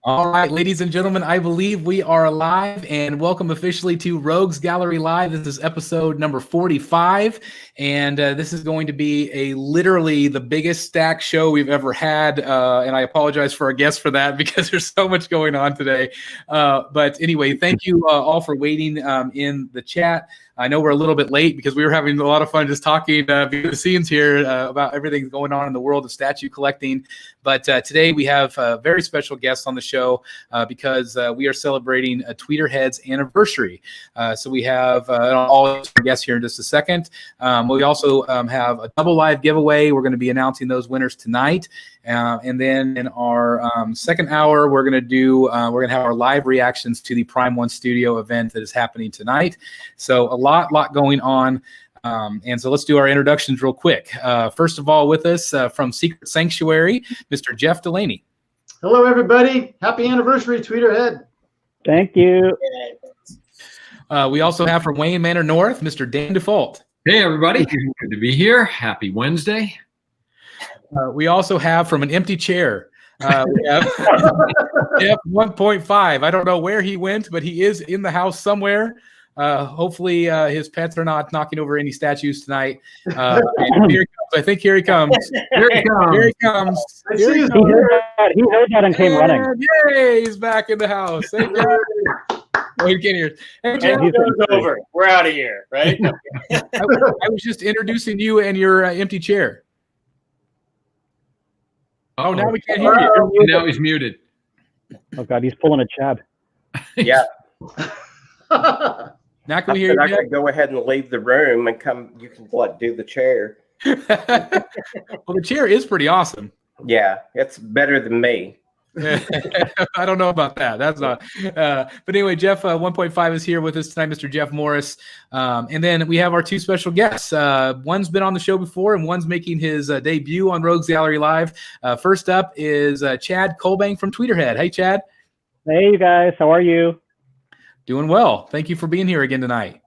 All right, ladies and gentlemen, I believe we are live, and welcome officially to Rogues Gallery Live. This is episode number 45, and this is going to be literally the biggest stack show we've ever had, and I apologize for our guests for that because there's so much going on today. But anyway, thank you all for waiting in the chat. I know we're a little bit late because we were having a lot of fun just talking behind the scenes here about everything going on in the world of statue collecting. But today we have a very special guest on the show because we are celebrating a Tweeterhead's anniversary. So we have all our guests here in just a second. We also have a double live giveaway. We're going to be announcing those winners tonight. And then in our second hour, we're going to have our live reactions to the Prime One Studio event that is happening tonight. So a lot going on. And so let's do our introductions real quick. First of all, with us from Secret Sanctuary, Mr. Jeff Delaney. Hello, everybody. Happy anniversary, Tweeterhead. Thank you. We also have from Wayne Manor North, Mr. Dan Default. Hey, everybody. Good to be here. Happy Wednesday. We also have from an empty chair, we have Jeff 1.5. I don't know where he went, but he is in the house somewhere. Hopefully his pets are not knocking over any statues tonight. And here he comes. I think here he comes. Here he comes. Here he comes. Here he comes. He heard that and came running. Yay, he's back in the house. Hey, oh, you can't hear. Hey, Jeff, over. We're out of here, right? I was just introducing you and your empty chair. Oh, now we can't hear you. Now he's muted. Oh, God, he's pulling a Chad. Yeah. Now can we hear you? I could go ahead and leave the room and come. You can do the chair. Well, the chair is pretty awesome. Yeah, it's better than me. I don't know about that. That's not. But anyway, Jeff 1.5 is here with us tonight, Mr. Jeff Morris. And then we have our two special guests. One's been on the show before, and one's making his debut on Rogues Gallery Live. First up is Chad Colebank from Tweeterhead. Hey, Chad. Hey, you guys. How are you? Doing well. Thank you for being here again tonight.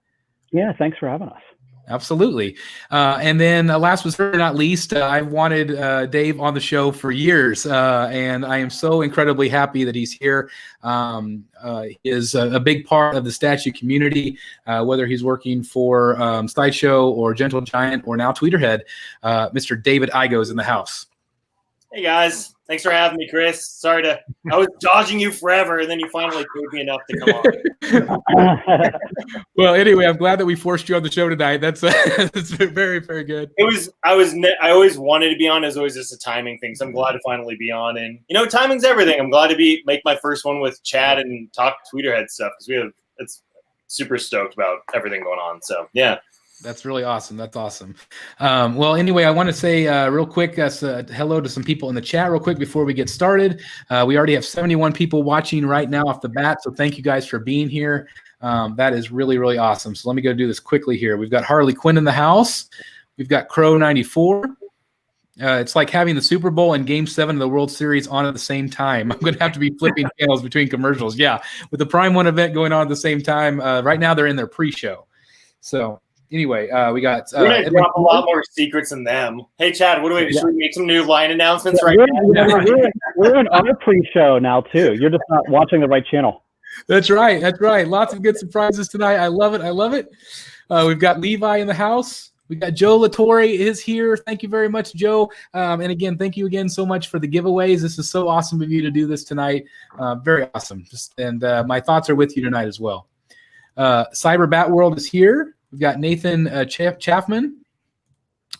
Yeah, thanks for having us. Absolutely. And then last but certainly not least, I've wanted Dave on the show for years, and I am so incredibly happy that he's here. He is a big part of the statue community, whether he's working for Sideshow or Gentle Giant or now Tweeterhead. Mr. David Igo is in the house. Hey, guys. Thanks for having me, Chris. I was dodging you forever, and then you finally paid me enough to come on. Well, anyway, I'm glad that we forced you on the show tonight. That's very, very good. I always wanted to be on. It was always just a timing thing. So I'm glad to finally be on. And timing's everything. I'm glad to make my first one with Chad and talk Tweeterhead stuff because it's super stoked about everything going on. So yeah. That's really awesome. That's awesome. Well, anyway, I want to say real quick hello to some people in the chat real quick before we get started. We already have 71 people watching right now off the bat, so thank you guys for being here. That is really, really awesome. So let me go do this quickly here. We've got Harley Quinn in the house. We've got Crow 94. It's like having the Super Bowl and Game 7 of the World Series on at the same time. I'm going to have to be flipping channels between commercials. Yeah, with the Prime One event going on at the same time. Right now they're in their pre-show. So anyway, we got. We're going to drop a lot more secrets in them. Hey, Chad, should we make some new line announcements right now? We're in our pre-show now, too. You're just not watching the right channel. That's right. That's right. Lots of good surprises tonight. I love it. I love it. We've got Levi in the house. We got Joe Latore is here. Thank you very much, Joe. And again, thank you again so much for the giveaways. This is so awesome of you to do this tonight. Very awesome. And my thoughts are with you tonight as well. Cyber Bat World is here. We've got Nathan Chaffman.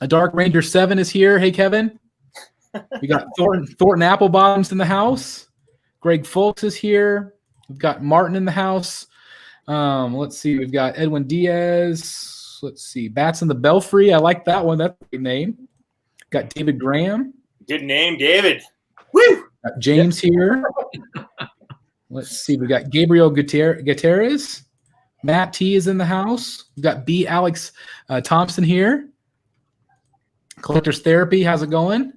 A Dark Ranger 7 is here. Hey, Kevin. We got Thornton Applebottoms in the house. Greg Folks is here. We've got Martin in the house. Let's see. We've got Edwin Diaz. Let's see. Bats in the Belfry. I like that one. That's a good name. Got David Graham. Good name, David. Woo! Got James here. Let's see. We got Gabriel Gutierrez. Matt T is in the house. We've got B. Alex Thompson here. Collectors Therapy, how's it going?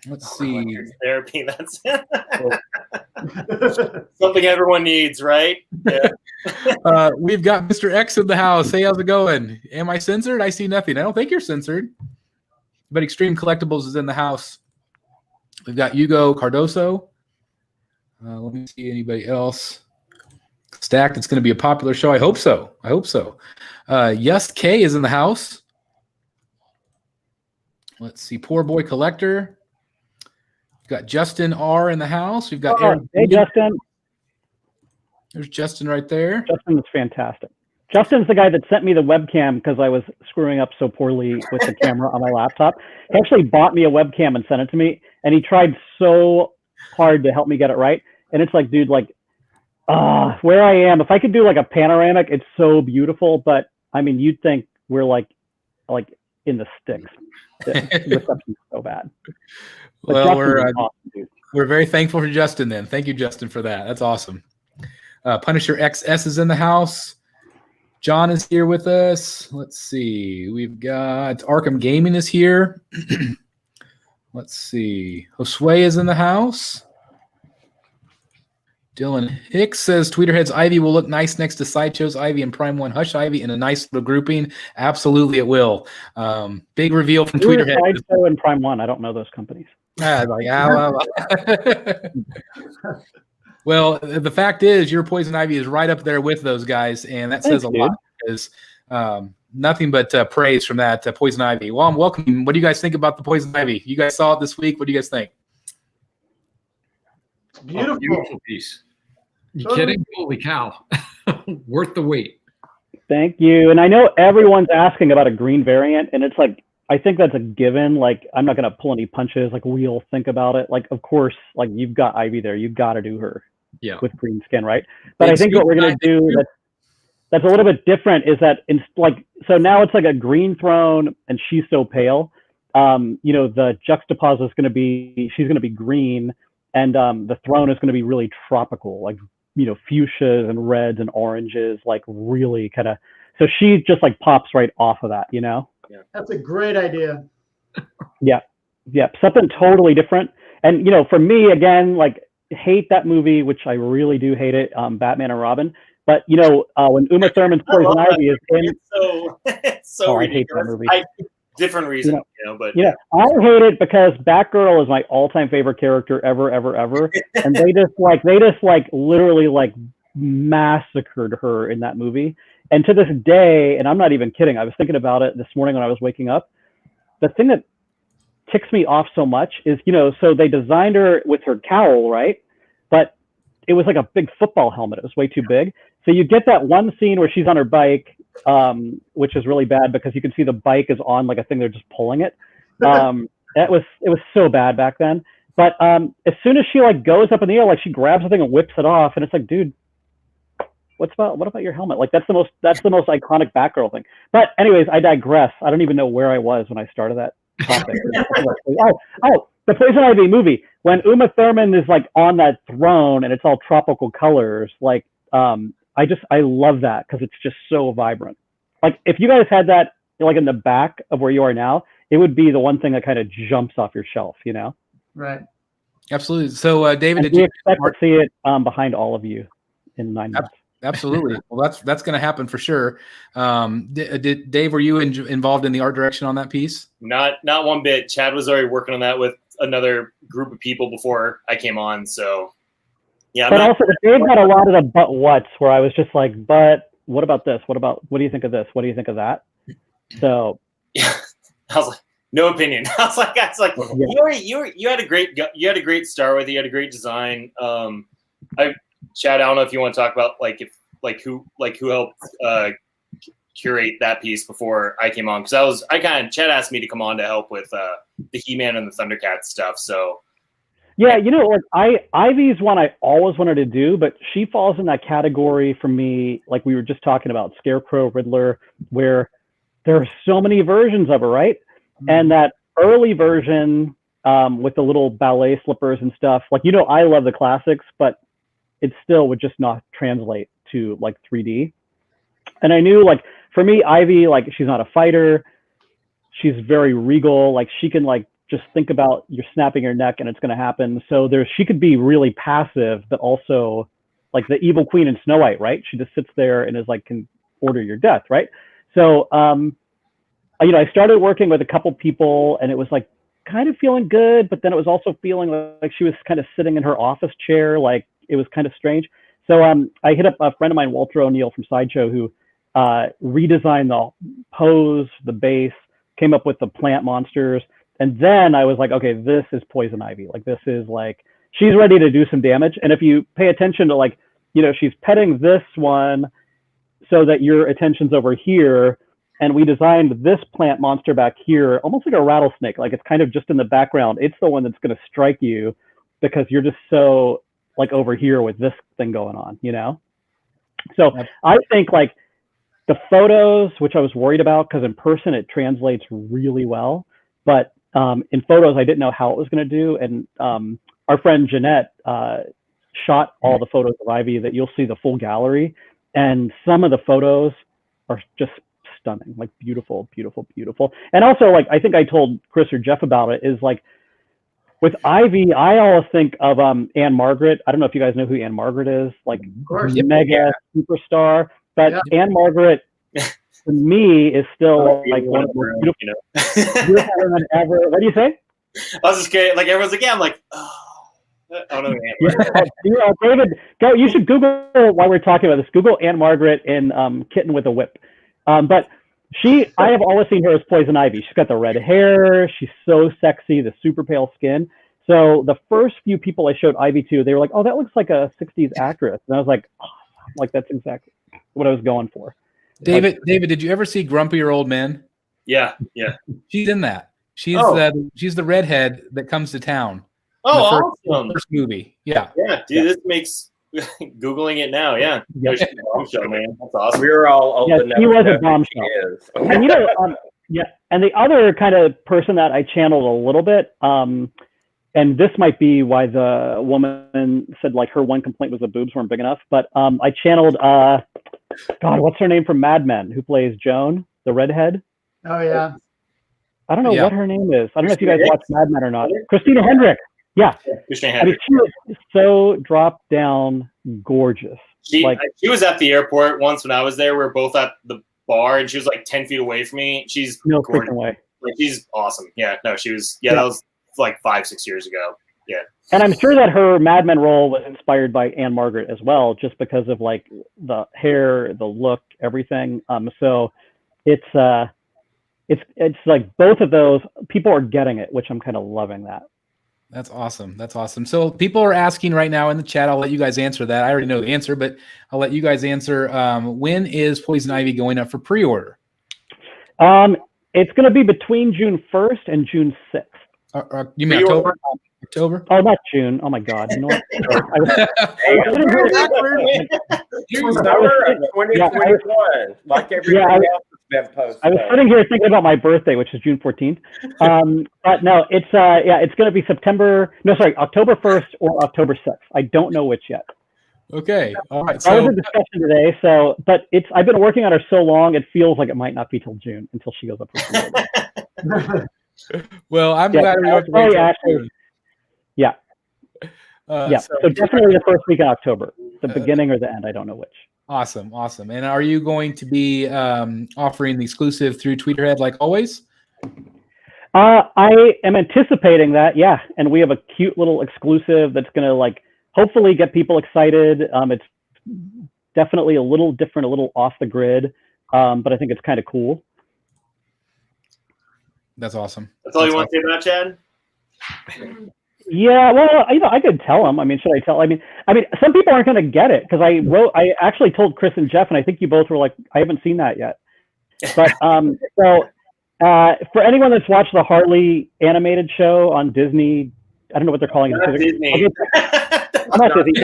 Let's see. Collectors Therapy, that's something everyone needs, right? Yeah. We've got Mr. X in the house. Hey, how's it going? Am I censored? I see nothing. I don't think you're censored. But Extreme Collectibles is in the house. We've got Hugo Cardoso. Let me see anybody else. Stacked. It's going to be a popular show. I hope so. Yes, K is in the house. Let's see. Poor Boy Collector. We've got Justin R in the house. We've got Aaron. Hey, Justin. There's Justin right there. Justin is fantastic. Justin's the guy that sent me the webcam because I was screwing up so poorly with the camera on my laptop. He actually bought me a webcam and sent it to me, and he tried so hard to help me get it right. And it's like, dude, like, where I am, if I could do like a panoramic, it's so beautiful. But I mean, you'd think we're like in the sticks. The reception's so bad. But well, awesome, we're very thankful for Justin then. Thank you, Justin, for that. That's awesome. Punisher XS is in the house. John is here with us. Let's see. We've got Arkham Gaming is here. Let's see. Josue is in the house. Dylan Hicks says Tweeterhead's Ivy will look nice next to Sideshow's Ivy and Prime 1 Hush Ivy in a nice little grouping. Absolutely, it will. Big reveal from Tweeterhead. Sideshow and Prime 1. I don't know those companies. Well, the fact is, your Poison Ivy is right up there with those guys, and that says a lot. Because nothing but praise from that Poison Ivy. Well, I'm welcoming. What do you guys think about the Poison Ivy? You guys saw it this week. What do you guys think? Beautiful. Beautiful piece. You kidding? Holy cow. Worth the wait. Thank you. And I know everyone's asking about a green variant, and it's like, I think that's a given. Like, I'm not going to pull any punches. Like, we'll think about it. Like, of course, like, you've got Ivy there. You've got to do her with green skin, right? But I think what we're going to do that's a little bit different is that, so now it's like a green throne, and she's so pale. The juxtapose is going to be, she's going to be green, and the throne is going to be really tropical, like, fuchsias and reds and oranges, like really kind of, so she just like pops right off of that, Yeah. That's a great idea. Yeah. Something totally different. And, for me, again, like, hate that movie, which I really do hate it, Batman and Robin. But, when Uma Thurman's Poison Ivy is in. It's so I hate that movie. Different reason, but I hate it because Batgirl is my all-time favorite character ever, and they just literally like massacred her in that movie. And to this day, and I'm not even kidding, I was thinking about it this morning when I was waking up. The thing that ticks me off so much is, so they designed her with her cowl, right? But it was like a big football helmet. It was way too big. So you get that one scene where she's on her bike, which is really bad because you can see the bike is on like a thing, they're just pulling it. It was so bad back then. But as soon as she like goes up in the air, like she grabs the thing and whips it off, and it's like, dude, what about your helmet? Like that's the most iconic Batgirl thing. But anyways, I digress. I don't even know where I was when I started that topic. The Poison Ivy movie, when Uma Thurman is like on that throne and it's all tropical colors, like I love that because it's just so vibrant. Like if you guys had that like in the back of where you are now, it would be the one thing that kind of jumps off your shelf, Right. Absolutely. So David, did you expect to see it behind all of you in 9 months? Absolutely. Well, that's going to happen for sure. Dave, were you involved in the art direction on that piece? Not one bit. Chad was already working on that with another group of people before I came on. So yeah. But also, Dave had a lot of the but whats where I was just like, but what about this? What do you think of this? What do you think of that? So yeah, I was like, no opinion. I was like, you had a great start with it. You had a great design. Chad, I don't know if you want to talk about who helped curate that piece before I came on, because Chad asked me to come on to help with the He-Man and the Thundercats stuff. So yeah, Ivy's one I always wanted to do, but she falls in that category for me, like we were just talking about Scarecrow, Riddler, where there are so many versions of her, right? Mm-hmm. And that early version with the little ballet slippers and stuff, like I love the classics, but it still would just not translate to like 3D. And I knew, like, for me, Ivy, like, she's not a fighter. She's very regal. Like, she can like just think about you're snapping your neck and it's going to happen. So she could be really passive, but also like the evil queen in Snow White, right? She just sits there and is like, can order your death, right? So, I started working with a couple people, and it was like kind of feeling good, but then it was also feeling like she was kind of sitting in her office chair, like it was kind of strange. So I hit up a friend of mine, Walter O'Neill from Sideshow, who redesigned the pose, the base, came up with the plant monsters. And then I was like, okay, this is Poison Ivy. Like, this is like, she's ready to do some damage. And if you pay attention to, like, you know, she's petting this one so that your attention's over here. And we designed this plant monster back here, almost like a rattlesnake. Like, it's kind of just in the background. It's the one that's going to strike you because you're just so, like, over here with this thing going on, you know? So I think, like, the photos, which I was worried about, because in person it translates really well. But in photos, I didn't know how it was going to do. And our friend Jeanette shot all the photos of Ivy that you'll see the full gallery. And some of the photos are just stunning, like beautiful, beautiful, beautiful. And also, like, I think I told Chris or Jeff about it, is like with Ivy, I always think of Anne Margaret. I don't know if you guys know who Anne Margaret is, like mega superstar. But Anne Margaret, to me, is still like one of the most beautiful women ever. What do you say? I was just kidding. Like, everyone's like, yeah. I'm like, oh. I don't know Anne Margaret. David, go. You should Google, while we're talking about this, Google Anne Margaret in Kitten with a Whip. But I have always seen her as Poison Ivy. She's got the red hair. She's so sexy, the super pale skin. So the first few people I showed Ivy to, they were like, oh, that looks like a 60s actress. And I was like, oh, like, that's exactly what I was going for. David, did you ever see Grumpier Old Men? Yeah. She's in that. She's the redhead that comes to town. Oh, awesome. First movie. Yeah. Yeah, dude, this makes Googling it now. Yeah. She's a bombshell, man. That's awesome. We're all old enough. He was a bombshell. And you know, and the other kind of person that I channeled a little bit, and this might be why the woman said, like, her one complaint was the boobs weren't big enough, but I channeled God, what's her name from Mad Men, who plays Joan, the redhead? Oh yeah. I don't know what her name is. I don't know if you guys watch Mad Men or not. Christina Hendricks. Yeah. Christina I mean, Hendricks. she is so drop down gorgeous. She was at the airport once when I was there. We were both at the bar, and she was like 10 feet away from me. She's no gorgeous. freaking way. Like, she's awesome. Yeah, no, she was. Yeah, that was like 5-6 years ago. Yeah. And I'm sure that her Mad Men role was inspired by Anne Margaret as well, just because of like the hair, the look, everything. So it's like both of those people are getting it, which I'm kind of loving that. That's awesome. That's awesome. So people are asking right now in the chat. I'll let you guys answer that. I already know the answer, but I'll let you guys answer. When is Poison Ivy going up for pre-order? It's going to be between June 1st and June 6th. You mean October? October? Oh, not June. Oh my God! You know what? Like everything else has been posted. I was sitting here thinking about my birthday, which is June 14th. But no, it's going to be October 1st or October 6th. I don't know which yet. Okay. All right. So, that was a discussion today. So, but I've been working on her so long, it feels like it might not be till June until she goes up for Well, I'm glad we don't have to wait. Yeah. So definitely the first week in October, the beginning or the end. I don't know which. Awesome. And are you going to be offering the exclusive through Tweeterhead like always? I am anticipating that, yeah. And we have a cute little exclusive that's going to like hopefully get people excited. It's definitely a little different, a little off the grid, but I think it's kind of cool. That's awesome. That's all you want to say about Chad? Yeah, well, I could tell them. I mean, should I tell? I mean, some people aren't going to get it because I actually told Chris and Jeff, and I think you both were like, I haven't seen that yet. But for anyone that's watched the Harley animated show on Disney, I don't know what they're calling it. Disney. Not Disney.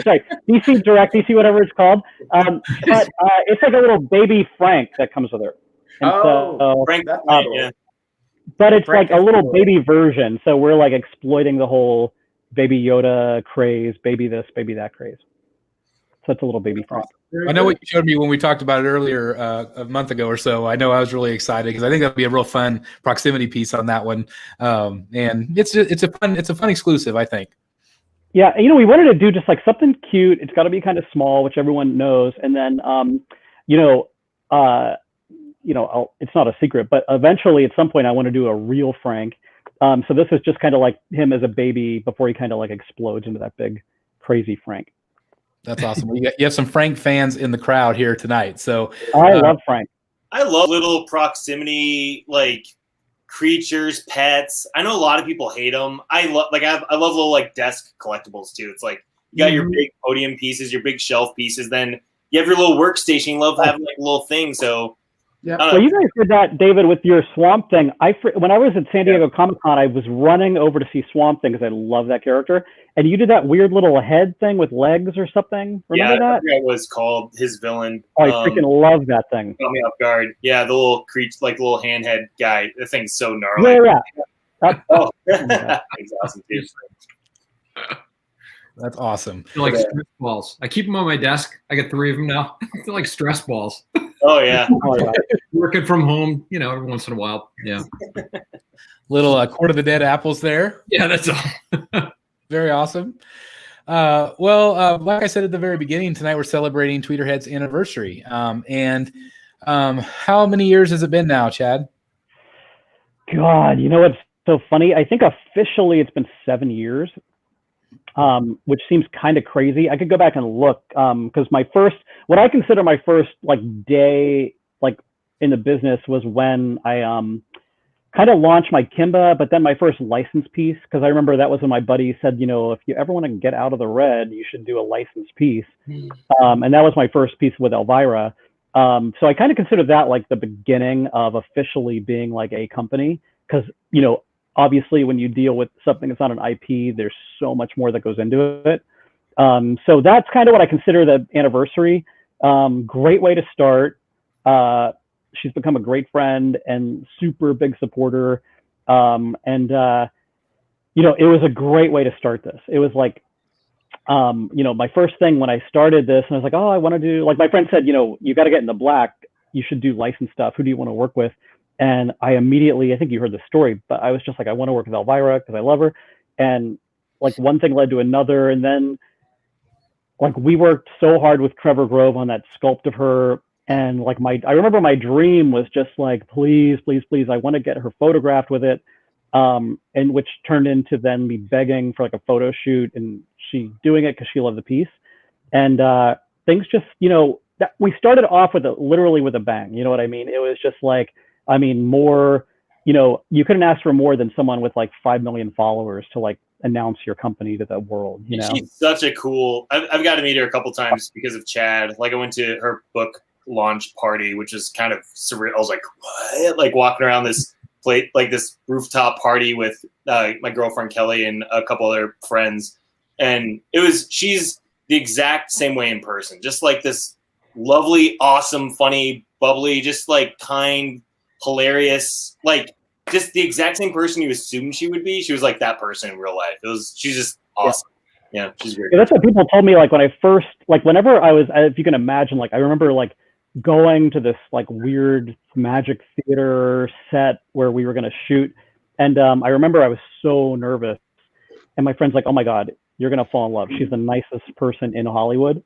Sorry, DC Direct, DC whatever it's called. But it's like a little baby Frank that comes with her. And Frank, yeah. But it's like a little baby version, so we're like exploiting the whole Baby Yoda craze, baby this, baby that craze. So it's a little baby Frank. I know what you showed me when we talked about it earlier a month ago or so. I know I was really excited because I think that'll be a real fun proximity piece on that one, and it's a fun exclusive, I think. Yeah, we wanted to do just like something cute. It's got to be kind of small, which everyone knows, and then it's not a secret, but eventually at some point I want to do a real Frank. So this is just kind of like him as a baby before he kind of like explodes into that big, crazy Frank. That's awesome. You have some Frank fans in the crowd here tonight. So I love Frank. I love little proximity like creatures, pets. I know a lot of people hate them. I love little like desk collectibles too. It's like you got your big podium pieces, your big shelf pieces, then you have your little workstation. You love having like a little thing. So Yeah. Well, you guys did that, David, with your Swamp Thing. When I was at San Diego Comic Con, I was running over to see Swamp Thing because I love that character. And you did that weird little head thing with legs or something. Remember that? I forget what it was called. His villain. Oh, I freaking love that thing. Caught me off guard. Yeah, the little like little handhead guy. The thing's so gnarly. Yeah. Oh, that's awesome too. that's awesome. They're like stress balls. I keep them on my desk. I got 3 of them now. They're like stress balls. Oh yeah. Working from home, every once in a while. Yeah. Little Court of the Dead apples there. Yeah, that's all. Very awesome. Like I said at the very beginning, tonight we're celebrating Tweeterhead's anniversary. And how many years has it been now, Chad? God, you know what's so funny? I think officially it's been 7 years, which seems kind of crazy. I could go back and look because what I consider my first like day like in the business was when I kind of launched my Kimba, but then my first license piece, because I remember that was when my buddy said, if you ever want to get out of the red, you should do a license piece. And that was my first piece with Elvira. So I kind of consider that like the beginning of officially being like a company, because, obviously when you deal with something that's not an IP, there's so much more that goes into it. So that's kind of what I consider the anniversary. Great way to start. She's become a great friend and super big supporter. It was a great way to start this. It was like, my first thing when I started this, and I was like, oh, I want to do, like my friend said, you got to get in the black. You should do licensed stuff. Who do you want to work with? And I immediately, I think you heard the story, but I was just like, I want to work with Elvira because I love her. And like one thing led to another. And then like we worked so hard with Trevor Grove on that sculpt of her. And like I remember my dream was just like, please, please, please, I want to get her photographed with it. And which turned into then me begging for like a photo shoot and she doing it because she loved the piece. And things just, we started off literally with a bang. You know what I mean? It was just like, more, you couldn't ask for more than someone with like 5 million followers to like announce your company to the world. She's such a cool, I've got to meet her a couple times because of Chad. Like I went to her book launch party, which is kind of surreal. I was like, what? Like walking around this place, like this rooftop party with my girlfriend Kelly and a couple other friends. And she's the exact same way in person. Just like this lovely, awesome, funny, bubbly, just like kind, hilarious, like just the exact same person you assumed she would be. She was like that person in real life. She's just awesome. Yeah, she's great. Yeah, that's what people told me. Like when I first, like whenever I was, if you can imagine, like I remember like going to this like weird magic theater set where we were going to shoot. And I remember I was so nervous. And my friend's like, oh my God, you're going to fall in love. She's the nicest person in Hollywood.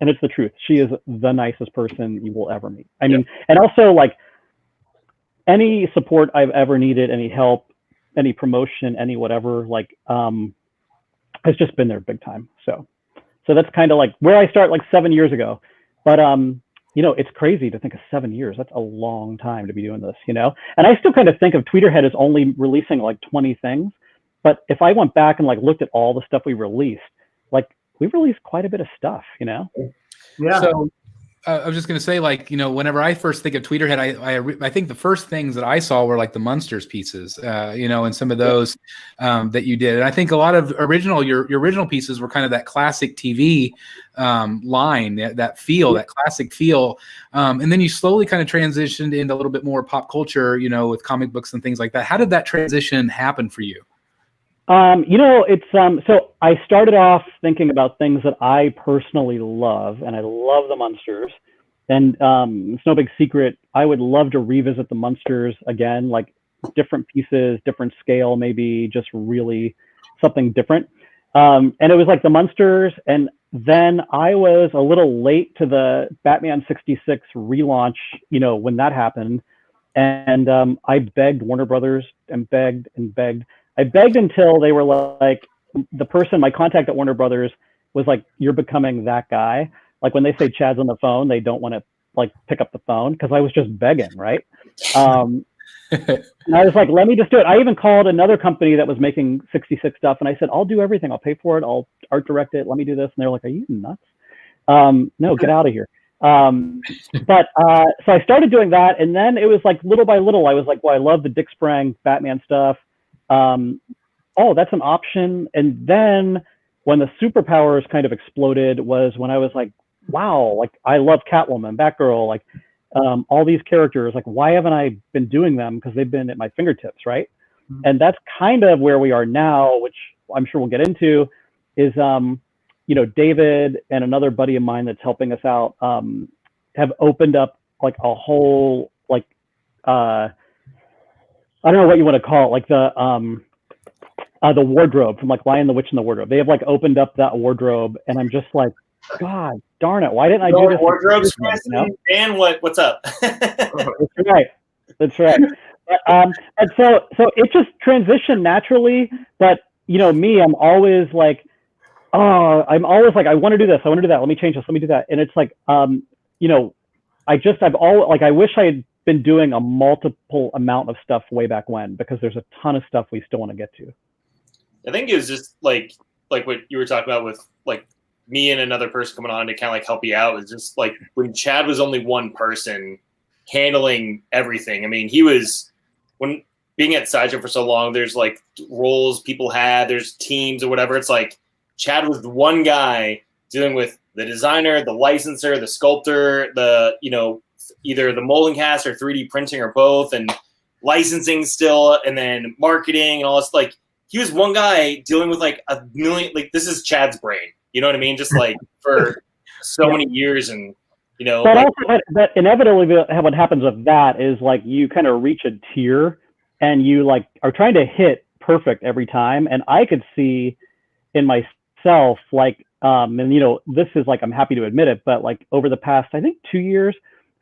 And it's the truth. She is the nicest person you will ever meet. I mean, and also like any support I've ever needed, any help, any promotion, any whatever, like has just been there big time. So that's kind of like where I start like 7 years ago. But it's crazy to think of 7 years. That's a long time to be doing this, And I still kind of think of Tweeterhead as only releasing like 20 things. But if I went back and like looked at all the stuff we released, like we released quite a bit of stuff, Yeah. So I was just going to say, like, whenever I first think of Tweeterhead, I think the first things that I saw were like the Munsters pieces, and some of those that you did. And I think a lot of your original pieces were kind of that classic TV line, that feel, that classic feel. And then you slowly kind of transitioned into a little bit more pop culture, with comic books and things like that. How did that transition happen for you? It's so I started off thinking about things that I personally love, and I love the Munsters. And it's no big secret, I would love to revisit the Munsters again, like different pieces, different scale, maybe just really something different. And it was like the Munsters, and then I was a little late to the Batman 66 relaunch, when that happened. And I begged Warner Brothers and begged and begged. I begged until they were like, my contact at Warner Brothers was like, "You're becoming that guy." Like when they say Chad's on the phone, they don't want to like pick up the phone, because I was just begging, right? And I was like, let me just do it. I even called another company that was making 66 stuff, and I said, I'll do everything. I'll pay for it. I'll art direct it. Let me do this. And they're like, are you nuts? No, get out of here. So I started doing that, and then it was like little by little, I was like, well, I love the Dick Sprang Batman stuff. Oh, that's an option. And then when the superpowers kind of exploded was when I was like, wow, like I love Catwoman, Batgirl, like all these characters, like why haven't I been doing them? Because they've been at my fingertips, right? Mm-hmm. And that's kind of where we are now, which I'm sure we'll get into, is David and another buddy of mine that's helping us out have opened up like a whole like I don't know what you want to call it, like the wardrobe from like Lion, the Witch, and the Wardrobe. They have like opened up that wardrobe, and I'm just like, God darn it, why didn't I do this? Wardrobes, Dan, what's up? That's right. And so it just transitioned naturally. But me, I'm always like, I want to do this, I want to do that. Let me change this. Let me do that. And it's like, I wish I had been doing a multiple amount of stuff way back when, because there's a ton of stuff we still want to get to. I think it was just like what you were talking about with like me and another person coming on to kind of like help you out. It's just like when Chad was only one person handling everything. I mean, when being at Sideshow for so long, there's like roles people had, there's teams or whatever. It's like Chad was the one guy dealing with the designer, the licensor, the sculptor, either the molding cast or 3D printing or both, and licensing still, and then marketing and all this. Like he was one guy dealing with like a million. Like this is Chad's brain. You know what I mean? Just like for so many years, and But like, also, that inevitably, what happens with that is like you kind of reach a tier, and you like are trying to hit perfect every time. And I could see in myself, like, and this is like, I'm happy to admit it, but like over the past, I think 2 years,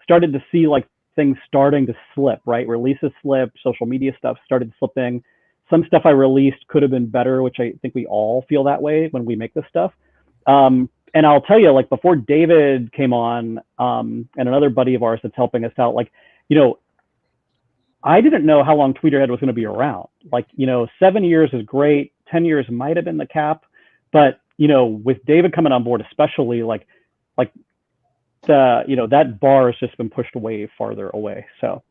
started to see like things starting to slip, right? Releases slip, social media stuff started slipping. Some stuff I released could have been better, which I think we all feel that way when we make this stuff. And I'll tell you, like before David came on, and another buddy of ours that's helping us out, like, I didn't know how long Tweeterhead was going to be around. Like, 7 years is great. 10 years might have been the cap, but with David coming on board, especially like that bar has just been pushed way farther away. So,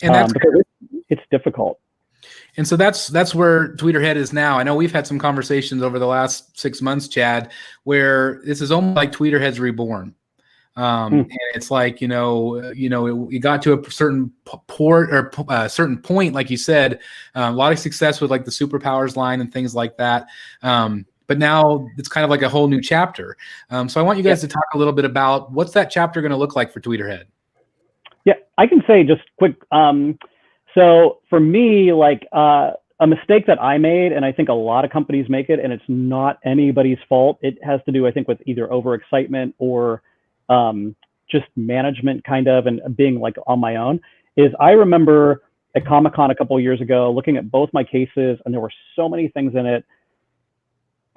and that's because it's difficult. And so that's where Tweeterhead is now. I know we've had some conversations over the last 6 months, Chad, where this is almost like Tweeterhead's reborn. And it's like, you got to a certain certain point, like you said, a lot of success with like the superpowers line and things like that. But now it's kind of like a whole new chapter. So I want you guys to talk a little bit about what's that chapter going to look like for Tweeterhead. Yeah, I can say just quick. So for me, like a mistake that I made, and I think a lot of companies make it, and it's not anybody's fault. It has to do, I think, with either overexcitement or just management kind of, and being like on my own, is I remember at Comic-Con a couple of years ago, looking at both my cases, and there were so many things in it.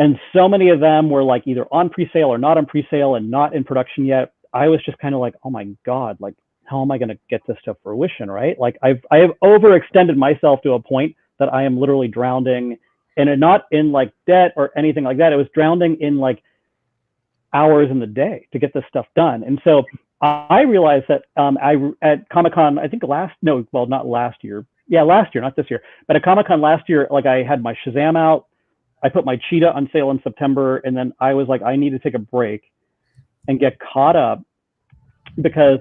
And so many of them were like either on pre-sale or not on pre-sale and not in production yet. I was just kind of like, oh my God, like, how am I going to get this to fruition, right? Like I have overextended myself to a point that I am literally drowning, and not in like debt or anything like that. It was drowning in like hours in the day to get this stuff done. And so I realized that at Comic-Con, I think not last year, not this year, but at Comic-Con last year, like I had my Shazam out, I put my Cheetah on sale in September, and then I was like, I need to take a break and get caught up, because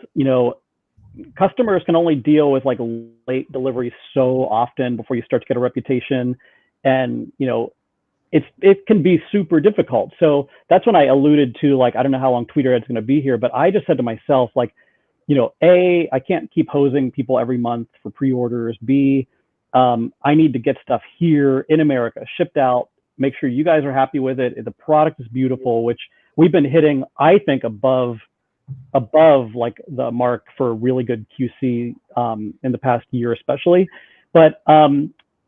customers can only deal with like late deliveries so often before you start to get a reputation, and it can be super difficult. So that's when I alluded to, like, I don't know how long Tweeterhead's going to be here, but I just said to myself, like, A, I can't keep hosing people every month for pre-orders. B, I need to get stuff here in America, shipped out, make sure you guys are happy with it. The product is beautiful, which we've been hitting, I think, above above like the mark for really good QC in the past year, especially. But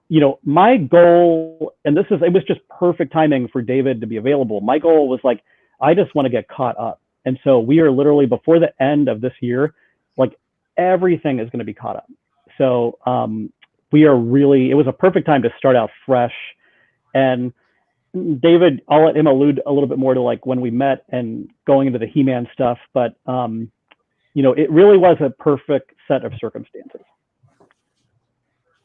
you know, my goal, and it was just perfect timing for David to be available. My goal was like, I just want to get caught up. And so we are literally before the end of this year, like everything is going to be caught up. So it was a perfect time to start out fresh. And David, I'll let him allude a little bit more to like when we met and going into the He-Man stuff, but you know, it really was a perfect set of circumstances.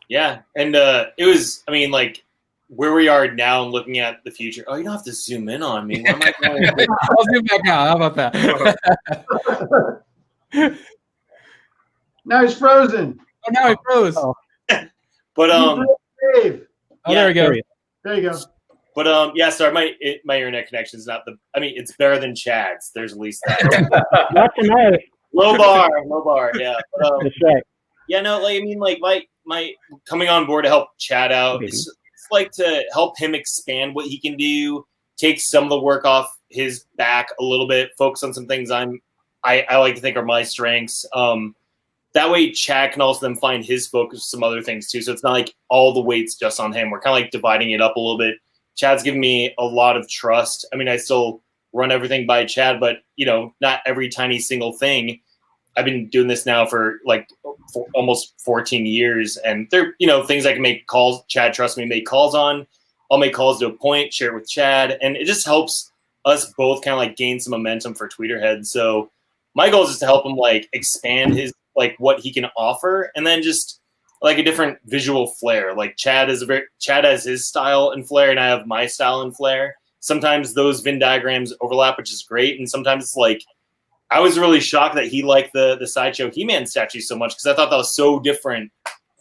Yeah, and it was, I mean, like where we are now and looking at the future. Oh, you don't have to zoom in on me. Why am I going? I'll zoom back out. How about that? Now he's frozen. Oh, now he froze. Oh. But Dave. Oh, there we go. There you go. But yeah, sorry, my internet connection is not the. I mean, it's better than Chad's. There's at least that. Not tonight. Low bar. Yeah. But, That's right. yeah, no, like I mean, like my coming on board to help Chad out. It's like to help him expand what he can do, take some of the work off his back a little bit, focus on some things I like to think are my strengths. That way Chad can also then find his focus with some other things too. So it's not like all the weight's just on him. We're kind of like dividing it up a little bit. Chad's given me a lot of trust. I mean, I still run everything by Chad, but you know, not every tiny single thing. I've been doing this now for almost 14 years, and there, you know, things I can make calls. Chad trusts me, make calls on. I'll make calls to a point, share it with Chad, and it just helps us both kind of like gain some momentum for Tweeterhead. So my goal is just to help him like expand his like what he can offer, and then just like a different visual flair. Like Chad has his style and flair, and I have my style and flair. Sometimes those Venn diagrams overlap, which is great, and sometimes it's like I was really shocked that he liked the Sideshow He-Man statue so much because I thought that was so different,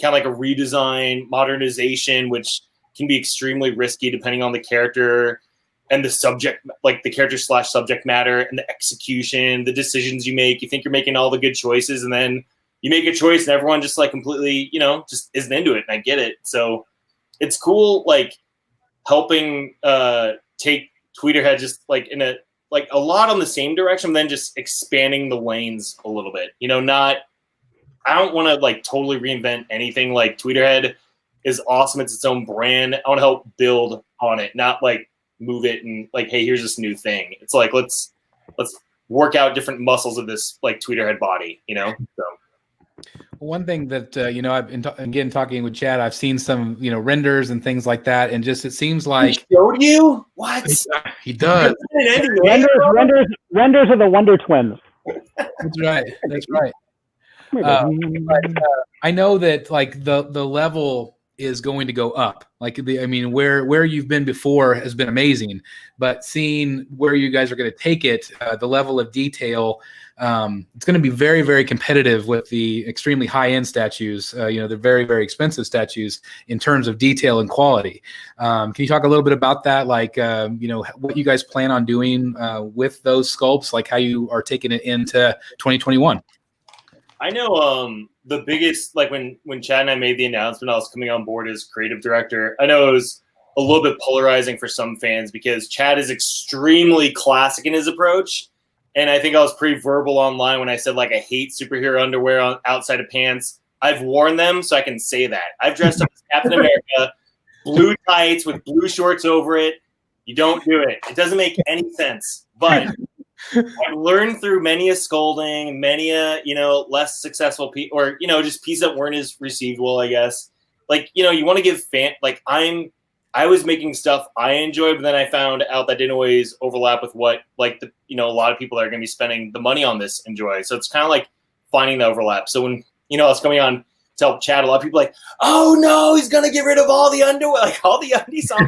kind of like a redesign, modernization, which can be extremely risky depending on the character and the subject, like the character / subject matter and the execution, the decisions you make. You think you're making all the good choices, and then you make a choice and everyone just like completely, you know, just isn't into it. And I get it. So it's cool, like helping take Tweeterhead just like in a lot on the same direction, then just expanding the lanes a little bit. You know, I don't want to like totally reinvent anything. Like Tweeterhead is awesome. It's its own brand. I want to help build on it, not like move it and like, hey, here's this new thing. It's like, let's work out different muscles of this like Tweeterhead body, you know? So. One thing that, you know, I've been again talking with Chad, I've seen some, you know, renders and things like that. And just, it seems like. He showed you? What? He does. Renders are the Wonder Twins. That's right. That's right. I know that like the level is going to go up. Like I mean, where you've been before has been amazing, but seeing where you guys are going to take it, the level of detail, it's going to be very, very competitive with the extremely high-end statues. You know, they're very, very expensive statues in terms of detail and quality. Can you talk a little bit about that? Like, you know, what you guys plan on doing with those sculpts, like how you are taking it into 2021? I know the biggest, like when Chad and I made the announcement I was coming on board as creative director, I know it was a little bit polarizing for some fans because Chad is extremely classic in his approach. And I think I was pretty verbal online when I said, like, I hate superhero underwear outside of pants. I've worn them, so I can say that. I've dressed up as Captain America, blue tights with blue shorts over it. You don't do it. It doesn't make any sense. But I've learned through many a scolding, many a, you know, less successful or, you know, just pieces that weren't as received well, I guess. Like, you know, you want to give like I was making stuff I enjoyed, but then I found out that didn't always overlap with what, like, the, you know, a lot of people that are going to be spending the money on this enjoy. So it's kind of like finding the overlap. So when, you know, I was coming on to help Chad, a lot of people like, oh no, he's going to get rid of all the underwear, like all the undies on.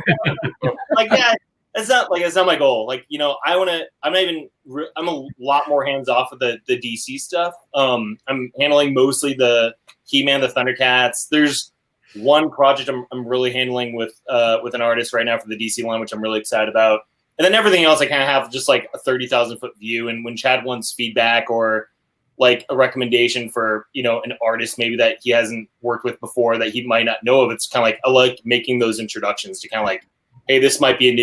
Like, yeah, that's not my goal. Like, you know, I'm a lot more hands off with the DC stuff. I'm handling mostly the He-Man, the Thundercats. There's one project I'm really handling with an artist right now for the DC line, which I'm really excited about. And then everything else, I kind of have just like a 30,000 foot view. And when Chad wants feedback or like a recommendation for, you know, an artist maybe that he hasn't worked with before that he might not know of, it's kind of like, I like making those introductions to kind of like, hey, this might be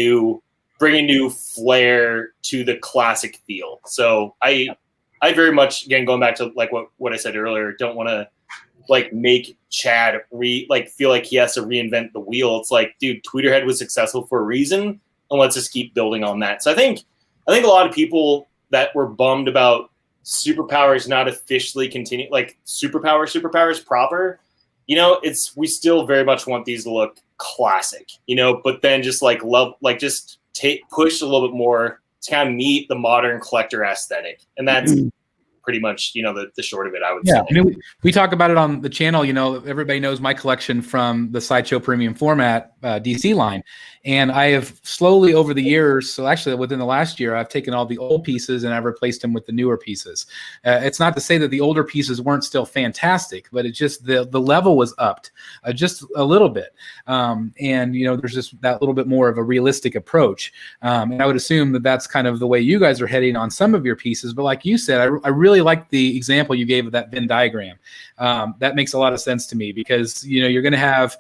bring a new flair to the classic feel. So I I very much, again, going back to like what I said earlier, don't want to like make Chad feel like he has to reinvent the wheel. It's like, dude, Tweeterhead was successful for a reason, and let's just keep building on that. So I think a lot of people that were bummed about superpowers not officially continue, like superpowers proper, you know, we still very much want these to look classic, you know, but then just like push a little bit more to kind of meet the modern collector aesthetic, and that's pretty much, you know, the short of it, I would say. I mean, we talk about it on the channel. You know, everybody knows my collection from the Sideshow Premium Format DC line. And I have slowly over the years, so actually within the last year, I've taken all the old pieces and I've replaced them with the newer pieces. It's not to say that the older pieces weren't still fantastic, but it's just the level was upped just a little bit. And, you know, there's just that little bit more of a realistic approach. And I would assume that that's kind of the way you guys are heading on some of your pieces. But like you said, I really like the example you gave of that Venn diagram. That makes a lot of sense to me because, you know, you're going to have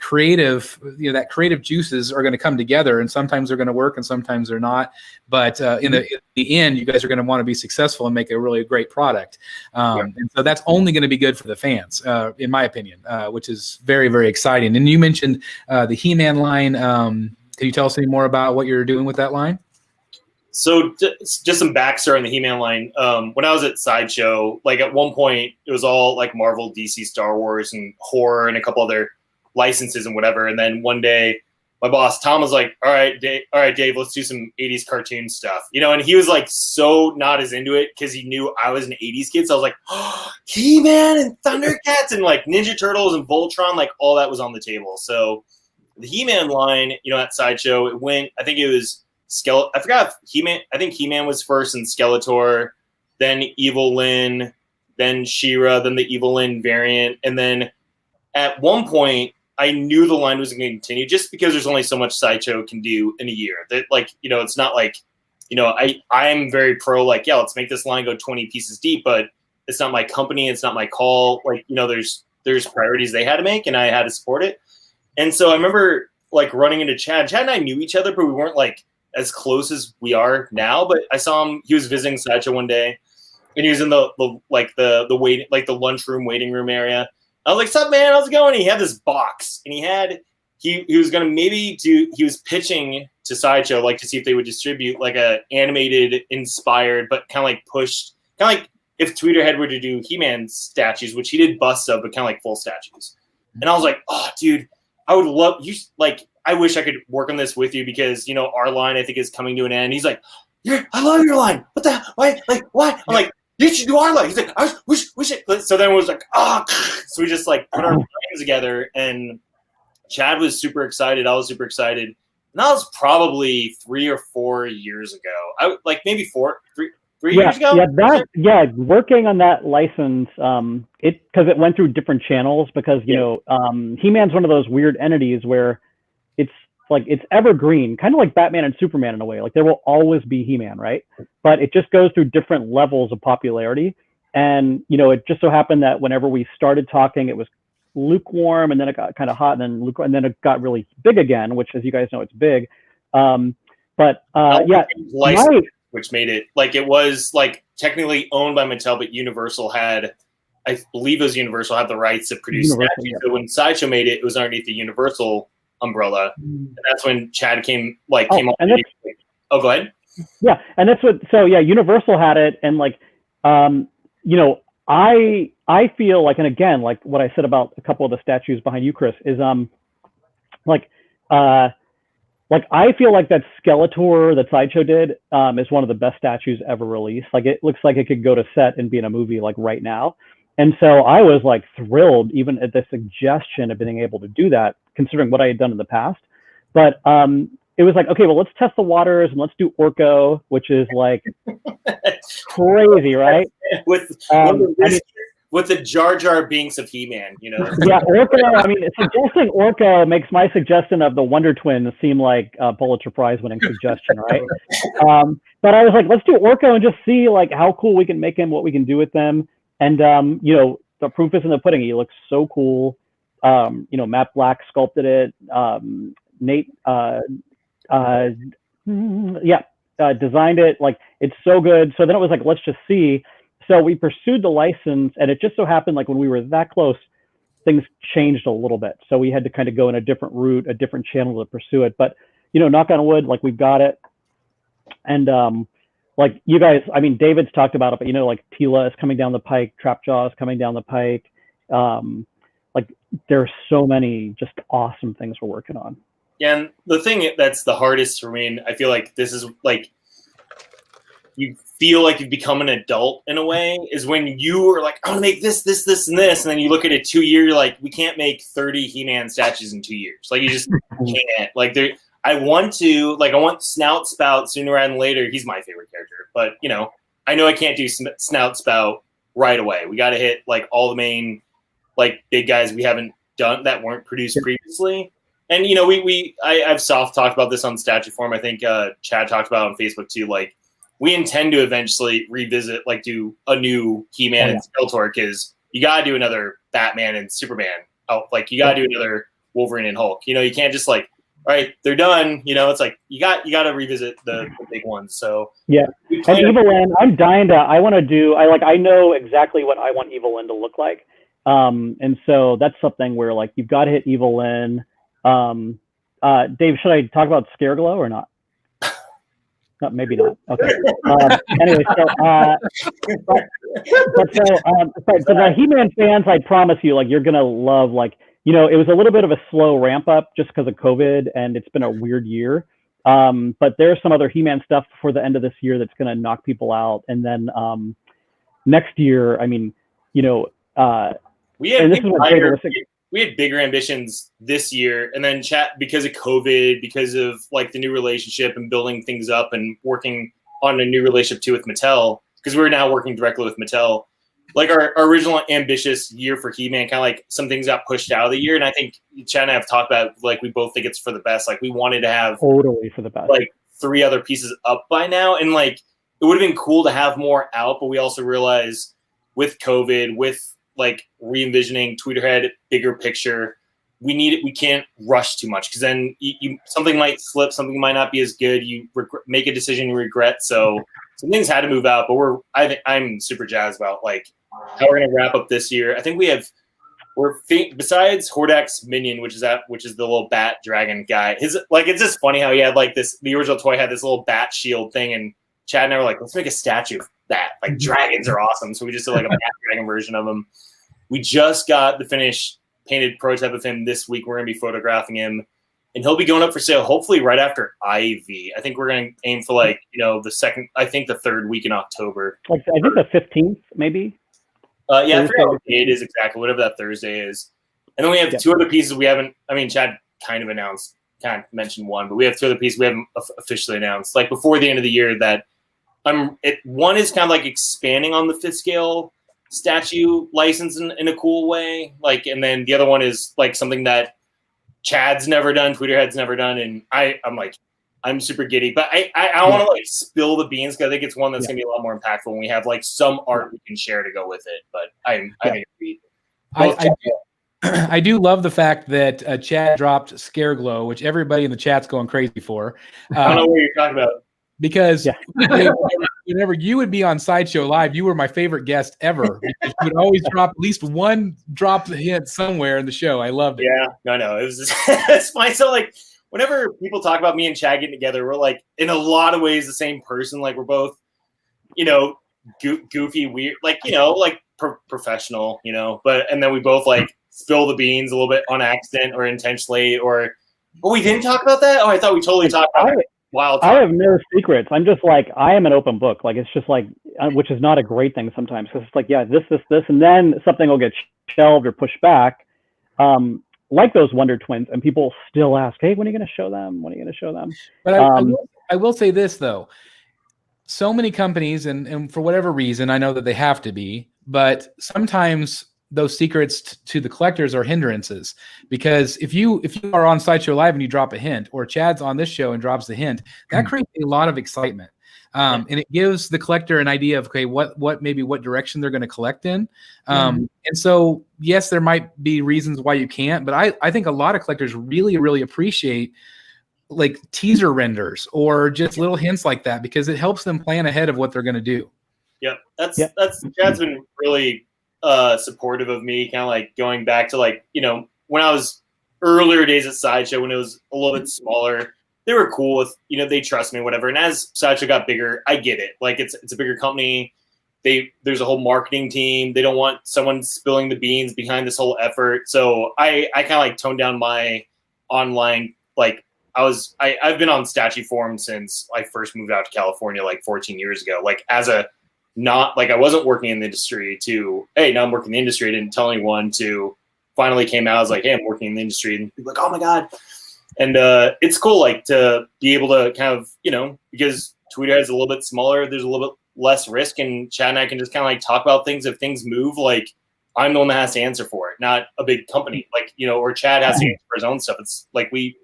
creative, you know, that creative juices are going to come together, and sometimes they're going to work and sometimes they're not. But in the end, you guys are going to want to be successful and make a really great product. And so that's only going to be good for the fans, in my opinion, which is very, very exciting. And you mentioned the He-Man line. Can you tell us any more about what you're doing with that line? So just some backstory on the He-Man line. When I was at Sideshow, like at one point, it was all like Marvel, DC, Star Wars, and horror, and a couple other licenses and whatever. And then one day, my boss Tom was like, "All right, Dave, let's do some '80s cartoon stuff." You know, and he was like so not as into it because he knew I was an '80s kid. So I was like, oh, He-Man and Thundercats and like Ninja Turtles and Voltron, like all that was on the table. So the He-Man line, you know, at Sideshow, it went. I think it was I forgot He-Man. I think He-Man was first, and Skeletor, then Evil Lyn, then She-Ra, then the Evil Lyn variant, and then at one point I knew the line was going to continue just because there's only so much Sideshow can do in a year. That, like, you know, it's not like, you know, I'm very pro, like, yeah, let's make this line go 20 pieces deep, but it's not my company, it's not my call. Like, you know, there's priorities they had to make, and I had to support it. And so I remember like running into Chad. Chad and I knew each other, but we weren't like as close as we are now. But I saw him, he was visiting Sideshow one day, and he was in the waiting, like the lunchroom, waiting room area. I was like, "Sup, man? How's it going?" And he had this box, and he was gonna he was pitching to Sideshow, like, to see if they would distribute like a animated inspired, but kind of like pushed, kind of like if Tweeterhead were to do He-Man statues, which he did busts of, but kind of like full statues. And I was like, "Oh, dude, I would love you. Like, I wish I could work on this with you because, you know, our line I think is coming to an end." He's like, "I love your line. What the? Why? Like, what?" I'm like, "You should do our line." He's like, "I wish it." So then it was like, so we just like put our lines together, and Chad was super excited. I was super excited. And that was probably 3 or 4 years ago. Maybe 3 years ago. Working on that license, because it went through different channels because, you know, He-Man's one of those weird entities where it's like, it's evergreen, kind of like Batman and Superman in a way. Like, there will always be He-Man, right? But it just goes through different levels of popularity. And, you know, it just so happened that whenever we started talking, it was lukewarm, and then it got kind of hot, and then it got really big again, which, as you guys know, it's big. Which made it, like, it was like technically owned by Mattel, but Universal had, I believe it was Universal had the rights to produce statues. So when Sideshow made it, it was underneath the Universal umbrella, and that's when Chad came on. Oh, go ahead. Yeah, and that's what. So yeah, Universal had it, and like, you know, I feel like, and again, like what I said about a couple of the statues behind you, Chris, is like, I feel like that Skeletor that Sideshow did is one of the best statues ever released. Like, it looks like it could go to set and be in a movie like right now. And so I was like thrilled even at the suggestion of being able to do that, considering what I had done in the past. But it was like, okay, well, let's test the waters and let's do Orko, which is like crazy, right? With the Jar Jar Binks of He-Man, you know. Yeah, Orko. I mean, suggesting Orko makes my suggestion of the Wonder Twins seem like a Pulitzer Prize winning suggestion, right? But I was like, let's do Orko and just see like how cool we can make him, what we can do with them. And you know, the proof is in the pudding. He looks so cool. You know, Matt Black sculpted it. Nate, designed it. Like, it's so good. So then it was like, let's just see. So we pursued the license, and it just so happened like when we were that close, things changed a little bit. So we had to kind of go in a different route, a different channel to pursue it. But, you know, knock on wood, like we've got it. And like you guys, I mean, David's talked about it, but, you know, like Tila is coming down the pike, Trapjaw is coming down the pike. Like there's so many just awesome things we're working on. Yeah, and the thing that's the hardest for me, and I feel like this is like, you feel like you've become an adult in a way, is when you are like, I want to make this, this, this, and this. And then you look at it 2 years, you're like, we can't make 30 He-Man statues in 2 years. Like, you just can't. Like, I want Snout Spout sooner rather than later. He's my favorite character. But, you know I can't do Snout Spout right away. We got to hit, like, all the main, like, big guys we haven't done that weren't produced previously. And, you know, I've soft talked about this on Statue Forum. I think Chad talked about it on Facebook, too. Like, we intend to eventually revisit, like, do a new He-Man and Skeletor, because you got to do another Batman and Superman. Oh, like, you got to do another Wolverine and Hulk. You know, you can't just, like, all right, they're done. You know, it's like you got to revisit the big ones. So yeah, and Evelyn, I'm dying to. I know exactly what I want Evelyn to look like. And so that's something where, like, you've got to hit Evelyn. Dave, should I talk about Scareglow or not? No, maybe not. Okay. Anyway, so but the He-Man fans, I promise you, like, you're gonna love, like, you know, it was a little bit of a slow ramp up just because of COVID, and it's been a weird year. But there's some other He-Man stuff before the end of this year that's gonna knock people out, and then next year, I mean, you know, we had bigger ambitions this year, and then because of COVID, because of, like, the new relationship and building things up and working on a new relationship too with Mattel, because we're now working directly with Mattel. Like, our original ambitious year for He-Man, kind of like some things got pushed out of the year, and I think Chad and I have talked about, like, we both think it's for the best. Like, we wanted to have totally for the best, like 3 other pieces up by now, and, like, it would have been cool to have more out, but we also realized with COVID, with, like, re-envisioning Tweeterhead, bigger picture, we can't rush too much, because then something might slip, something might not be as good. You make a decision you regret. So some things had to move out, but I'm super jazzed about, like, how we're gonna wrap up this year. I think besides Hordak's minion, which is the little bat dragon guy. It's just funny how he had, like, the original toy had this little bat shield thing, and Chad and I were like, let's make a statue of that. Like, dragons are awesome, so we just did, like, a bat dragon version of him. We just got the finished painted prototype of him this week. We're going to be photographing him, and he'll be going up for sale hopefully right after Ivy. I think we're going to aim for, like, you know, the 3rd week in October. Like, I think the 15th, maybe. Yeah, I forget what date it is exactly, whatever that Thursday is. And then we have 2 other pieces we haven't. I mean, Chad kind of mentioned one, but we have 2 other pieces we haven't officially announced. Like, before the end of the year, that one is kind of like expanding on the 5th scale statue license in a cool way, like, and then the other one is, like, something that Chad's never done, Tweeterhead's never done, and I'm super giddy, but I want to, like, spill the beans, because I think it's one that's gonna be a lot more impactful when we have, like, some art we can share to go with it. But I do love the fact that Chad dropped Scareglow, which everybody in the chat's going crazy for. I don't know what you're talking about. Because whenever you would be on Sideshow Live, you were my favorite guest ever. Because you would always drop at least one drop hint somewhere in the show. I loved it. Yeah, no, it was just, it's fine. So, like, whenever people talk about me and Chad getting together, we're, like, in a lot of ways the same person. Like, we're both, you know, goofy, weird, like, you know, like professional, you know. And then we both, like, spill the beans a little bit on accident or intentionally, but we didn't talk about that. Oh, I thought we totally talked about it. I have no secrets. I'm just, like, I am an open book. Like, it's just, like, which is not a great thing sometimes, because it's like, yeah, this, and then something will get shelved or pushed back, like those Wonder Twins, and people still ask, hey, when are you going to show them? When are you going to show them? But I will say this, though. So many companies, and for whatever reason, I know that they have to be, but sometimes those secrets to the collectors are hindrances, because if you are on Sideshow Live and you drop a hint, or Chad's on this show and drops the hint, that creates a lot of excitement. And it gives the collector an idea of, okay, what direction they're going to collect in. And so, yes, there might be reasons why you can't, but I think a lot of collectors really, really appreciate like teaser renders or just little hints like that, because it helps them plan ahead of what they're going to do. Yep. That's Chad's been really supportive of me, kind of like going back to like, you know, when I was earlier days at Sideshow, when it was a little bit smaller, they were cool with, you know, they trust me, whatever. And as Sideshow got bigger, I get it. Like it's a bigger company. There's a whole marketing team. They don't want someone spilling the beans behind this whole effort. So I kind of like toned down my online, like I've been on statue forum since I first moved out to California like 14 years ago. Like as a not like I wasn't working in the industry to, hey, now I'm working in the industry. I didn't tell anyone, to finally came out. I was like, hey, I'm working in the industry. And people like, oh my God. And it's cool, like to be able to kind of, you know, because Tweeterhead is a little bit smaller. There's a little bit less risk, and Chad and I can just kind of like talk about things. If things move, like I'm the one that has to answer for it, not a big company, like, you know, or Chad has to answer for his own stuff. It's like we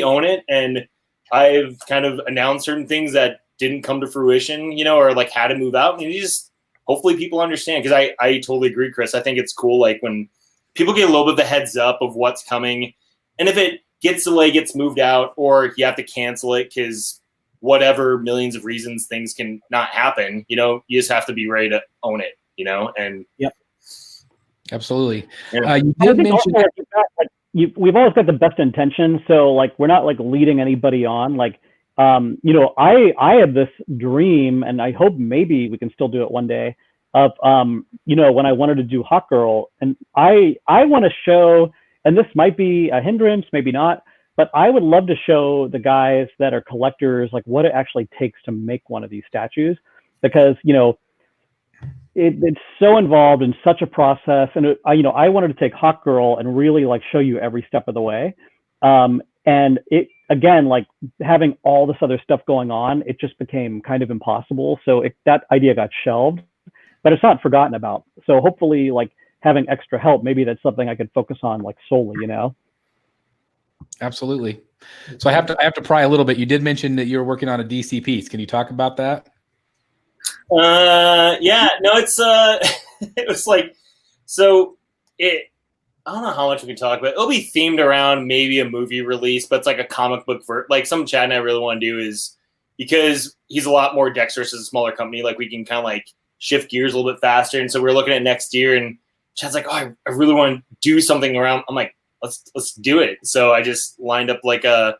own it, and I've kind of announced certain things that didn't come to fruition, you know, or like had to move out. And you just hopefully people understand, because I totally agree, Chris. I think it's cool, like when people get a little bit of the heads up of what's coming, and if it gets delayed, gets moved out, or you have to cancel it because whatever millions of reasons things can not happen, you know, you just have to be ready to own it, you know. And yep, absolutely. Yeah. You did mention we've always got the best intentions, so like we're not like leading anybody on. Like, you know, I have this dream, and I hope maybe we can still do it one day, of you know, when I wanted to do Hot Girl, and I want to show, and this might be a hindrance, maybe not, but I would love to show the guys that are collectors like what it actually takes to make one of these statues, because, you know, it's so involved in such a process. And you know, I wanted to take Hot Girl and really like show you every step of the way. And it, again, like having all this other stuff going on, it just became kind of impossible. So that idea got shelved, but it's not forgotten about. So hopefully, like having extra help, maybe that's something I could focus on like solely, you know? Absolutely. So I have to pry a little bit. You did mention that you were working on a DC piece. Can you talk about that? Yeah, no, it's it was like, so I don't know how much we can talk about. It'll be themed around maybe a movie release, but it's like a comic book like something Chad and I really want to do is, because he's a lot more dexterous as a smaller company, like we can kind of like shift gears a little bit faster. And so we're looking at next year, and Chad's like, oh, I really want to do something around. I'm like, let's do it. So I just lined up like a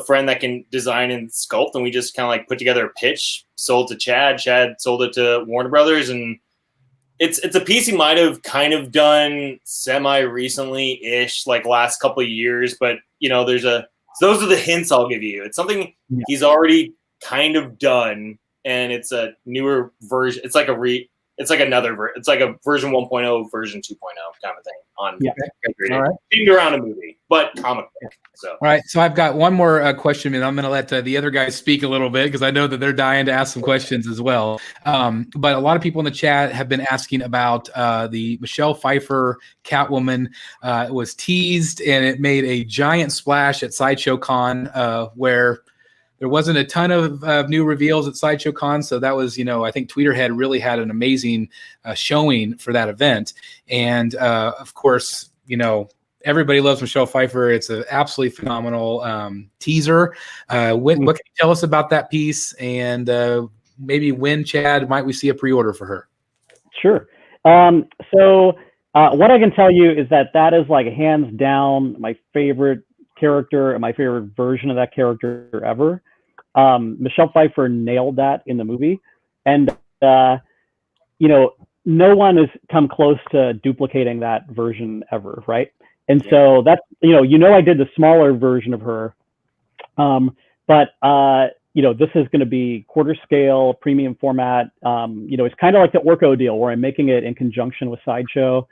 friend that can design and sculpt, and we just kind of like put together a pitch, sold to Chad. Chad sold it to Warner Brothers, and it's a piece he might have kind of done semi recently ish, like last couple of years. But you know, those are the hints I'll give you. It's something he's already kind of done, and it's a newer version. It's like it's like a version 1.0, version 2.0 kind of thing on All right. themed around a movie, but comic book. So all right, so I've got one more question, and I'm going to let the other guys speak a little bit, because I know that they're dying to ask some questions as well. But a lot of people in the chat have been asking about the Michelle Pfeiffer Catwoman. It was teased, and it made a giant splash at Sideshow Con, where there wasn't a ton of new reveals at Sideshow Con, so that was, you know, I think Tweeterhead really had an amazing showing for that event. And of course, you know, everybody loves Michelle Pfeiffer. It's an absolutely phenomenal teaser. What can you tell us about that piece? And maybe when, Chad, might we see a pre-order for her? Sure. So what I can tell you is that is like hands down my favorite character and my favorite version of that character ever. Michelle Pfeiffer nailed that in the movie, and you know, no one has come close to duplicating that version ever, right? And so that's, you know, I did the smaller version of her, but you know, this is going to be quarter scale, premium format. You know, it's kind of like the Orco deal where I'm making it in conjunction with Sideshow.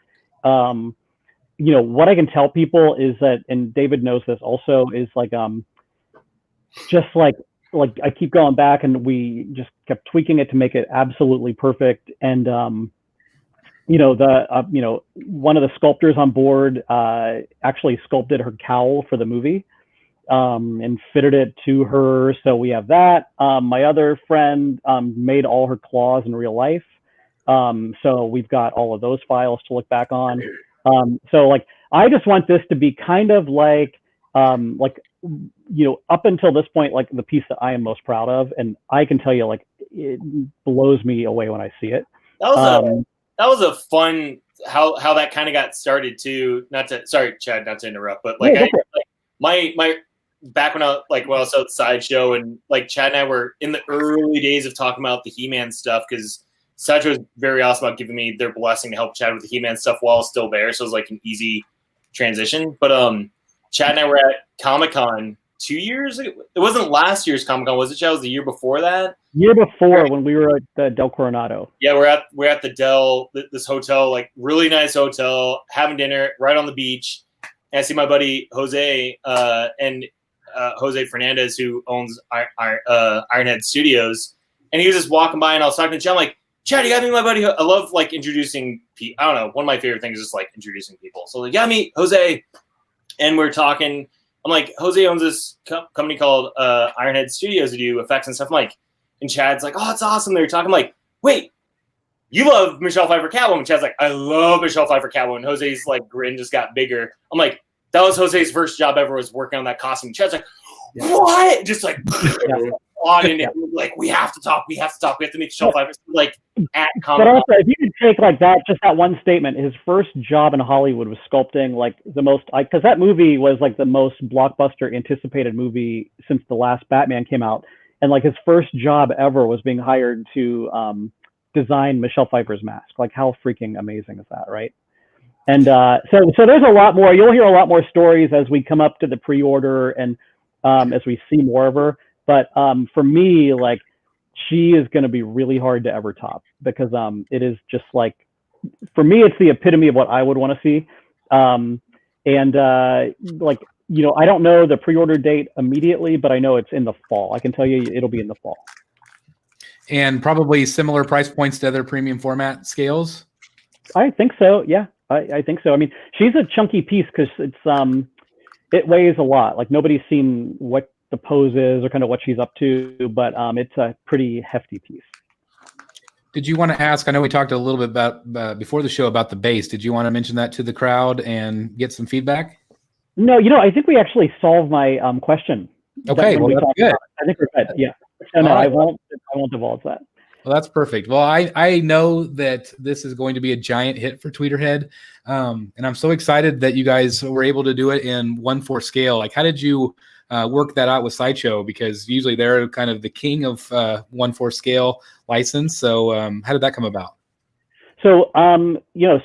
You know, what I can tell people is that, and David knows this also, is like, just like I keep going back, and we just kept tweaking it to make it absolutely perfect. And, you know, you know, one of the sculptors on board actually sculpted her cowl for the movie, and fitted it to her. So we have that. My other friend made all her claws in real life. So we've got all of those files to look back on. So like, I just want this to be kind of like up until this point, like the piece that I am most proud of, and I can tell you, like, it blows me away when I see it. That was a fun how that kind of got started too. Sorry, Chad, not to interrupt, but like, my back when I was at Sideshow, and like Chad and I were in the early days of talking about the He-Man stuff, because Sideshow was very awesome about giving me their blessing to help Chad with the He-Man stuff while I was still there, so it was like an easy transition. But Chad and I were at Comic-Con 2 years ago. It wasn't last year's Comic-Con, was it, Chad? It was the year before that? Year before, when we were at the Del Coronado. Yeah, we're at the Del, this hotel, like really nice hotel, having dinner right on the beach. And I see my buddy Jose and Jose Fernandez, who owns Ironhead Studios, and he was just walking by, and I was talking to Chad. I'm like, Chad, you got to meet my buddy. I love like introducing people. I don't know. One of my favorite things is just like introducing people. So like, yeah, meet Jose, and we're talking. I'm like, Jose owns this company called Ironhead Studios to do effects and stuff. I'm like, and Chad's like, oh, it's awesome. They're talking. I'm like, wait, you love Michelle Pfeiffer Catwoman? Chad's like, I love Michelle Pfeiffer Catwoman. Jose's like grin just got bigger. I'm like, that was Jose's first job ever, was working on that costume. Chad's like, what? Just like on and like, we have to talk. We have to make Michelle Pfeiffer like at Comic-Con. But also, if you could take like that, just that one statement, his first job in Hollywood was sculpting like the most, because that movie was like the most blockbuster anticipated movie since the last Batman came out, and like his first job ever was being hired to design Michelle Pfeiffer's mask. Like, how freaking amazing is that, right? And so there's a lot more. You'll hear a lot more stories as we come up to the pre-order and as we see more of her. But for me, like, she is going to be really hard to ever top, because it is just like, for me, it's the epitome of what I would want to see. Like, I don't know the pre-order date immediately, but I know it's in the fall. I can tell you it'll be in the fall. And probably similar price points to other premium format scales? I think so, yeah. I think so. I mean, she's a chunky piece because it weighs a lot. Like, nobody's seen what the pose is or kind of what she's up to, but it's a pretty hefty piece. Did you want to ask, I know we talked a little bit about before the show about the base. Did you want to mention that to the crowd and get some feedback? No, I think we actually solved my question. Okay, well, that's good. I think we're good, yeah. No, I won't divulge that. Well, that's perfect. Well, I know that this is going to be a giant hit for Tweeterhead, and I'm so excited that you guys were able to do it in 1/4 scale. Like, how did you work that out with Sideshow? Because usually they're kind of the king of 1/4 scale license. So how did that come about? So,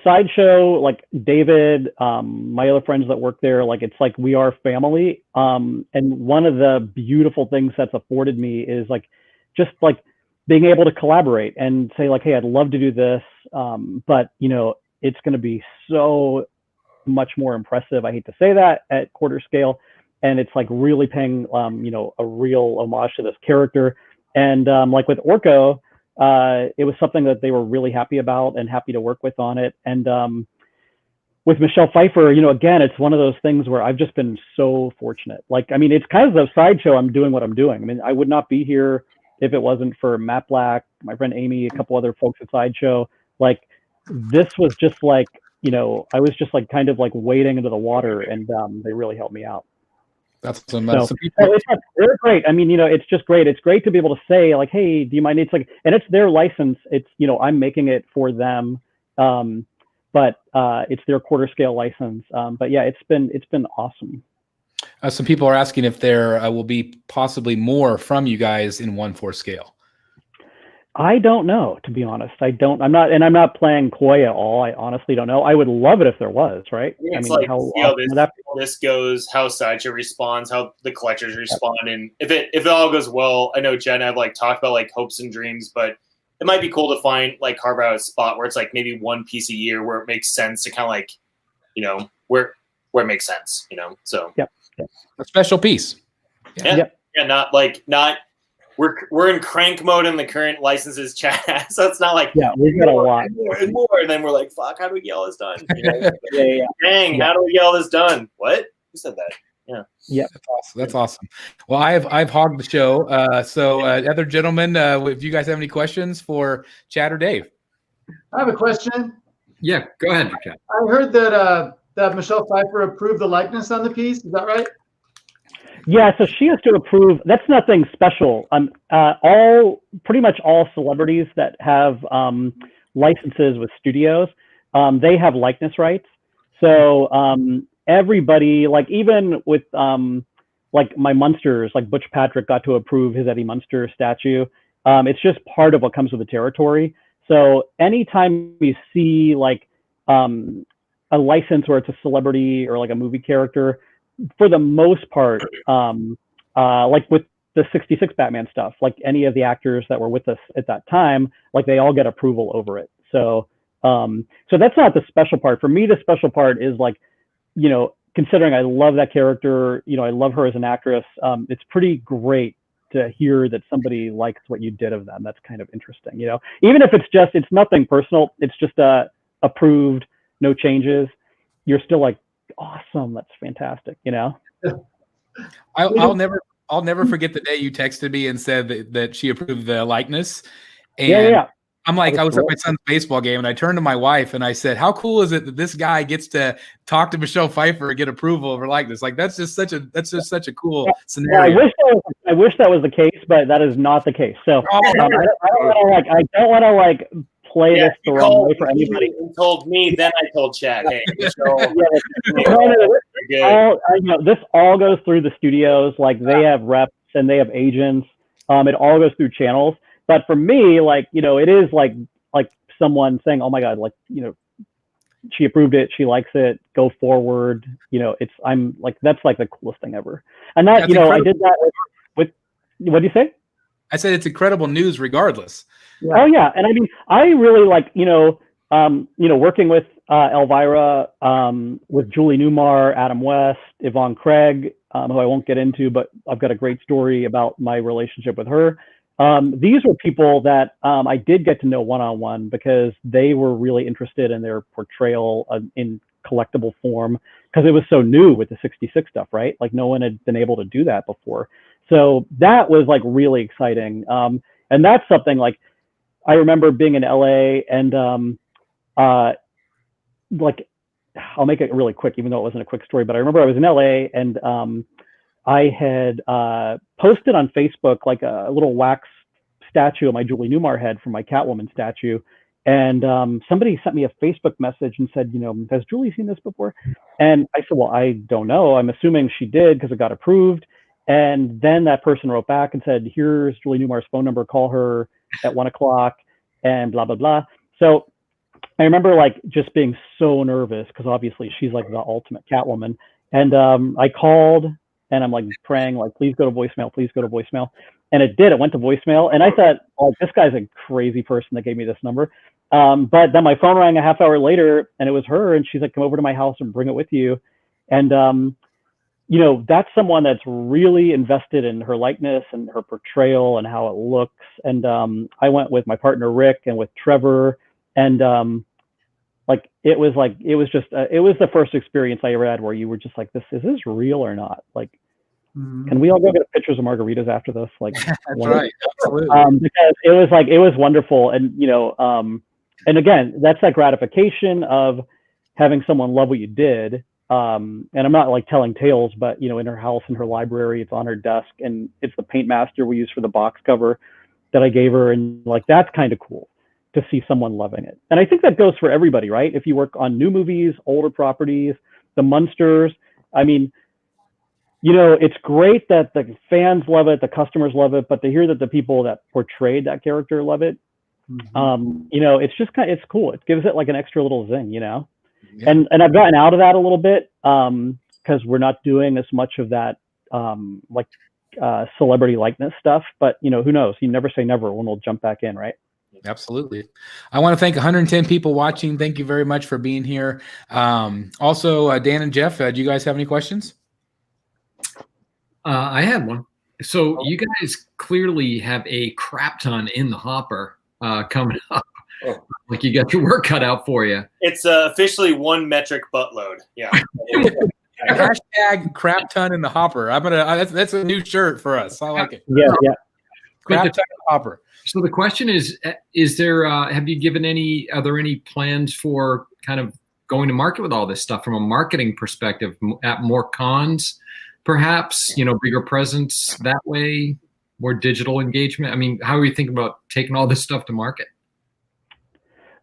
Sideshow, like David, my other friends that work there, like, it's like we are family. And one of the beautiful things that's afforded me is like, just like being able to collaborate and say like, hey, I'd love to do this. But it's going to be so much more impressive. I hate to say that, at quarter scale. And it's like really paying, a real homage to this character. And like with Orko, it was something that they were really happy about and happy to work with on it. And with Michelle Pfeiffer, again, it's one of those things where I've just been so fortunate. Like, I mean, it's kind of the Sideshow I'm doing what I'm doing. I mean, I would not be here if it wasn't for Matt Black, my friend Amy, a couple other folks at Sideshow. Like, this was just like, I was just like kind of like wading into the water, and they really helped me out. That's some they're great. I mean, it's just great. It's great to be able to say like, hey, do you mind? It's like, and it's their license. It's, I'm making it for them. But it's their quarter scale license. But yeah, it's been awesome. Some people are asking if there will be possibly more from you guys in 1/4 scale. I don't know, to be honest. I'm not playing coy at all. I honestly don't know. I would love it if there was, right? Yeah, it's like, how this goes, how Sideshow responds, how the collectors respond, and if it all goes well, I know Jen and I have like talked about like hopes and dreams, but it might be cool to find like carve out a spot where it's like maybe one piece a year where it makes sense to kind of like, where it makes sense, So yep. A special piece. Yeah, not we're in crank mode in the current licenses chat, so it's not like we've got a lot more, and then we're like, fuck, how do we get all this done? Dang, how do we get all this done? What? Who said that? Yeah, that's awesome. Well, I've hogged the show. So other gentlemen, if you guys have any questions for Chad or Dave, I have a question. Yeah, go ahead, Chad. I heard that Michelle Pfeiffer approved the likeness on the piece. Is that right? Yeah, so she has to approve. That's nothing special. Pretty much all celebrities that have licenses with studios, they have likeness rights. So everybody, like even with like my Munsters, like Butch Patrick got to approve his Eddie Munster statue. It's just part of what comes with the territory. So anytime you see like a license where it's a celebrity or like a movie character, for the most part, like with the 66 Batman stuff, like any of the actors that were with us at that time, like they all get approval over it. So so that's not the special part. For me, the special part is like, you know, considering I love that character, you know, I love her as an actress. It's pretty great to hear that somebody likes what you did of them. That's kind of interesting, you know, even if it's nothing personal, it's just approved, no changes. You're still like, awesome, that's fantastic, you know. I'll never forget the day you texted me and said that she approved the likeness. And yeah. I'm like, I was at my son's baseball game and I turned to my wife and I said, how cool is it that this guy gets to talk to Michelle Pfeiffer and get approval of her likeness? Like that's just such a cool scenario. I wish that was the case, but that is not the case. So I don't want to like play this the wrong way for anybody. You told me, then I told Chad, hey, this all goes through the studios. Like they have reps and they have agents. It all goes through channels. But for me, like, you know, it is like someone saying, oh my God, like, you know, she approved it, she likes it, go forward. You know, I'm like, that's like the coolest thing ever. And that, you know, incredible. I did that with what do you say? I said it's incredible news regardless. Yeah. Oh yeah. And I mean, I really like, you know, working with Elvira, with Julie Newmar, Adam West, Yvonne Craig, who I won't get into, but I've got a great story about my relationship with her. These were people that I did get to know one-on-one because they were really interested in their portrayal in collectible form because it was so new with the 66 stuff, right? Like no one had been able to do that before. So that was like really exciting. And that's something like I remember being in LA and like I'll make it really quick, even though it wasn't a quick story, but I remember I was in LA and I had posted on Facebook like a little wax statue of my Julie Newmar head from my Catwoman statue. And somebody sent me a Facebook message and said, you know, has Julie seen this before? And I said, well, I don't know. I'm assuming she did because it got approved. And then that person wrote back and said, here's Julie Newmar's phone number. Call her at 1 o'clock and blah, blah, blah. So I remember like just being so nervous because obviously she's like the ultimate Catwoman. And I called and I'm like praying, like, please go to voicemail, please go to voicemail. And it did, it went to voicemail. And I thought, oh, this guy's a crazy person that gave me this number. But then my phone rang a half hour later and it was her. And she's like, come over to my house and bring it with you. And, you know, that's someone that's really invested in her likeness and her portrayal and how it looks. And I went with my partner, Rick, and with Trevor. And it was the first experience I ever had where you were just like, is this real or not? Like, can we all go get pictures of margaritas after this? Like, that's right, absolutely. Because it was wonderful, and you know, and again, that's that gratification of having someone love what you did. And I'm not like telling tales, but you know, in her house, in her library, it's on her desk, and it's the paint master we use for the box cover that I gave her, and like that's kind of cool to see someone loving it. And I think that goes for everybody, right? If you work on new movies, older properties, the Munsters, I mean, you know, it's great that the fans love it, the customers love it, but to hear that the people that portrayed that character love it, you know, it's just it's cool. It gives it like an extra little zing, you know? Yeah. And I've gotten out of that a little bit because we're not doing as much of that celebrity likeness stuff, but you know, who knows? You never say never when we'll jump back in, right? Absolutely. I want to thank 110 people watching. Thank you very much for being here. Also, Dan and Jeff, do you guys have any questions? I had one. So you guys clearly have a crap ton in the hopper coming up. Oh. Like you got your work cut out for you. It's officially 1 metric buttload. Yeah. Hashtag crap ton in the hopper. That's a new shirt for us. I like it. Yeah. Crap ton in the hopper. So the question is there, are there any plans for kind of going to market with all this stuff from a marketing perspective at more cons perhaps, bigger presence that way, more digital engagement? I mean, how are you thinking about taking all this stuff to market?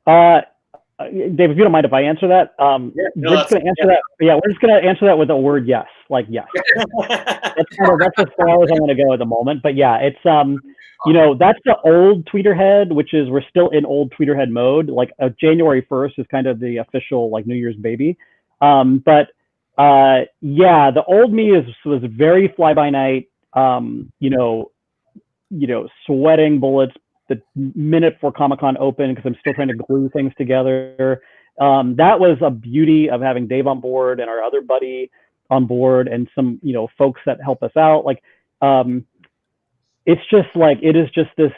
Dave, if you don't mind if I answer that, we're just going to answer that. Yeah, we're just going to answer that with a word yes, like yes. That's as far as I'm going to go at the moment. But yeah, it's that's the old Tweeterhead, which is we're still in old Tweeterhead mode. Like January 1st is kind of the official like New Year's baby. But yeah, the old me was very fly by night. Sweating bullets the minute before Comic-Con opened because I'm still trying to glue things together. That was a beauty of having Dave on board and our other buddy on board and some, folks that help us out. Like, it's just like, it is just this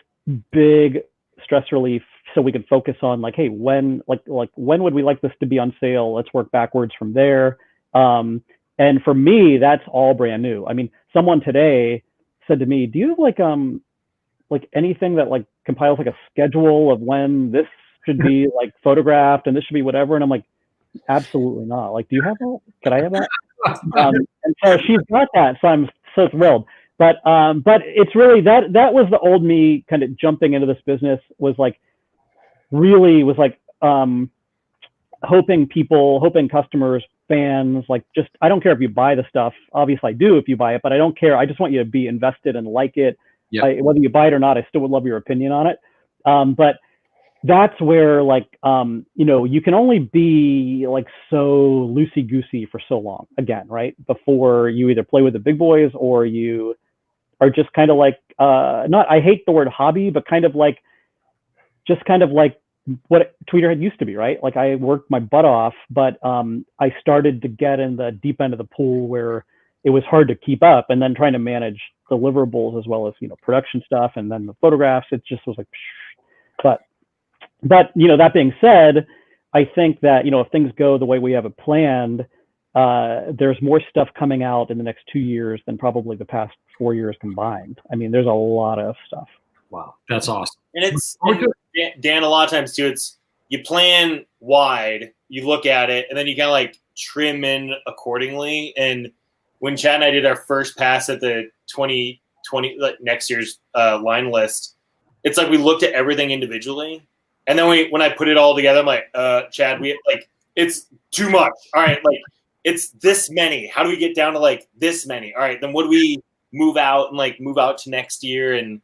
big stress relief so we can focus on like, hey, when would we like this to be on sale? Let's work backwards from there. And for me, that's all brand new. I mean, someone today said to me, do you have like anything that like compiles like a schedule of when this should be like photographed and this should be whatever? And I'm like, absolutely not. Like, do you have that? Could I have that? And so she's got that. So I'm so thrilled. But it's really that was the old me kind of jumping into this business was like hoping customers, fans, like just, I don't care if you buy the stuff. Obviously I do if you buy it, but I don't care. I just want you to be invested and like it. Yep. Whether you buy it or not, I still would love your opinion on it. But that's where like, you can only be like so loosey-goosey for so long again, right? Before you either play with the big boys or you are just kind of like, I hate the word hobby, but kind of like what Tweeterhead used to be, right? Like I worked my butt off, but I started to get in the deep end of the pool where it was hard to keep up, and then trying to manage deliverables as well as, production stuff. And then the photographs, it just was like, but that being said, I think that, if things go the way we have it planned, there's more stuff coming out in the next 2 years than probably the past 4 years combined. I mean, there's a lot of stuff. Wow. That's awesome. And Dan, a lot of times too, it's you plan wide, you look at it, and then you kind of like trim in accordingly. And when Chad and I did our first pass at the 2020 next year's line list, it's like we looked at everything individually, and then when I put it all together, I'm like, Chad, it's too much. All right, like it's this many. How do we get down to like this many? All right, then what do we move out to next year? And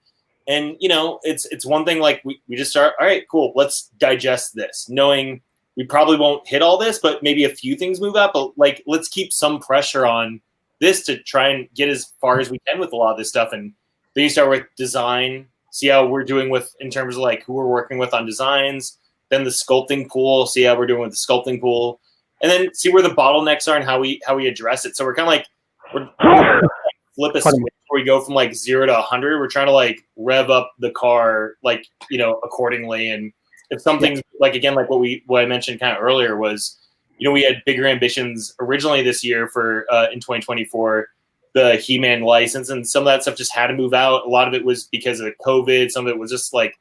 it's one thing like we just start. All right, cool. Let's digest this, knowing we probably won't hit all this, but maybe a few things move up. But like, let's keep some pressure on this to try and get as far as we can with a lot of this stuff. And then you start with design, see how we're doing in terms of like who we're working with on designs, then the sculpting pool, see how we're doing with the sculpting pool, and then see where the bottlenecks are and how we address it. So we're kind of like, we're flip a switch where we go from like 0 to 100. We're trying to like rev up the car, like, accordingly. And if something's like, again, like what I mentioned kind of earlier was, we had bigger ambitions originally this year for in 2024, the He-Man license, and some of that stuff just had to move out. A lot of it was because of COVID. Some of it was just like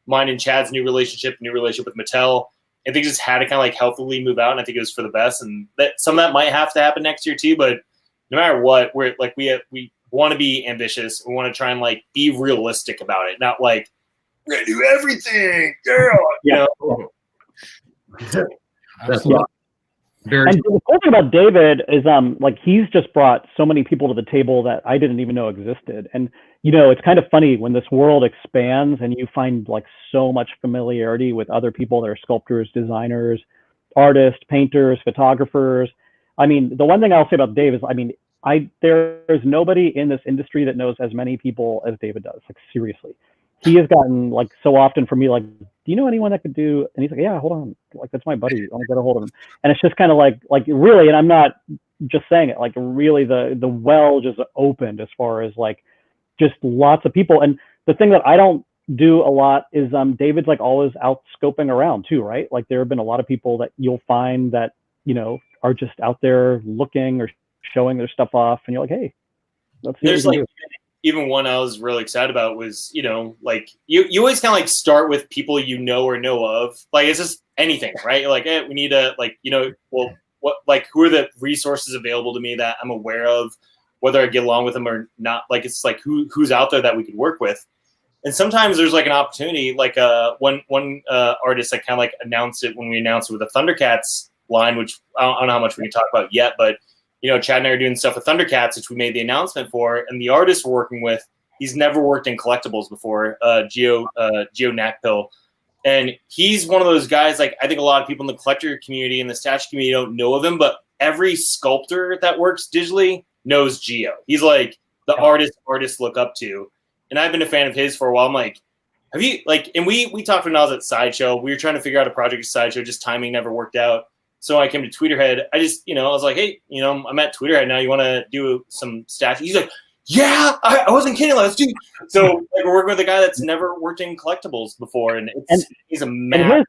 mine and Chad's new relationship with Mattel. And things just had to kind of like healthily move out, and I think it was for the best. And that some of that might have to happen next year too. But no matter what, we're like we want to be ambitious. We want to try and like be realistic about it, not like we're gonna do everything, girl. Absolutely. And the cool thing about David is like he's just brought so many people to the table that I didn't even know existed. And it's kind of funny when this world expands and you find like so much familiarity with other people that are sculptors, designers, artists, painters, photographers. I mean, the one thing I'll say about Dave is, I mean, there's nobody in this industry that knows as many people as David does. Like seriously, he has gotten like so often from me, like, do you know anyone that could do? And he's like, yeah, hold on, like that's my buddy. I'll get a hold of him. And it's just kind of like really, and I'm not just saying it, like really the well just opened as far as like just lots of people. And the thing that I don't do a lot is David's like always out scoping around too, right? Like there have been a lot of people that you'll find that are just out there looking or showing their stuff off, and you're like, hey, let's see. There's like even one I was really excited about was, like you always kind of like start with people or know of. Like it's just anything, right? Like, hey, we need to like, well, what, like who are the resources available to me that I'm aware of? whether I get along with them or not. Like, it's like who's out there that we could work with. And sometimes there's like an opportunity, like one artist that kind of like announced it when we announced it with the Thundercats line, which I don't know how much we can talk about yet, but Chad and I are doing stuff with Thundercats, which we made the announcement for, and the artist we're working with, he's never worked in collectibles before, Geo Nakpil. And he's one of those guys, like, I think a lot of people in the collector community and the statue community don't know of him, but every sculptor that works digitally knows Geo. He's like the artists look up to. And I've been a fan of his for a while. I'm like, have you, like, and we talked when I was at Sideshow. We were trying to figure out a project at Sideshow, just timing never worked out. So I came to Tweeterhead. I just, I was like, hey, I'm at Tweeterhead now. You want to do some statues? He's like, yeah, I wasn't kidding. Let's do. So like, we're working with a guy that's never worked in collectibles before, and he's a man.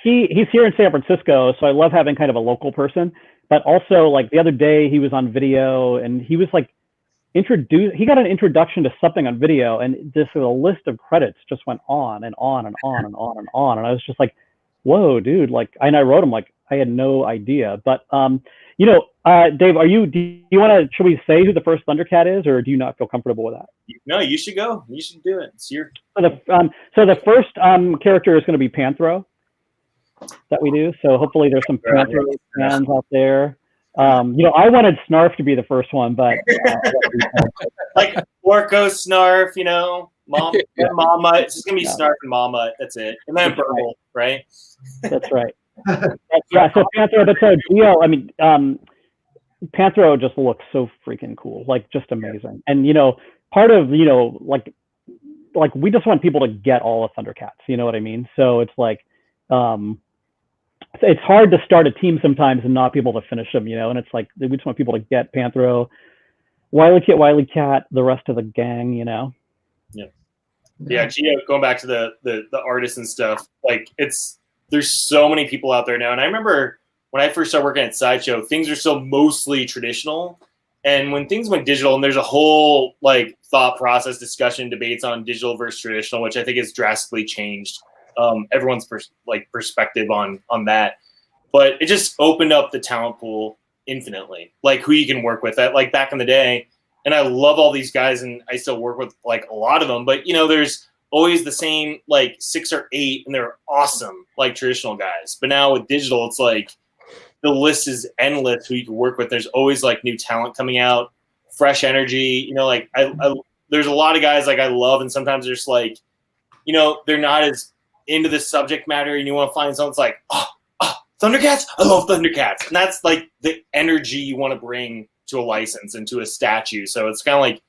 He's here in San Francisco, so I love having kind of a local person. But also, like the other day, he was on video, and he was like he got an introduction to something on video, and just a list of credits just went on and on and on and on and on. And I was just like, whoa, dude. Like, and I wrote him like, I had no idea. But, Dave, do you want to, should we say who the first Thundercat is, or do you not feel comfortable with that? No, you should go. You should do it. It's your. So the first character is going to be Panthro that we do. So hopefully there's some Panthro fans out there. I wanted Snarf to be the first one, but like Orko, Snarf, Mama. It's just gonna be Snarf and Mama. That's it, and then Burble, right? That's right. Yeah. So Panthro, but so Geo, Panthro just looks so freaking cool, like just amazing. And part of like we just want people to get all of Thundercats. You know what I mean? So it's like. It's hard to start a team sometimes and not be able to finish them, and it's like we just want people to get Panthro, Wily Cat, the rest of the gang, Yeah, Geo, going back to the artists and stuff, like there's so many people out there now. And I remember when I first started working at Sideshow, things are still mostly traditional. And when things went digital, and there's a whole like thought process, discussion, debates on digital versus traditional, which I think has drastically changed. Everyone's perspective on that, but it just opened up the talent pool infinitely, like who you can work with. That like back in the day, and I love all these guys, and I still work with like a lot of them. But there's always the same like 6 or 8, and they're awesome like traditional guys. But now with digital, it's like the list is endless who you can work with. There's always like new talent coming out, fresh energy. I there's a lot of guys like I love, and sometimes there's like they're not as into the subject matter, and you want to find someone that's like, Thundercats, I love Thundercats, and that's like the energy you want to bring to a license and to a statue. So it's kind of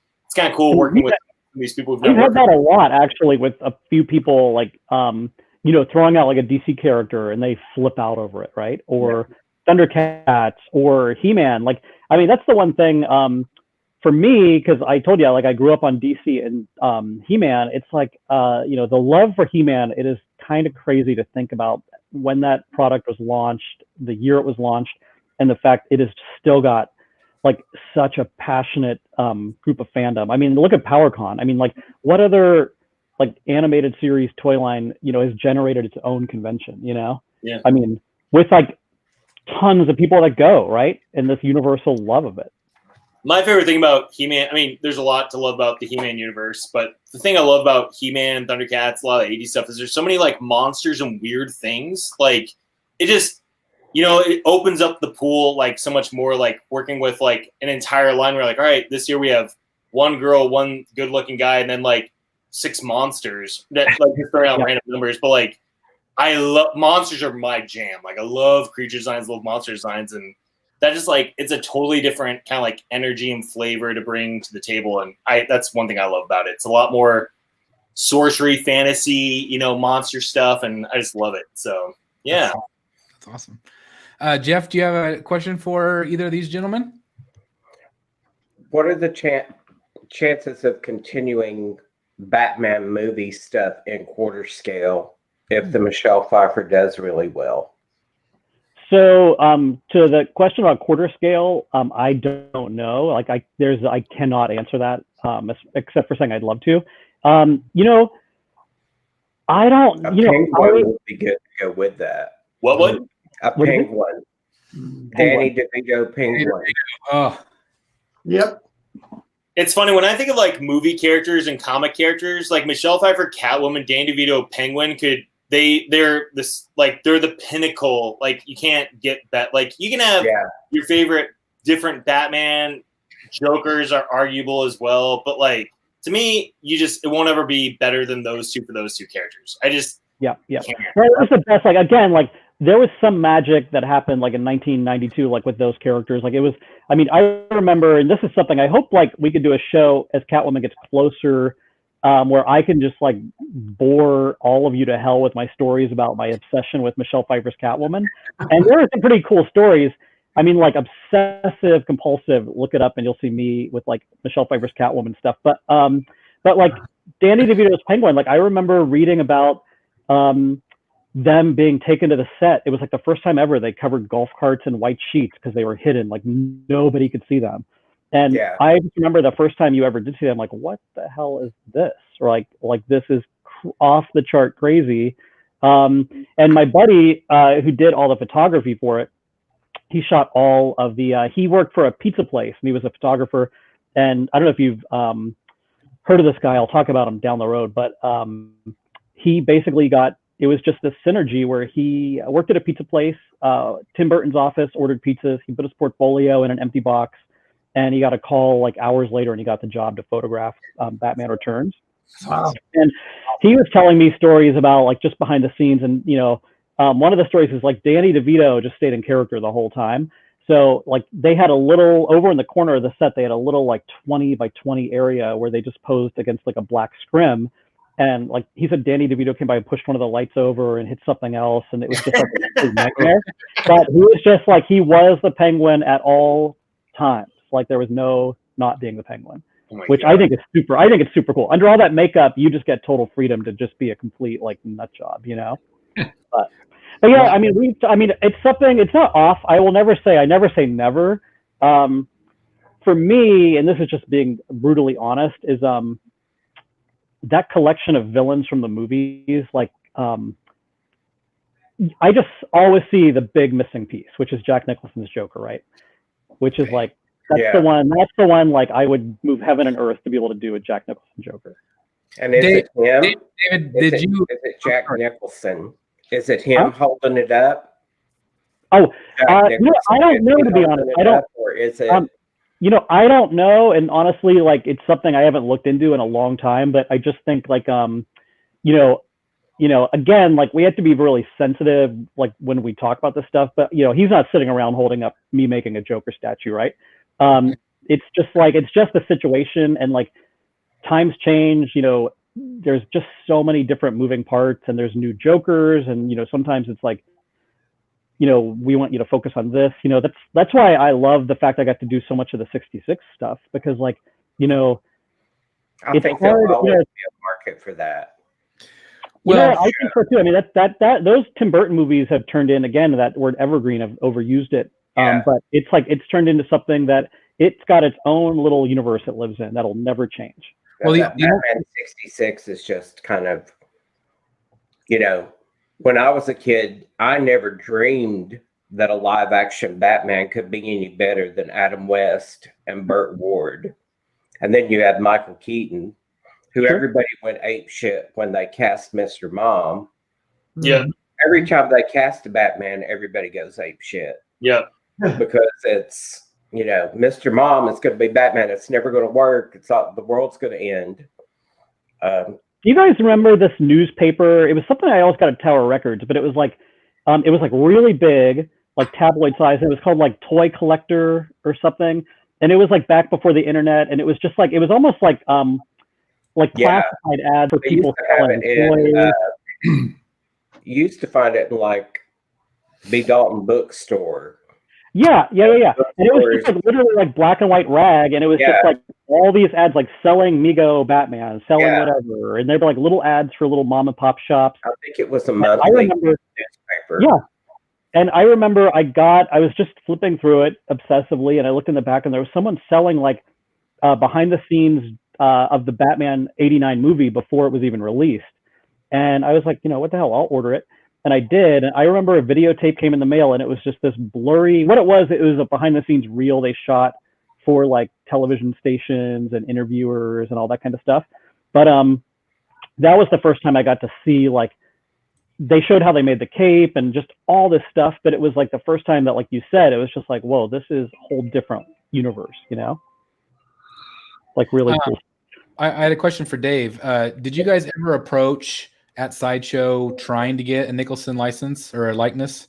cool working with these people. We've had that a lot actually with a few people, like throwing out like a DC character and they flip out over it, right? Or Thundercats or He-Man. Like, I mean, that's the one thing for me, because I told you, like, I grew up on DC and He-Man. It's like, the love for He-Man, it is kind of crazy to think about when that product was launched, the year it was launched, and the fact it has still got like such a passionate group of fandom. I mean, look at PowerCon. I mean, like, what other like animated series toy line, has generated its own convention, Yeah. I mean, with like tons of people that go, right? And this universal love of it. My favorite thing about He-Man, I mean, there's a lot to love about the He-Man universe, but the thing I love about He-Man and Thundercats, a lot of 80s stuff, is there's so many like monsters and weird things. Like, it just, it opens up the pool like so much more, like working with like an entire line where like, all right, this year we have one girl, one good looking guy, and then like 6 monsters that like just throwing out random numbers. But like, I love monsters are my jam. Like, I love creature designs, love monster designs, and that just like, it's a totally different kind of like energy and flavor to bring to the table. And that's one thing I love about it. It's a lot more sorcery, fantasy, monster stuff. And I just love it. So yeah. That's awesome. Jeff, do you have a question for either of these gentlemen? What are the chances of continuing Batman movie stuff in quarter scale if the Michelle Pfeiffer does really well? So to the question about quarter scale, I don't know. Like I cannot answer that except for saying I'd love to. I don't. Penguin would be good to go with that. What would? A penguin. Danny DeVito penguin. Oh, Yep. It's funny when I think of like movie characters and comic characters, like Michelle Pfeiffer, Catwoman, Danny DeVito, Penguin they're the pinnacle. Like you can't get that. Like you can have your favorite different Batman, Jokers are arguable as well, but like to me, it won't ever be better than those two for those two characters. I just Well, it was the best. Like again, like there was some magic that happened like in 1992, like with those characters. Like it was. I mean, I remember, and this is something I hope like we could do a show as Catwoman gets closer, where I can just like bore all of you to hell with my stories about my obsession with Michelle Pfeiffer's Catwoman. And there are some pretty cool stories. I mean, like obsessive compulsive. Look it up, and you'll see me with like Michelle Pfeiffer's Catwoman stuff. But like Danny DeVito's Penguin. Like I remember reading about them being taken to the set. It was like the first time ever they covered golf carts in white sheets because they were hidden, like nobody could see them. And I just remember the first time you ever did see them, like, what the hell is this? Or like this is off the chart crazy. And my buddy who did all the photography for it, he shot all of the, he worked for a pizza place and he was a photographer. And I don't know if you've heard of this guy. I'll talk about him down the road, but he basically it was just this synergy where he worked at a pizza place, Tim Burton's office, ordered pizzas. He put his portfolio in an empty box and he got a call like hours later and he got the job to photograph Batman Returns. Wow. And he was telling me stories about like just behind the scenes. And, you know, one of the stories is like Danny DeVito just stayed in character the whole time. So like they had a little over in the corner of the set, they had a little like 20 by 20 area where they just posed against like a black scrim. And like he said, Danny DeVito came by and pushed one of the lights over and hit something else. And it was just like a big nightmare. But he was just like, he was the Penguin at all times. Like there was no not being the Penguin, which God. I think it's super cool. Under all that makeup, you just get total freedom to just be a complete like nut job, you know? But yeah, I mean, it's something, it's not off. I never say never. For me, and this is just being brutally honest, is that collection of villains from the movies, like I just always see the big missing piece, which is Jack Nicholson's Joker, right? Which is like that's the one like I would move heaven and earth to be able to do a Jack Nicholson Joker. And is it him? David, is it Jack Nicholson? Is it him holding it up? Oh, I don't know, to be honest. I don't. Or is it? You know, I don't know, and honestly, like it's something I haven't looked into in a long time. But I just think, like, you know, again, like we have to be really sensitive, like when we talk about this stuff. But you know, he's not sitting around holding up me making a Joker statue, right? It's just the situation, and like times change. You know, there's just so many different moving parts, and there's new Jokers, and you know, sometimes it's like, you know, we want you to focus on this, you know, that's why I love the fact I got to do so much of the 66 stuff, because like, you know, I think there'll always be a market for that. Well, yeah, I think so too. I mean, those Tim Burton movies have turned in, again, that word evergreen, have overused it. But it's like, it's turned into something that it's got its own little universe it lives in that'll never change. Well, Batman 66 is just kind of, you know, when I was a kid, I never dreamed that a live action Batman could be any better than Adam West and Burt Ward. And then you had Michael Keaton, who everybody went ape shit when they cast Mr. Mom. Yeah. Every time they cast a Batman, everybody goes ape shit. Yeah. Because it's, you know, Mr. Mom is going to be Batman. It's never going to work. It's not, the world's going to end. Do you guys remember this newspaper? It was something I always got at Tower Records, but it was like really big, like tabloid size. It was called like Toy Collector or something. And it was like back before the internet. And it was just like, it was almost like classified ads for people selling toys. You used to find it in like B. Dalton bookstore. Yeah. And it was just like literally like black and white rag. And it was just like all these ads, like selling Mego Batman, selling whatever. And they were like little ads for little mom and pop shops. I think it was a monthly newspaper. Yeah. And I remember I was just flipping through it obsessively. And I looked in the back and there was someone selling like behind the scenes of the Batman '89 movie before it was even released. And I was like, you know, what the hell, I'll order it. And I did. And I remember a videotape came in the mail and it was just this blurry, it was a behind the scenes reel they shot for like television stations and interviewers and all that kind of stuff. But that was the first time I got to see, like, they showed how they made the cape and just all this stuff. But it was like the first time that, like you said, it was just like, whoa, this is a whole different universe, you know? Like really cool. I had a question for Dave. Did you guys ever approach at Sideshow trying to get a Nicholson license or a likeness?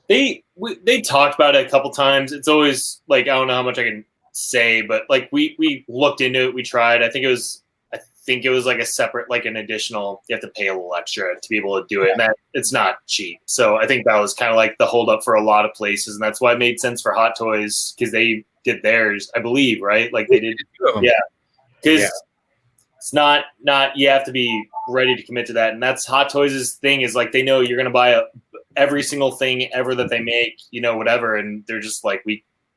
They talked about it a couple times. It's always like, I don't know how much I can say, but like we looked into it. We tried. I think it was like a separate, like an additional, you have to pay a little extra to be able to do it. And that it's not cheap. So I think that was kind of like the holdup for a lot of places. And that's why it made sense for Hot Toys, because they did theirs, I believe, right? Like they did. Yeah. Because it's not, you have to be ready to commit to that. And that's Hot Toys' thing, is like, they know you're going to buy every single thing ever that they make, you know, whatever. And they're just like,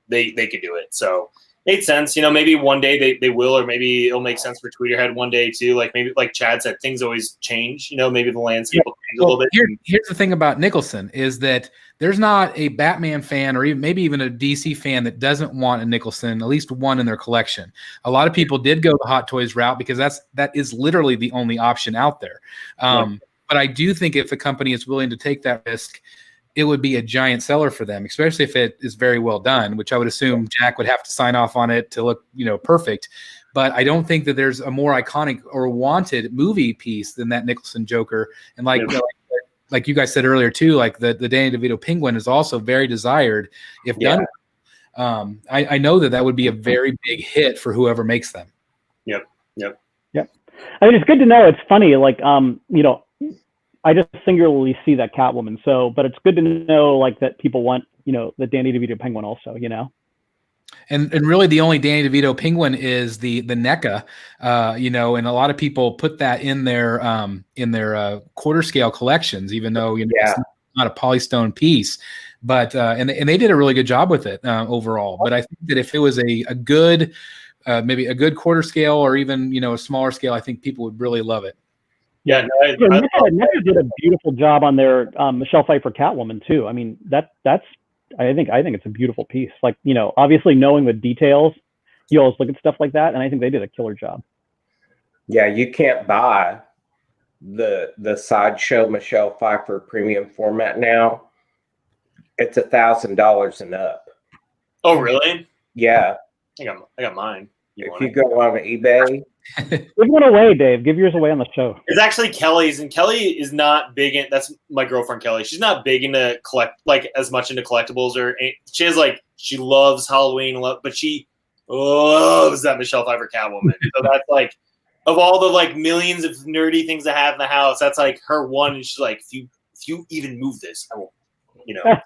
they could do it. So made sense. You know, maybe one day they will, or maybe it'll make sense for Tweeterhead one day too. Like maybe, like Chad said, things always change. You know, maybe the landscape will change a little bit. Here's the thing about Nicholson is that there's not a Batman fan, or even a DC fan, that doesn't want a Nicholson, at least one in their collection. A lot of people did go the Hot Toys route because that is literally the only option out there. But I do think if a company is willing to take that risk, it would be a giant seller for them, especially if it is very well done, which I would assume Jack would have to sign off on it to look, you know, perfect. But I don't think that there's a more iconic or wanted movie piece than that Nicholson Joker. And like you guys said earlier too, like the Danny DeVito Penguin is also very desired if done. I know that would be a very big hit for whoever makes them. Yep. I mean, it's good to know. It's funny, like, you know, I just singularly see that Catwoman. So, but it's good to know, like, that people want, you know, the Danny DeVito Penguin also, you know. And really the only Danny DeVito Penguin is the NECA, you know, and a lot of people put that in their quarter scale collections, even though, you know, it's not a polystone piece. But and they did a really good job with it overall. But I think that if it was a good maybe a good quarter scale, or even, you know, a smaller scale, I think people would really love it. Yeah, NECA did a beautiful job on their Michelle Pfeiffer Catwoman too. I mean, that's I think it's a beautiful piece. Like, you know, obviously knowing the details, you always look at stuff like that, and I think they did a killer job. Yeah, you can't buy the Sideshow Michelle Pfeiffer premium format now. It's $1,000 and up. Oh, really? Yeah. I got mine. If you go on eBay. Give one away, Dave. Give yours away on the show. It's actually Kelly's, and Kelly is not big in. That's my girlfriend Kelly. She's not big into as much into collectibles, or she has she loves Halloween, but she loves that Michelle Pfeiffer Catwoman. So that's like, of all the millions of nerdy things I have in the house, that's like her one. And she's like, if you even move this, I won't. You know.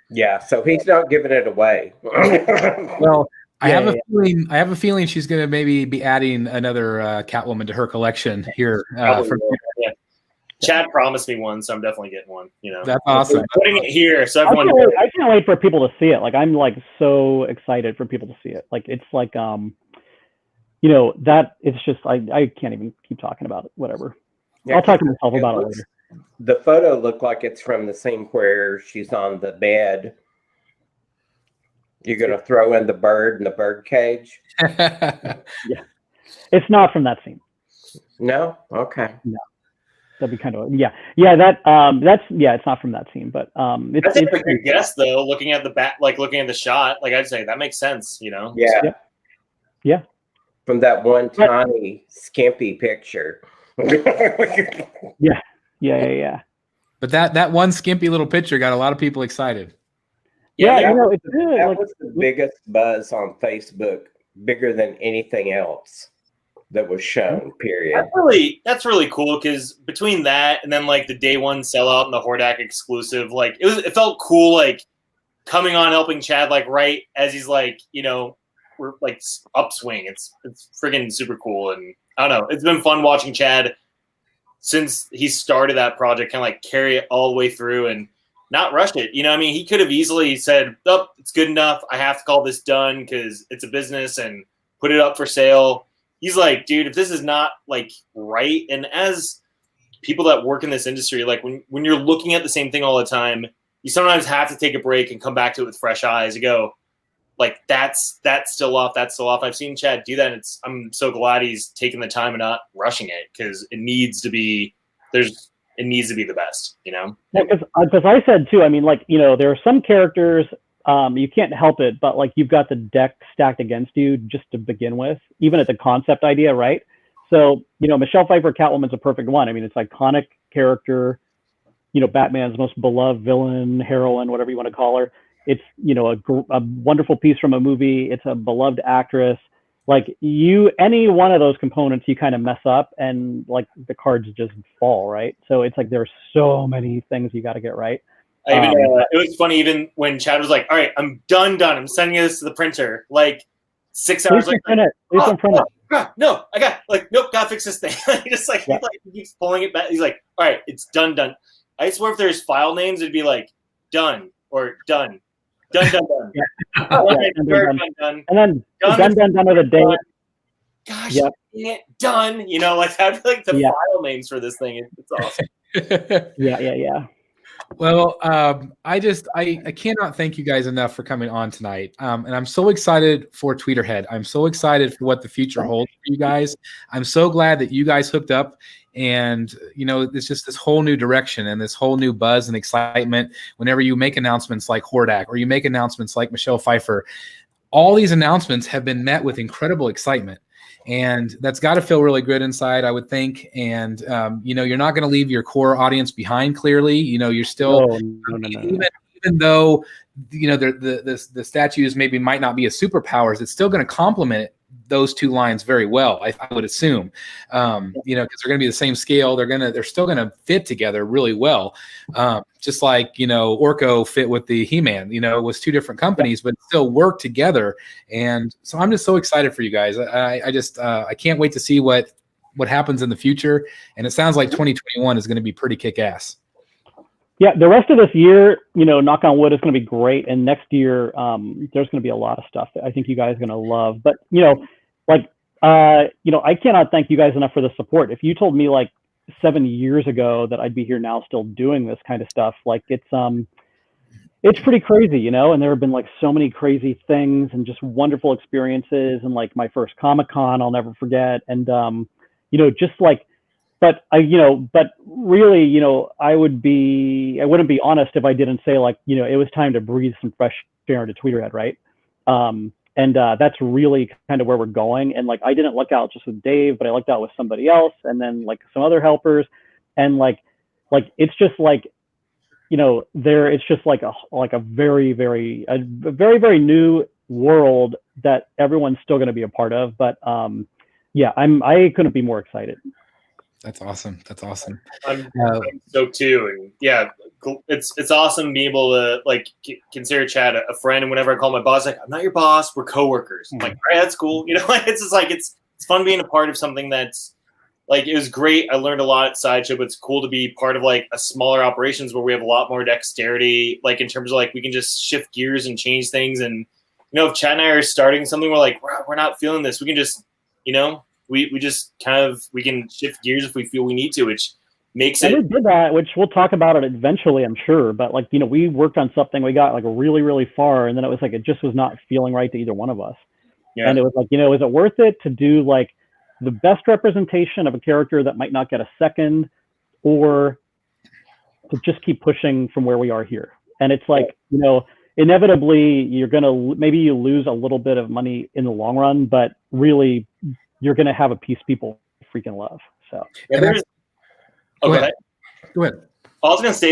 Yeah. So he's not giving it away. Well. I have a feeling she's going to maybe be adding another Catwoman to her collection here. Chad promised me one, so I'm definitely getting one. You know, that's awesome. We're putting it here, so everyone. I can't wait for people to see it. Like, I'm so excited for people to see it. Like, it's like you know, that it's just I can't even keep talking about it. Whatever. Yeah, I'll talk to myself about it later. The photo looked like it's from the scene where she's on the bed. You're going to throw in the bird in the bird cage? Yeah. It's not from that scene. No? Okay. No. That'd be kind of, it's not from that scene, but it's a good guess though, looking at looking at the shot, I'd say that makes sense, you know? Yeah. From that one tiny skimpy picture. Yeah. But that one skimpy little picture got a lot of people excited. Yeah, you know, it's good. That was the biggest buzz on Facebook, bigger than anything else that was shown, period. That's really cool, because between that and then the day one sellout and the Hordak exclusive, it felt cool, coming on helping Chad right as he's you know, we're upswing. It's friggin' super cool, and I don't know, it's been fun watching Chad since he started that project kind of carry it all the way through and not rush it. You know, I mean, he could have easily said, "Oh, it's good enough. I have to call this done because it's a business," and put it up for sale. He's like, dude, if this is not right, and as people that work in this industry, when you're looking at the same thing all the time, you sometimes have to take a break and come back to it with fresh eyes. You go, like that's still off. That's still off. I've seen Chad do that. And I'm so glad he's taking the time and not rushing it, because it needs to be the best, you know? Yeah, because I said too, I mean, like, you know, there are some characters, you can't help it, but like you've got the deck stacked against you just to begin with, even at the concept idea, right? So, you know, Michelle Pfeiffer Catwoman's a perfect one. I mean, it's iconic character, you know, Batman's most beloved villain, heroine, whatever you want to call her. It's, you know, a wonderful piece from a movie. It's a beloved actress. Like any one of those components, you kind of mess up and like the cards just fall, right? So it's like there's so many things you got to get right. It was funny even when Chad was like, "All right, I'm done. I'm sending this to the printer." Like 6 hours later, no, I got nope, gotta fix this thing. He just he keeps pulling it back. He's like, "All right, it's done." I swear, if there's file names, it'd be like done or done. Done. Yeah. Done. And then done with a date. Gosh, done. You know, like that'd be like the file names for this thing. It's awesome. Yeah. Well, I cannot thank you guys enough for coming on tonight. And I'm so excited for Tweeterhead. I'm so excited for what the future holds for you guys. I'm so glad that you guys hooked up, and, you know, it's just this whole new direction and this whole new buzz and excitement whenever you make announcements like Hordak or you make announcements like Michelle Pfeiffer. All these announcements have been met with incredible excitement. And that's got to feel really good inside, I would think. And, you know, you're not going to leave your core audience behind, clearly. You know, you're still, even though, you know, the statues maybe might not be as superpowers, it's still going to complement those two lines very well, I would assume. You know, because they're going to be the same scale. They're still going to fit together really well. Just like, you know, Orko fit with the He-Man, you know, it was two different companies, but still work together. And so I'm just so excited for you guys. I can't wait to see what happens in the future. And it sounds like 2021 is going to be pretty kick-ass. Yeah, the rest of this year, you know, knock on wood, is going to be great. And next year, there's going to be a lot of stuff that I think you guys are going to love. But, you know, you know, I cannot thank you guys enough for the support. If you told me 7 years ago that I'd be here now still doing this kind of stuff, it's pretty crazy, you know. And there have been so many crazy things and just wonderful experiences. And my first Comic-Con, I'll never forget. And, you know, just but really, you know, I wouldn't be honest if I didn't say you know, it was time to breathe some fresh air into Tweeterhead, right? And that's really kind of where we're going. And I didn't luck out just with Dave, but I lucked out with somebody else, and then some other helpers, and it's just you know, it's just a very, very, very new world that everyone's still going to be a part of. But yeah, I couldn't be more excited. That's awesome. I'm stoked too, and yeah, it's awesome being able to consider Chad a friend. And whenever I call my boss, I'm not your boss, we're coworkers. I'm like, all right, that's cool. You know, it's just it's fun being a part of something that's it was great. I learned a lot at Sideshow, but it's cool to be part of a smaller operations where we have a lot more dexterity, in terms of we can just shift gears and change things. And you know, if Chad and I are starting something, we're not feeling this, we can just, you know. We just we can shift gears if we feel we need to, which makes it. We did that, which we'll talk about it eventually, I'm sure. But you know, we worked on something, we got really, really far, and then it was it just was not feeling right to either one of us. Yeah. And it was you know, is it worth it to do the best representation of a character that might not get a second, or to just keep pushing from where we are here? And it's you know, inevitably you're maybe you lose a little bit of money in the long run, but really, you're going to have a piece people freaking love. So yeah, go ahead. I was going to say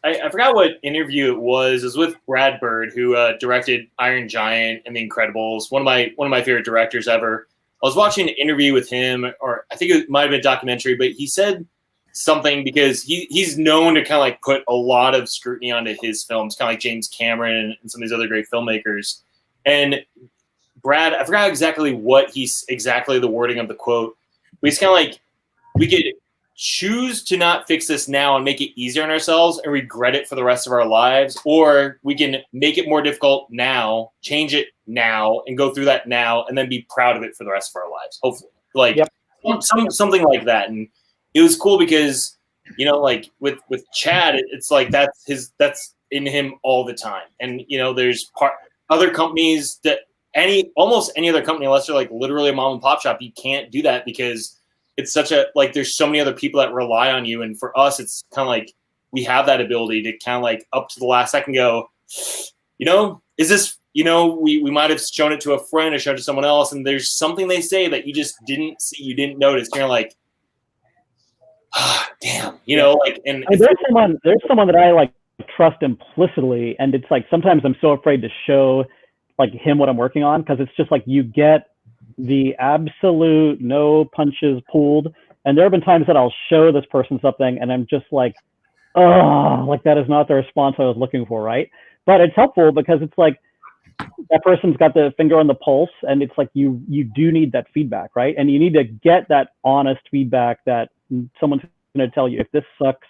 I forgot what interview it was. It was with Brad Bird, who directed Iron Giant and The Incredibles. One of my favorite directors ever. I was watching an interview with him, or I think it might have been a documentary, but he said something because he's known to kind of put a lot of scrutiny onto his films, kind of like James Cameron and some of these other great filmmakers. And Brad, I forgot exactly the wording of the quote, but he's kind of we could choose to not fix this now and make it easier on ourselves and regret it for the rest of our lives, or we can make it more difficult now, change it now, and go through that now, and then be proud of it for the rest of our lives, hopefully. Something like that. And it was cool because, you know, with Chad, it's that's in him all the time. And, you know, there's other companies that almost any other company, unless they're like literally a mom and pop shop, you can't do that because it's such a, like, there's so many other people that rely on you. And for us, it's kind of like we have that ability to kind of like up to the last second go, is this, we might have shown it to a friend or shown it to someone else. And there's something they say that you just didn't see, you didn't notice. And you're like, damn, and there's someone that I like trust implicitly. And it's like, sometimes I'm so afraid to show like him what I'm working on. Cause it's just like, you get the absolute no punches pulled. And there have been times that I'll show this person something and I'm just like, oh, like that is not the response I was looking for. Right. But it's helpful because it's like, that person's got the finger on the pulse and it's like, you do need that feedback. Right. And you need to get that honest feedback that someone's going to tell you, if this sucks,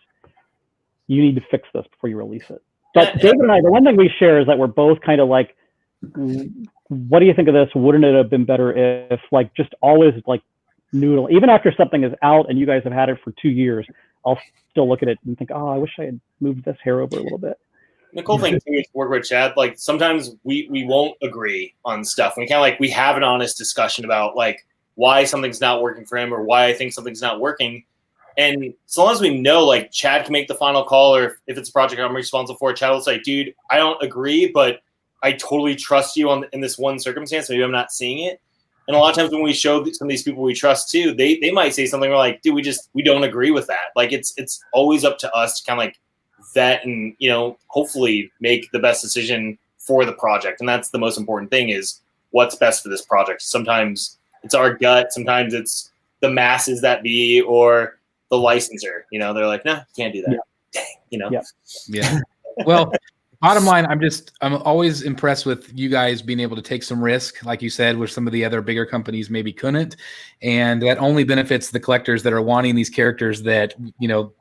you need to fix this before you release it. But David and I, the one thing we share is that we're both kind of like, what do you think of this? Wouldn't it have been better if, like, just always like noodle, even after something is out and you guys have had it for 2 years, I'll still look at it and think, oh, I wish I had moved this hair over a little bit. The cool thing too is work with Chad. Like sometimes we won't agree on stuff. We kind of like, we have an honest discussion about like why something's not working for him or why I think something's not working. And so long as we know, like Chad can make the final call, or if it's a project I'm responsible for, Chad will say, dude, I don't agree, but I totally trust you in this one circumstance. Maybe I'm not seeing it. And a lot of times when we show some of these people we trust too, they might say something, we're like, dude, we don't agree with that. Like it's always up to us to kind of like vet and, hopefully make the best decision for the project. And that's the most important thing, is what's best for this project. Sometimes it's our gut. Sometimes it's the masses that be, or the licensor, they're like, no, you can't do that. Yeah. Dang, Yeah. Well, bottom line, I'm always impressed with you guys being able to take some risk, like you said, where some of the other bigger companies maybe couldn't. And that only benefits the collectors that are wanting these characters that,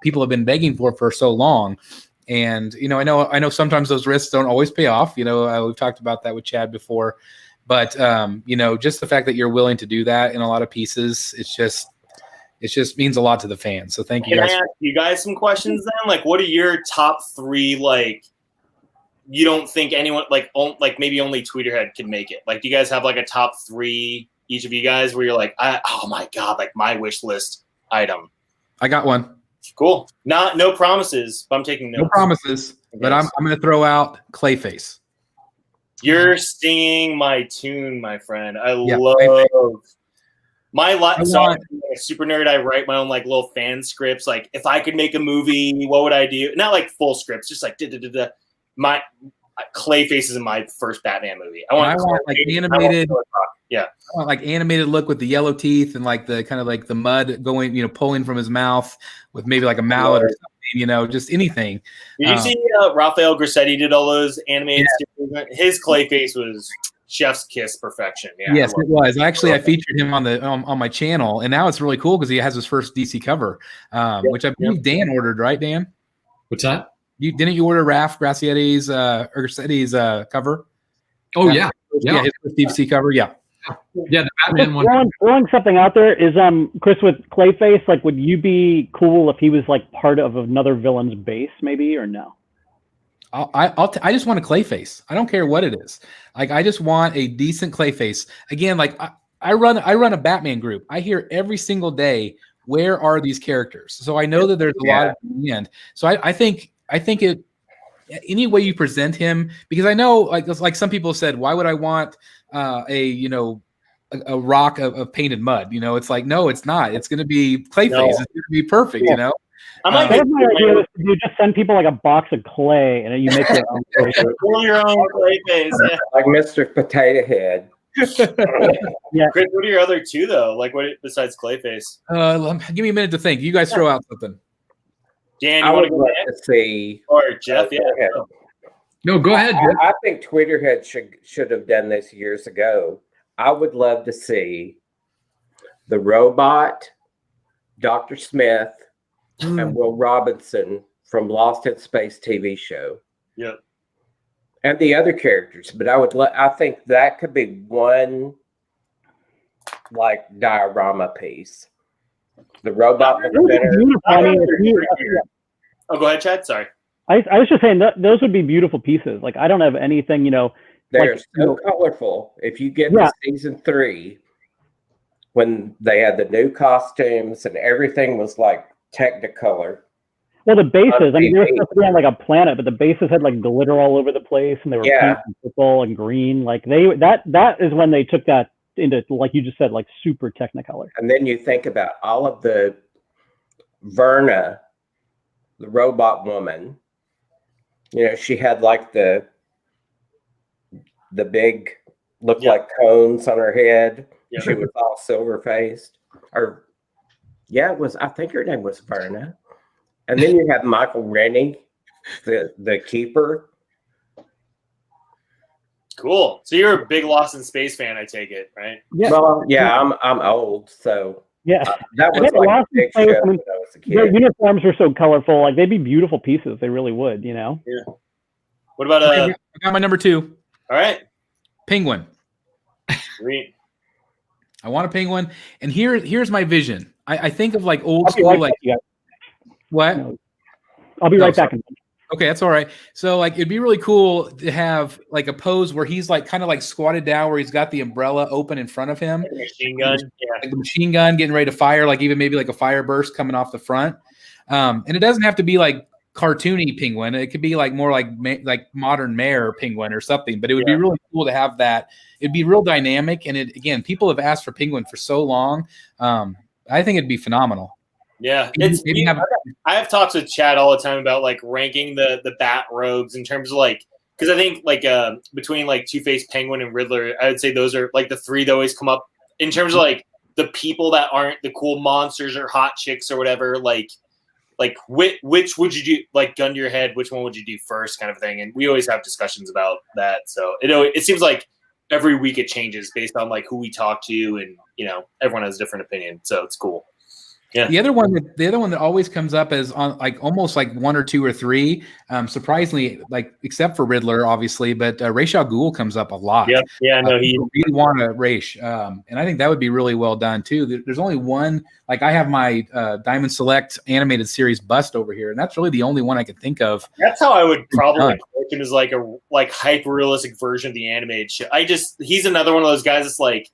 people have been begging for so long. And, I know sometimes those risks don't always pay off. We've talked about that with Chad before, but, just the fact that you're willing to do that in a lot of pieces, it just means a lot to the fans. So thank you guys. Can I ask you guys some questions then? Like, what are your top 3, like, you don't think anyone, like maybe only Tweeterhead can make it? Like, do you guys have like a top 3, each of you guys, where you're like, oh my God, like my wish list item? I got one. Cool. No promises, but I'm taking notes. No promises, but I'm going to throw out Clayface. You're singing my tune, my friend. I love Clayface. So I'm a super nerd. I write my own like little fan scripts. Like, if I could make a movie, what would I do? Not like full scripts, just like my Clayface is in my first Batman movie. I want like animated. I want like animated look with the yellow teeth and like the kind of like the mud going, pulling from his mouth with maybe like a mallet or something, just anything. Did you see Raphael Grassetti did all those animated stuff? His Clayface was chef's kiss perfection. Yeah, yes, it was. I featured him on my channel, and now it's really cool because he has his first DC cover, which I believe Dan ordered, right, Dan? What's that? Didn't you order Raph Grassetti's cover? Oh yeah, his first DC cover, yeah. The Batman one. Throwing something out there is Chris, with Clayface, like, would you be cool if he was like part of another villain's base, maybe, or no? I just want a Clayface. I don't care what it is. Like, I just want a decent Clayface. Again, like I run a Batman group. I hear every single day, where are these characters? So I know that there's a lot at the end. So I think it, any way you present him, because I know like some people said, why would I want a rock of painted mud? It's like, no, it's not. It's going to be Clayface. No. It's going to be perfect. I might my idea is you just send people like a box of clay and you make your own Clayface. Like Mr. Potato Head. Yeah. Chris, what are your other 2 though? Like, what besides Clayface? Give me a minute to think. You guys throw out something. Dan, I would like to see, or Jeff? No, go ahead. I think Tweeterhead should have done this years ago. I would love to see the Robot, Dr. Smith, and Will Robinson from Lost in Space TV show. Yep. And the other characters, but I think that could be one like diorama piece. The Robot. Oh, go ahead, Chad. Sorry. I was just saying that those would be beautiful pieces. Like, I don't have anything, They're like, so colorful. If you get Yeah. to season 3, when they had the new costumes and everything was like Technicolor. Well, the bases, I mean, they were TV. supposed to be on like a planet, but the bases had like glitter all over the place, and they were Yeah. pink and purple and green. Like that is when they took that into, like you just said, like super Technicolor. And then you think about all of the Verna, the robot woman. You know, she had like the big, looked like cones on her head. Yeah. She was all silver faced. Or it was, I think her name was Verna. And then you have Michael Rennie, the keeper. Cool. So you're a big Lost in Space fan, I take it, right? Yeah. Well, yeah, I'm old, so Yeah. that was Yeah, like a Lost in big Space, show I when mean, I was a Their kid. uniforms were so colorful. Like they'd be beautiful pieces. They really would, you know? What about I got my number 2, all right. penguin. Sweet. I want a penguin, and here's my vision. I think of like old I'll be school, right like back, you guys. what? No. I'll be No, right back. Okay, that's all right. So like it'd be really cool to have like a pose where he's like kind of like squatted down where he's got the umbrella open in front of him. Like a machine gun. Yeah. Like the machine gun getting ready to fire, like even maybe like a fire burst coming off the front. And it doesn't have to be like cartoony penguin. It could be like more like modern mare penguin or something, but it would be really cool to have that. It'd be real dynamic. And it, again, people have asked for penguin for so long. I think it'd be phenomenal. Yeah, Maybe have I have talks with Chad all the time about like ranking the Bat rogues in terms of like, because I think like between like Two-Face, Penguin, and Riddler, I would say those are like the 3 that always come up in terms of like the people that aren't the cool monsters or hot chicks or whatever. Like which would you do, like gun to your head, which one would you do first, kind of thing. And we always have discussions about that. So it seems like every week it changes based on like who we talk to, and you know everyone has a different opinion. So it's cool. Yeah. The other one that always comes up is on like almost like 1 or 2 or 3. Surprisingly, like except for Riddler, obviously, but Ra's al Ghul comes up a lot. Yep. Yeah. No, he really want a Ra's, and I think that would be really well done too. There's only one. Like I have my Diamond Select animated series bust over here, and that's really the only one I could think of. That's how I would probably approach him, as like a hyper realistic version of the animated show. He's another one of those guys that's like,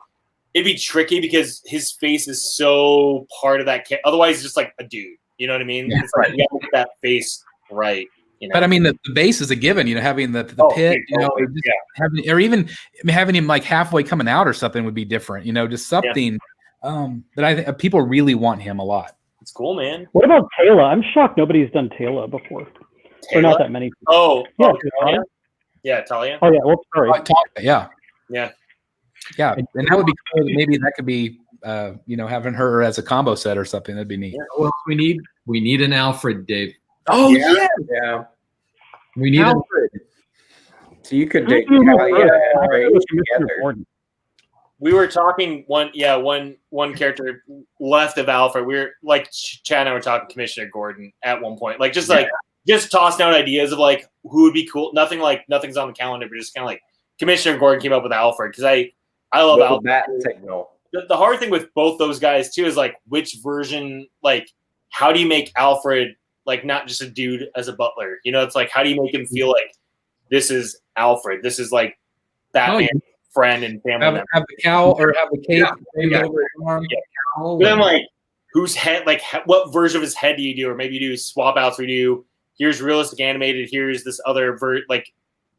it'd be tricky because his face is so part of that. Otherwise, he's just like a dude. You know what I mean? Yeah, it's like you gotta get that face right. You know? But I mean, the base is a given. You know, having the pit. You know, having, or even having him like halfway coming out or something would be different. You know, just something that I think people really want him a lot. It's cool, man. What about Taylor? I'm shocked nobody's done Taylor before. Or not that many. Talia? Yeah, Talia. Oh yeah. Well, sorry. Yeah. Yeah, and that would be cool. Maybe that could be, having her as a combo set or something. That'd be neat. Yeah, well, we need an Alfred, Dave. Oh Yeah. We need Alfred. So you could do Talia and Ray together. we were talking one character left of Alfred. We were like Chad and I were talking Commissioner Gordon at one point, like just tossing out ideas of like who would be cool. Nothing's on the calendar, but just kind of like Commissioner Gordon came up with Alfred because I love Alfred. That signal. The hard thing with both those guys too is like which version, like how do you make Alfred like not just a dude as a butler? You know, it's like how do you make him feel like this is Alfred? This is like Batman friend and family member. Have the cowl or have the cape over his arm. But then like whose head, like what version of his head do you do? Or maybe you do swap outs. We do here's realistic animated. Here's this other like.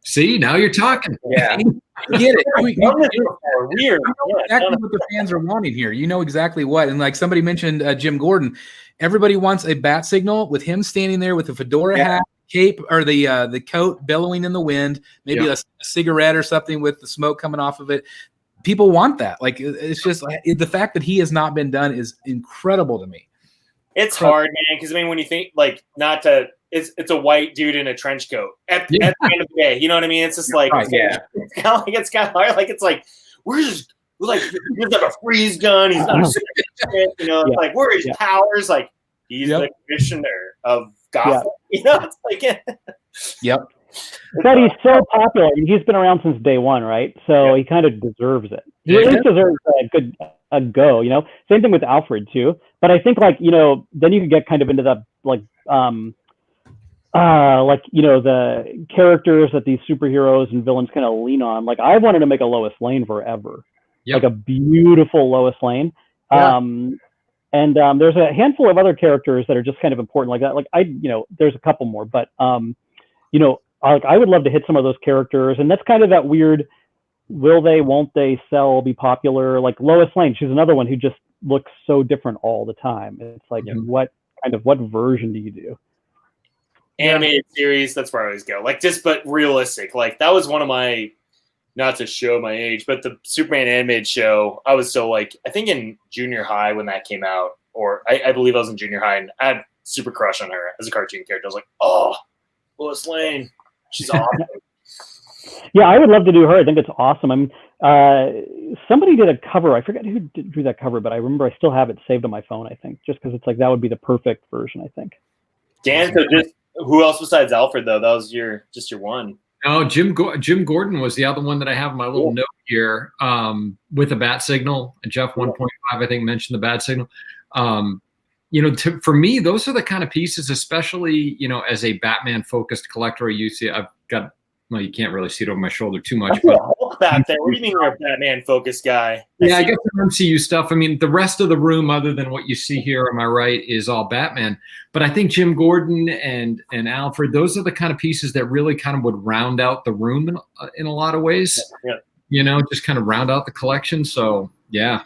See, now you're talking. Yeah. You get it. Weird. Exactly what the fans are wanting here. You know exactly what. And like somebody mentioned Jim Gordon, everybody wants a bat signal with him standing there with a fedora hat, cape, or the coat billowing in the wind, maybe a cigarette or something with the smoke coming off of it. People want that. Like it's just the fact that he has not been done is incredible to me. It's hard, man, because I mean when you think like not to it's a white dude in a trench coat at the end of the day. You know what I mean? It's just like it's kind of hard. Like it's like where's his, like he doesn't have a freeze gun. He's not a shit, you know. It's like where are his powers? Like he's the commissioner of Gotham. You know, it's like But he's so popular. I mean, he's been around since day one, right? So he kind of deserves it. He at least deserves a go. You know, same thing with Alfred too. But I think like then you could get kind of into the like like, you know, the characters that these superheroes and villains kind of lean on. Like, I wanted to make a Lois Lane forever. Yep. Like a beautiful Lois Lane. Yeah. And there's a handful of other characters that are just kind of important like that. Like, you know, there's a couple more, but you know, like, I would love to hit some of those characters, and that's kind of that weird, will they, won't they sell, be popular? Like Lois Lane, she's another one who just looks so different all the time. It's like, what version do you do? Animated series, that's where I always go. Like, just, but realistic. Like, that was one of my, not to show my age, but the Superman animated show, I was so, like, I think in junior high when that came out, or I believe I was in junior high, and I had super crush on her as a cartoon character. I was like, oh, Lois Lane, she's awesome. Yeah, I would love to do her. I think it's awesome. Somebody did a cover. I forget who drew that cover, but I remember I still have it saved on my phone, I think, just because it's like, that would be the perfect version, I think. Dan, so just who else besides Alfred, though? That was your one. No, Jim Gordon was the other one that I have in my little note here, with a bat signal. Jeff 1.5, I think, mentioned the bat signal. You know, for me, those are the kind of pieces, especially, you know, as a Batman-focused collector, you see, I've got, well, you can't really see it over my shoulder too much. But Hulk back there. What do you mean you're a Batman-focused guy? Yeah, I guess the MCU stuff. I mean, the rest of the room, other than what you see here on my right, is all Batman. But I think Jim Gordon and Alfred, those are the kind of pieces that really kind of would round out the room in a lot of ways. Yeah. You know, just kind of round out the collection. So, yeah,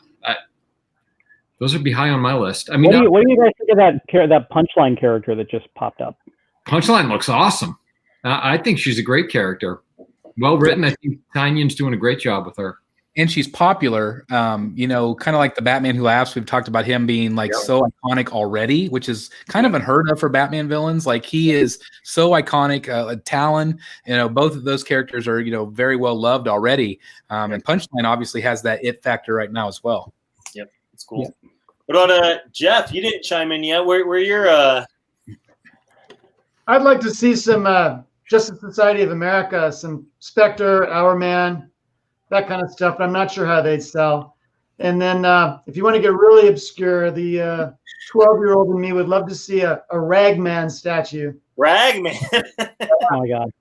those would be high on my list. I mean, what do you guys think of that Punchline character that just popped up? Punchline looks awesome. I think she's a great character. Well written. I think Tynion's doing a great job with her. And she's popular, you know, kind of like the Batman Who Laughs. We've talked about him being like so iconic already, which is kind of unheard of for Batman villains. Like, he is so iconic. Talon, you know, both of those characters are, you know, very well loved already. And Punchline obviously has that it factor right now as well. Yep, it's cool. Yep. What about Jeff? You didn't chime in yet. Where your I'd like to see some Justice Society of America, some Spectre, Hourman, that kind of stuff. But I'm not sure how they'd sell. And then if you want to get really obscure, the 12-year-old in me would love to see a Ragman statue. Ragman? Oh, my God.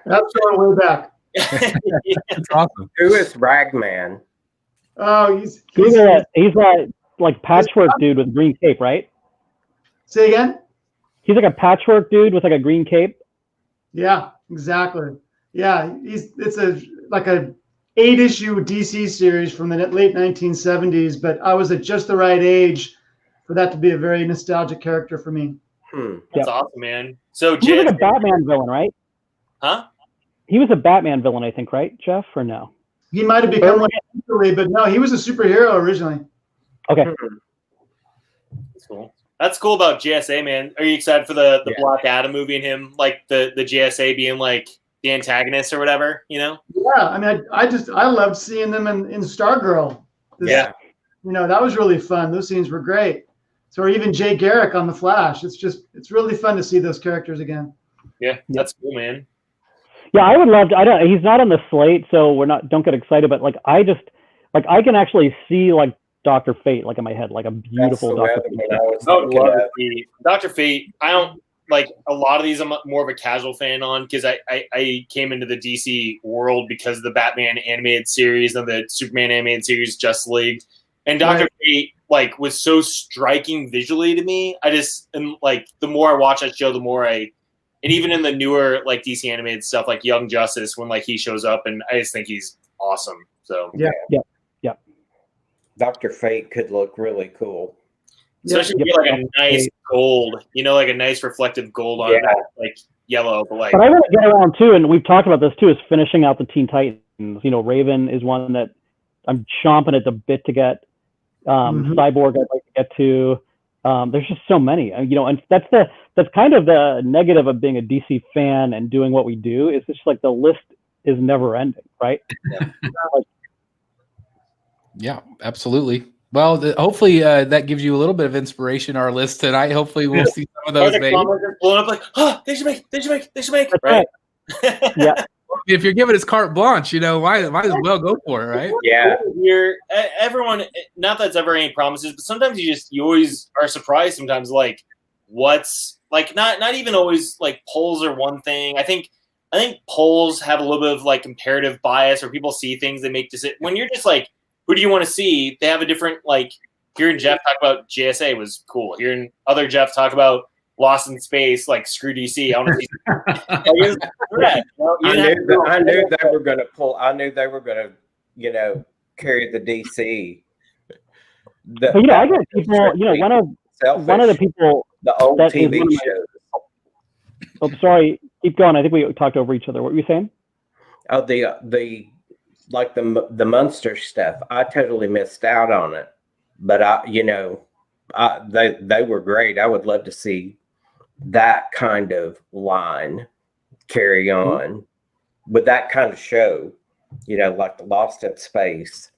That's going way back. That's awesome. Who is Ragman? Oh, he's like patchwork dude with a green cape, right? Say again? He's like a patchwork dude with like a green cape. Yeah, exactly. Yeah, it's like a 8-issue DC series from the late 1970s, but I was at just the right age for that to be a very nostalgic character for me. That's awesome, man. So he was like a Batman villain, right? Huh? He was a Batman villain, I think, right, Jeff, or no? He might have become one eventually, but no, he was a superhero originally. Okay. That's cool. That's cool about JSA, man. Are you excited for the Black Adam movie and him, like the JSA being like the antagonist or whatever, you know? Yeah, I mean, I loved seeing them in Stargirl. Yeah. You know, that was really fun. Those scenes were great. So, or even Jay Garrick on The Flash. It's really fun to see those characters again. Yeah, that's cool, man. Yeah, I would love to. He's not on the slate, so don't get excited. But like, I can actually see like Dr. Fate like in my head, like a beautiful Dr. Fate. I would love to see Dr. Fate. I don't like a lot of these. I'm more of a casual fan on because I came into the DC world because of the Batman animated series and the Superman animated series, Justice League, and Dr. Fate like was so striking visually to me. And like the more I watch that show, the more and even in the newer like DC animated stuff like Young Justice, when like he shows up, and I just think he's awesome. So yeah. Dr. Fate could look really cool. Especially like a nice gold, you know, like a nice reflective gold on that, like yellow. But I want to get around too, and we've talked about this too, is finishing out the Teen Titans. You know, Raven is one that I'm chomping at the bit to get. Cyborg I'd like to get to. There's just so many, you know, and that's kind of the negative of being a DC fan and doing what we do. Is just like the list is never ending, right? Yeah, absolutely. Well, hopefully that gives you a little bit of inspiration. Our list tonight. Hopefully, we'll see some of those. Maybe blowing up like, oh, they should make, right? Yeah. If you're giving us carte blanche, you know, might as well go for it, right? Yeah. Everyone. Not that it's ever any promises, but sometimes you always are surprised. Sometimes, like, what's like not even always like polls are one thing. I think polls have a little bit of like comparative bias, or people see things, they make decisions. When you're just like, who do you want to see? They have a different, like, hearing Jeff talk about JSA was cool. Hearing other Jeff talk about Lost in Space, like, screw DC. I want to see. I knew they were going to pull. I knew they were going to, carry the DC. But I get people. One of the people. The old TV shows. Oh, sorry. Keep going. I think we talked over each other. What were you saying? Oh, the Munster stuff. I totally missed out on it, but they were great. I would love to see that kind of line carry on with that kind of show. Like the Lost in Space,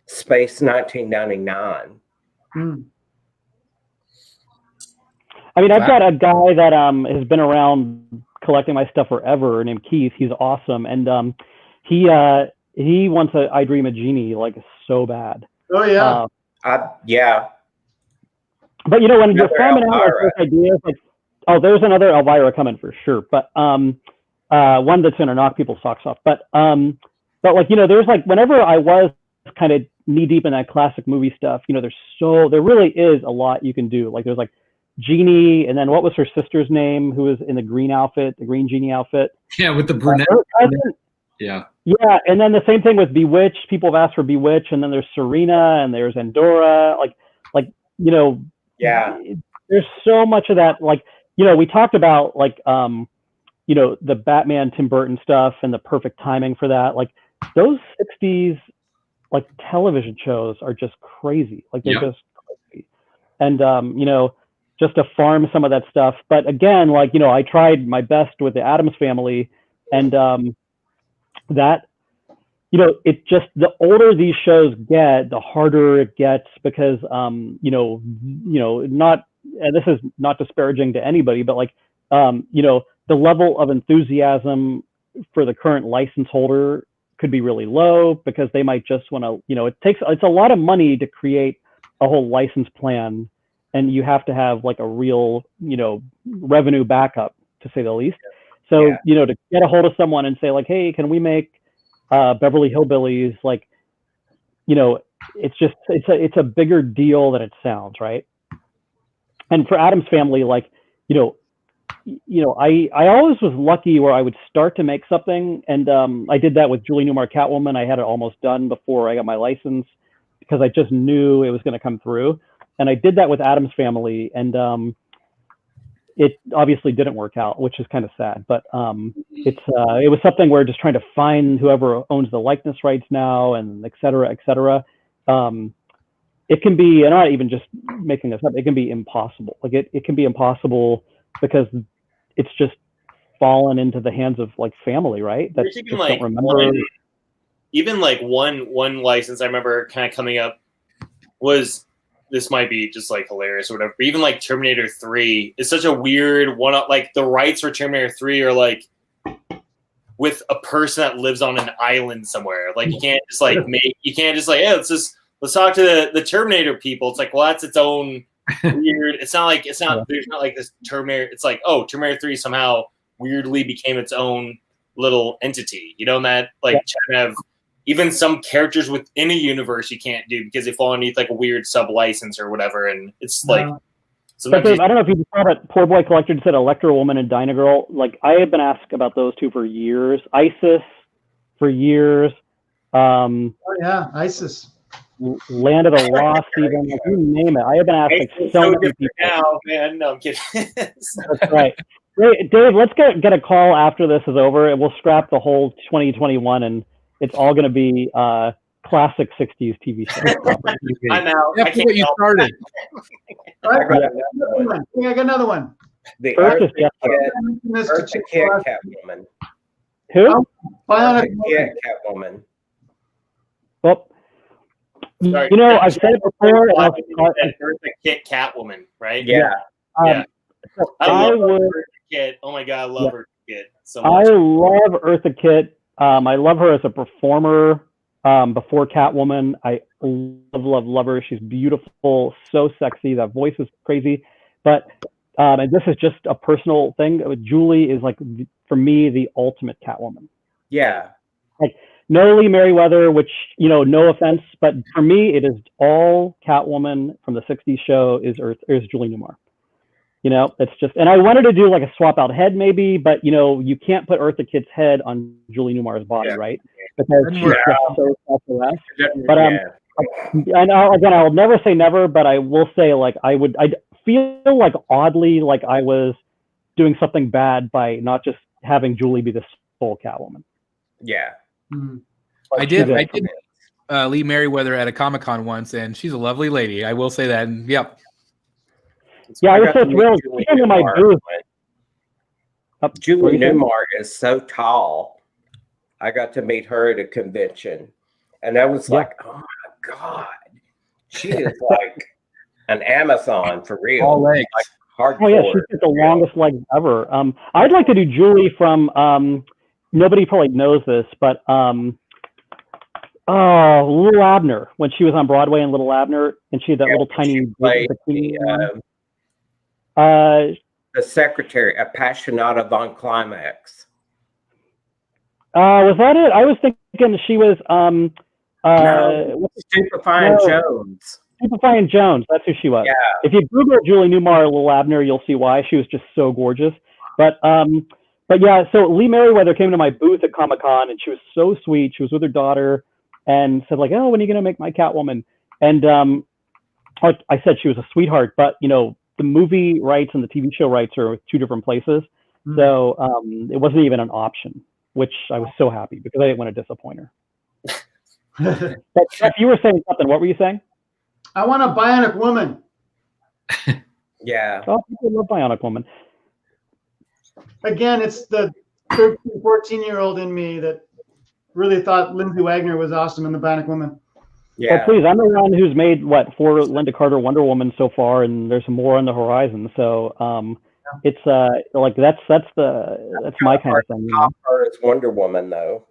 Space 1999. I mean, I've got a guy that has been around collecting my stuff forever, named Keith. He's awesome, and he wants a I Dream of Jeannie like so bad. Oh yeah, yeah. But when you're farming out like ideas, like, oh, there's another Elvira coming for sure. But one that's gonna knock people's socks off. But like there's like whenever I was kind of knee deep in that classic movie stuff, there really is a lot you can do. Like there's like Jeannie, and then what was her sister's name, who was in the green outfit, the green Jeannie outfit? Yeah, with the brunette. Yeah, and then the same thing with Bewitched. People have asked for Bewitched, and then there's Serena, and there's Endora. Yeah. There's so much of that. Like, we talked about like, the Batman Tim Burton stuff and the perfect timing for that. Like those 60s like television shows are just crazy. Like they're just crazy. And just to farm some of that stuff. But again, like, I tried my best with the Addams Family, and that, it just, the older these shows get, the harder it gets because, not, and this is not disparaging to anybody, but like, the level of enthusiasm for the current license holder could be really low because they might just want to, it's a lot of money to create a whole license plan, and you have to have like a real, revenue backup, to say the least. So, to get a hold of someone and say like, hey, can we make Beverly Hillbillies? Like, it's a bigger deal than it sounds, right? And for Addams Family, like, I always was lucky where I would start to make something, and I did that with Julie Newmar Catwoman. I had it almost done before I got my license because I just knew it was going to come through. And I did that with Addams Family, and it obviously didn't work out, which is kind of sad. But it was something where just trying to find whoever owns the likeness rights now, and et cetera, et cetera. It can be, and I'm not even just making this up, it can be impossible. Like it can be impossible because it's just fallen into the hands of like family, right? That just like don't remember. Even like one license I remember kind of coming up was, this might be just like hilarious or whatever, but even like Terminator 3 is such a weird one. Like the rights for Terminator 3 are like with a person that lives on an island somewhere. Like you can't just like hey, let's talk to the Terminator people. It's like, well, that's its own weird. There's not like this Terminator. It's like, oh, Terminator 3 somehow weirdly became its own little entity. And that like trying to have even some characters within a universe you can't do because they fall underneath like a weird sub license or whatever. And it's like, I don't know if you saw that Poor Boy Collector said Electro Woman and Dyna Girl. Like I have been asked about those two for years. ISIS for years. ISIS. Land of the Lost, even like, you name it. I have been asked like so many people. Now, man, no, I'm kidding. That's right. Dave, let's get a call after this is over, and we'll scrap the whole 2021, and it's all going to be classic 60s TV shows. I'm out. That's what you started. I got another one. The Eartha Kitt Catwoman. Who? Eartha Kitt Catwoman. Well, sorry, I've said it before. Eartha Kitt Catwoman, right? Yeah. I love Eartha Kitt. Oh my god, I love Eartha Kitt so much. I love Eartha Kitt. I love her as a performer. Before Catwoman, I love her. She's beautiful, so sexy. That voice is crazy. But and this is just a personal thing. Julie is like, for me, the ultimate Catwoman. Yeah. Like, no Lee Merriweather, which, no offense, but for me, it is all Catwoman from the 60s show is Julie Newmar. It's just, and I wanted to do like a swap out head maybe, but you can't put Eartha Kitt's head on Julie Newmar's body, right? Because she's just so selfless. But and I'll never say never, but I will say like I feel like oddly like I was doing something bad by not just having Julie be the sole Catwoman. Yeah. Mm-hmm. I did Lee Merriweather at a Comic-Con once, and she's a lovely lady. I will say that. And yep. Yeah, I was so thrilled. Julie Newmar is so tall. I got to meet her at a convention, and I was like, "Oh my god, she is like an Amazon for real." All legs. Like, hardcore. Oh yeah, she's got the longest legs ever. I'd like to do Julie from. Nobody probably knows this, but Little Abner, when she was on Broadway in Little Abner, and she had that little tiny the secretary, Appassionata von Climax. Was that it? I was thinking she was Stupefying Jones. Stupefying Jones. That's who she was. Yeah. If you Google Julie Newmar, Little Abner, you'll see why. She was just so gorgeous. But yeah, so Lee Merriweather came to my booth at Comic-Con, and she was so sweet. She was with her daughter and said like, "Oh, when are you going to make my Catwoman?" And I said she was a sweetheart, but the movie rights and the TV show rights are two different places. Mm-hmm. So it wasn't even an option, which I was so happy because I didn't want to disappoint her. But Jeff, you were saying something. What were you saying? I want a Bionic Woman. Yeah. Oh, people love Bionic Woman. Again, it's the 13, 14-year-old in me that really thought Lindsay Wagner was awesome in the Bionic Woman. Yeah. Well, please, I'm the one who's made 4 Linda Carter Wonder Woman so far, and there's more on the horizon. So it's like that's my kind of thing. Her is Wonder Woman though.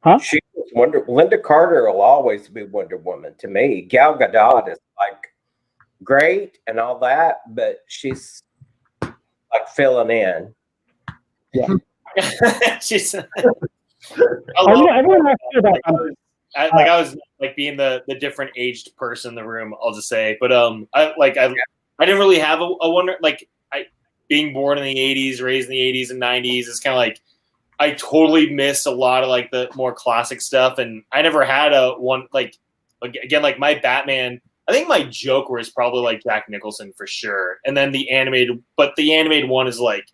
Huh? She was Linda Carter will always be Wonder Woman to me. Gal Gadot is like great and all that, but she's like filling in. Yeah. She's. Everyone asked you about. I was like being the different aged person in the room. I'll just say, but I didn't really have a wonder. Like being born in the '80s, raised in the '80s and '90s, it's kind of like I totally miss a lot of like the more classic stuff, and I never had one like again like my Batman. I think my Joker is probably like Jack Nicholson for sure, and then the animated one is like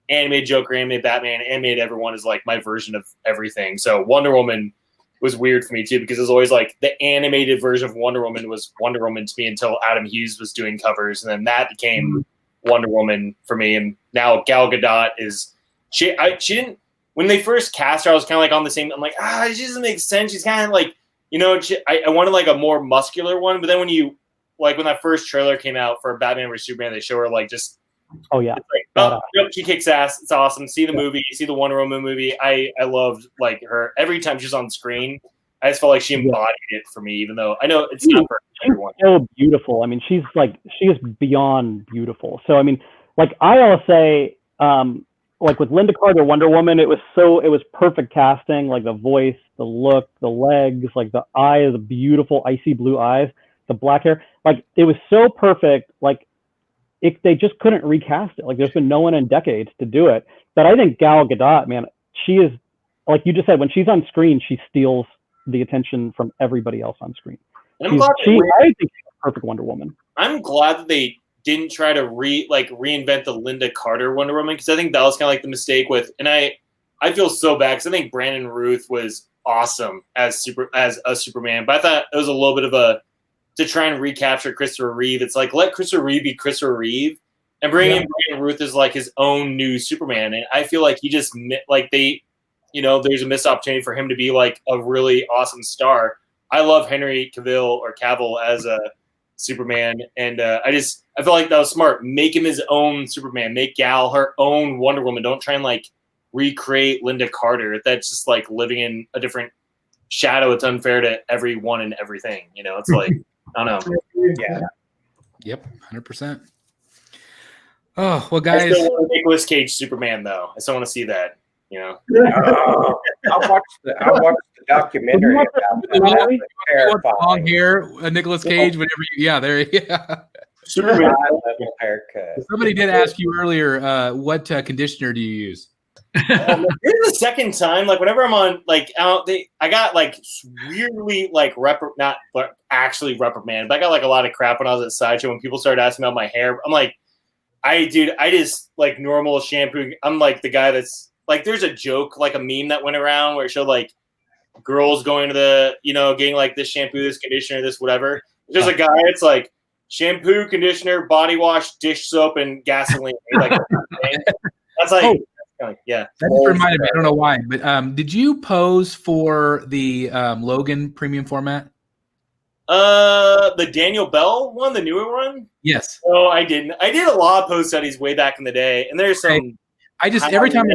animated Joker, animated Batman, animated everyone is like my version of everything. So Wonder Woman was weird for me too because it was always like the animated version of Wonder Woman was Wonder Woman to me until Adam Hughes was doing covers, and then that became Wonder Woman for me. And now Gal Gadot is she didn't when they first cast her, I was kind of like on the same. I'm like she doesn't make sense. She's kind of like I wanted like a more muscular one, but then when that first trailer came out for Batman vs Superman, they show her like just. Oh yeah, she kicks ass. It's awesome. See the movie, see the Wonder Woman movie. I loved like her every time she's on screen. I just felt like she embodied it for me, even though I know it's not for everyone. So beautiful. I mean, she is beyond beautiful. So I mean, like I always say, like with Linda Carter Wonder Woman, it was perfect casting. Like the voice, the look, the legs, like the eyes, the beautiful icy blue eyes, the black hair. Like it was so perfect. Like. They just couldn't recast it. Like there's been no one in decades to do it. But I think Gal Gadot, man, she is, like you just said, when she's on screen, she steals the attention from everybody else on screen. I think she's a perfect Wonder Woman. I'm glad that they didn't try to reinvent the Linda Carter Wonder Woman because I think that was kind of like the mistake with, and I feel so bad because I think Brandon Routh was awesome as a Superman, but I thought it was a little bit of to try and recapture Christopher Reeve. It's like, let Christopher Reeve be Christopher Reeve and bring in Brandon Routh as like his own new Superman. And I feel like he just like there's a missed opportunity for him to be like a really awesome star. I love Henry Cavill as a Superman. And I feel like that was smart. Make him his own Superman, make Gal her own Wonder Woman. Don't try and like recreate Linda Carter. That's just like living in a different shadow. It's unfair to everyone and everything. It's like, I don't know. Yeah. Yep, 100%. Oh well, I guys. still want Nicolas Cage Superman though. I still want to see that. You know. I watched the documentary about that. That was terrifying. Long hair, Nicolas Cage. Whenever there. Superman. Eye-level haircut. Somebody did ask you earlier, what conditioner do you use? This is the second time. Like whenever I'm on, like I got like weirdly like not actually reprimanded, but I got like a lot of crap when I was at Sideshow when people started asking about my hair. I'm like, I just like normal shampoo. I'm like the guy that's like, there's a joke, like a meme that went around where it showed like girls going to the, getting like this shampoo, this conditioner, this whatever. There's a guy. It's like shampoo, conditioner, body wash, dish soap, and gasoline. Like that's like. Yeah, that just reminded me. I don't know why, but did you pose for the Logan premium format? The Daniel Bell one, the newer one. Yes. Oh, I didn't. I did a lot of post studies way back in the day, and there's some. I just every time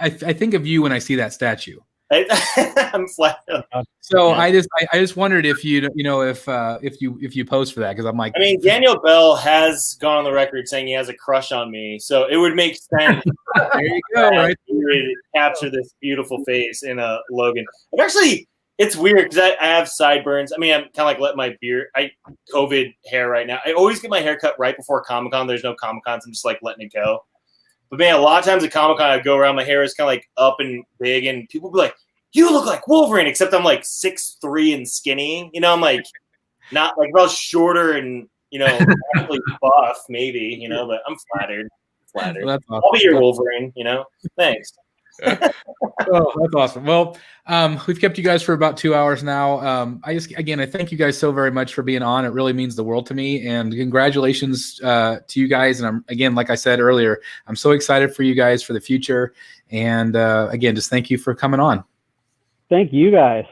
I think of you when I see that statue. I'm flattered. So yeah. I just wondered if you if you post for that, because I'm like, I mean, Daniel Bell has gone on the record saying he has a crush on me, so it would make sense. There you go, right? To capture this beautiful face in a Logan. It's weird because I have sideburns. I mean, I'm kind of like letting my beard. COVID hair right now. I always get my hair cut right before Comic-Con. There's no Comic-Cons. I'm just like letting it go. But man, a lot of times at Comic-Con, I go around, my hair is kind of like up and big, and people be like, "You look like Wolverine," except I'm like 6'3" and skinny. I'm like not like, well, shorter and actually buff maybe. But I'm flattered. Well, that's awesome. I'll be your Wolverine. Thanks. Oh, that's awesome. Well, we've kept you guys for about 2 hours now. I thank you guys so very much for being on. It really means the world to me, and congratulations to you guys. And again, like I said earlier, I'm so excited for you guys for the future. And again, just thank you for coming on. Thank you guys.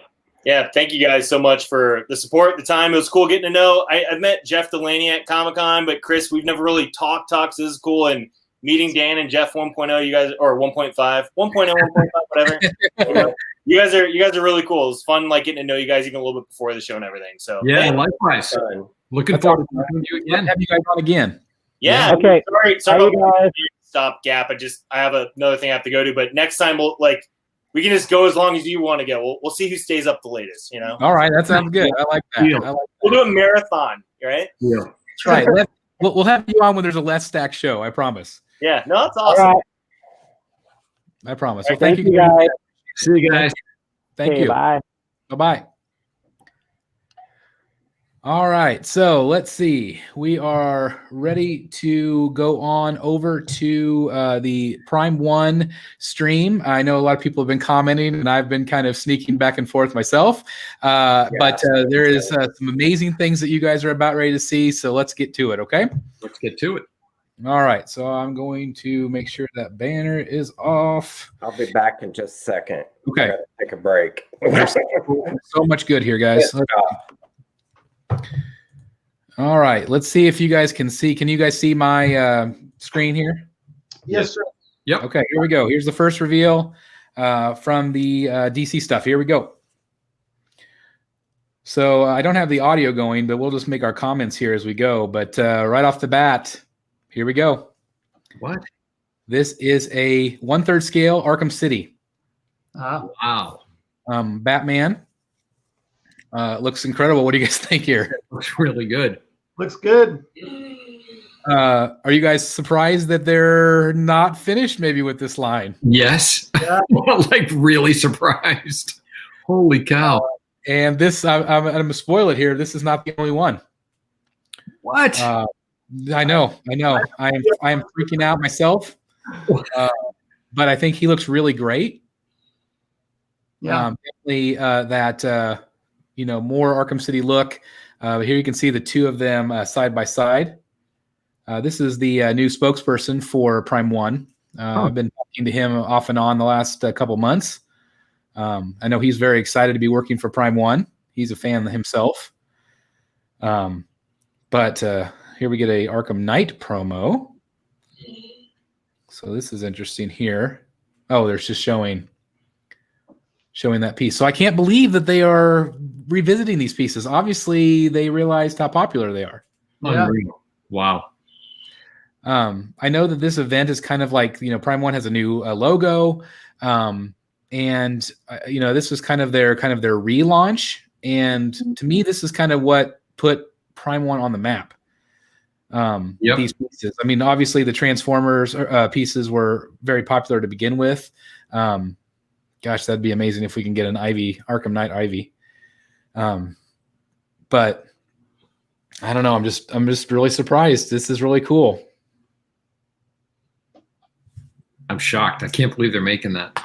Yeah, thank you guys so much for the support, the time. It was cool getting to know. I've met Jeff Delaney at Comic-Con, but Chris, we've never really talked. So this is cool. And meeting Dan and Jeff 1.0, you guys, or 1.5, 1.0, 1.5, whatever. You guys are really cool. It was fun, like getting to know you guys even a little bit before the show and everything. So yeah, likewise. Looking forward to talking to you again. Have you guys on again? Yeah. Okay. Sorry about stop gap. I have another thing I have to go to, but next time we can just go as long as you want to go. We'll see who stays up the latest. All right, that sounds good. I like that. Yeah. We'll do a marathon. Right? Yeah. That's right. We'll have you on when there's a less stacked show. I promise. Yeah. No, that's awesome. Right. I promise. Well, thank you guys. See you guys. Thank you. Bye. Bye-bye. All right, so let's see. We are ready to go on over to the Prime 1 stream. I know a lot of people have been commenting, and I've been kind of sneaking back and forth myself. But there is some amazing things that you guys are about ready to see, so let's get to it, okay? Let's get to it. All right, so I'm going to make sure that banner is off. I'll be back in just a second. Okay. I gotta take a break. So much good here, guys. All right, let's see if you guys can see. Can you guys see my screen here? Yes, sir. Yep. Okay, here we go. Here's the first reveal from the DC stuff. Here we go. So I don't have the audio going, but we'll just make our comments here as we go. But right off the bat, here we go. What? This is a 1/3 scale Arkham City. Wow. Batman. Looks incredible. What do you guys think here? Looks really good. Looks good. Are you guys surprised that they're not finished maybe with this line? Yes. Yeah. Like really surprised. Holy cow. And this, I'm going to spoil it here. This is not the only one. What? I know. I am freaking out myself. But I think he looks really great. Yeah. Definitely that, more Arkham City look. Here you can see the two of them side by side. This is the new spokesperson for Prime 1. I've been talking to him off and on the last couple months. I know he's very excited to be working for Prime 1. He's a fan himself. But here we get a Arkham Knight promo. So this is interesting here. Oh, they're just showing that piece. So I can't believe that they are revisiting these pieces. Obviously, they realized how popular they are. Yeah. Wow. I know that this event is kind of like, Prime One has a new logo, and this was kind of their relaunch. And to me, this is kind of what put Prime One on the map. Yep. These pieces. I mean, obviously the Transformers pieces were very popular to begin with. Gosh, that'd be amazing if we can get an Arkham Knight Ivy. But I don't know. I'm just really surprised. This is really cool. I'm shocked. I can't believe they're making that.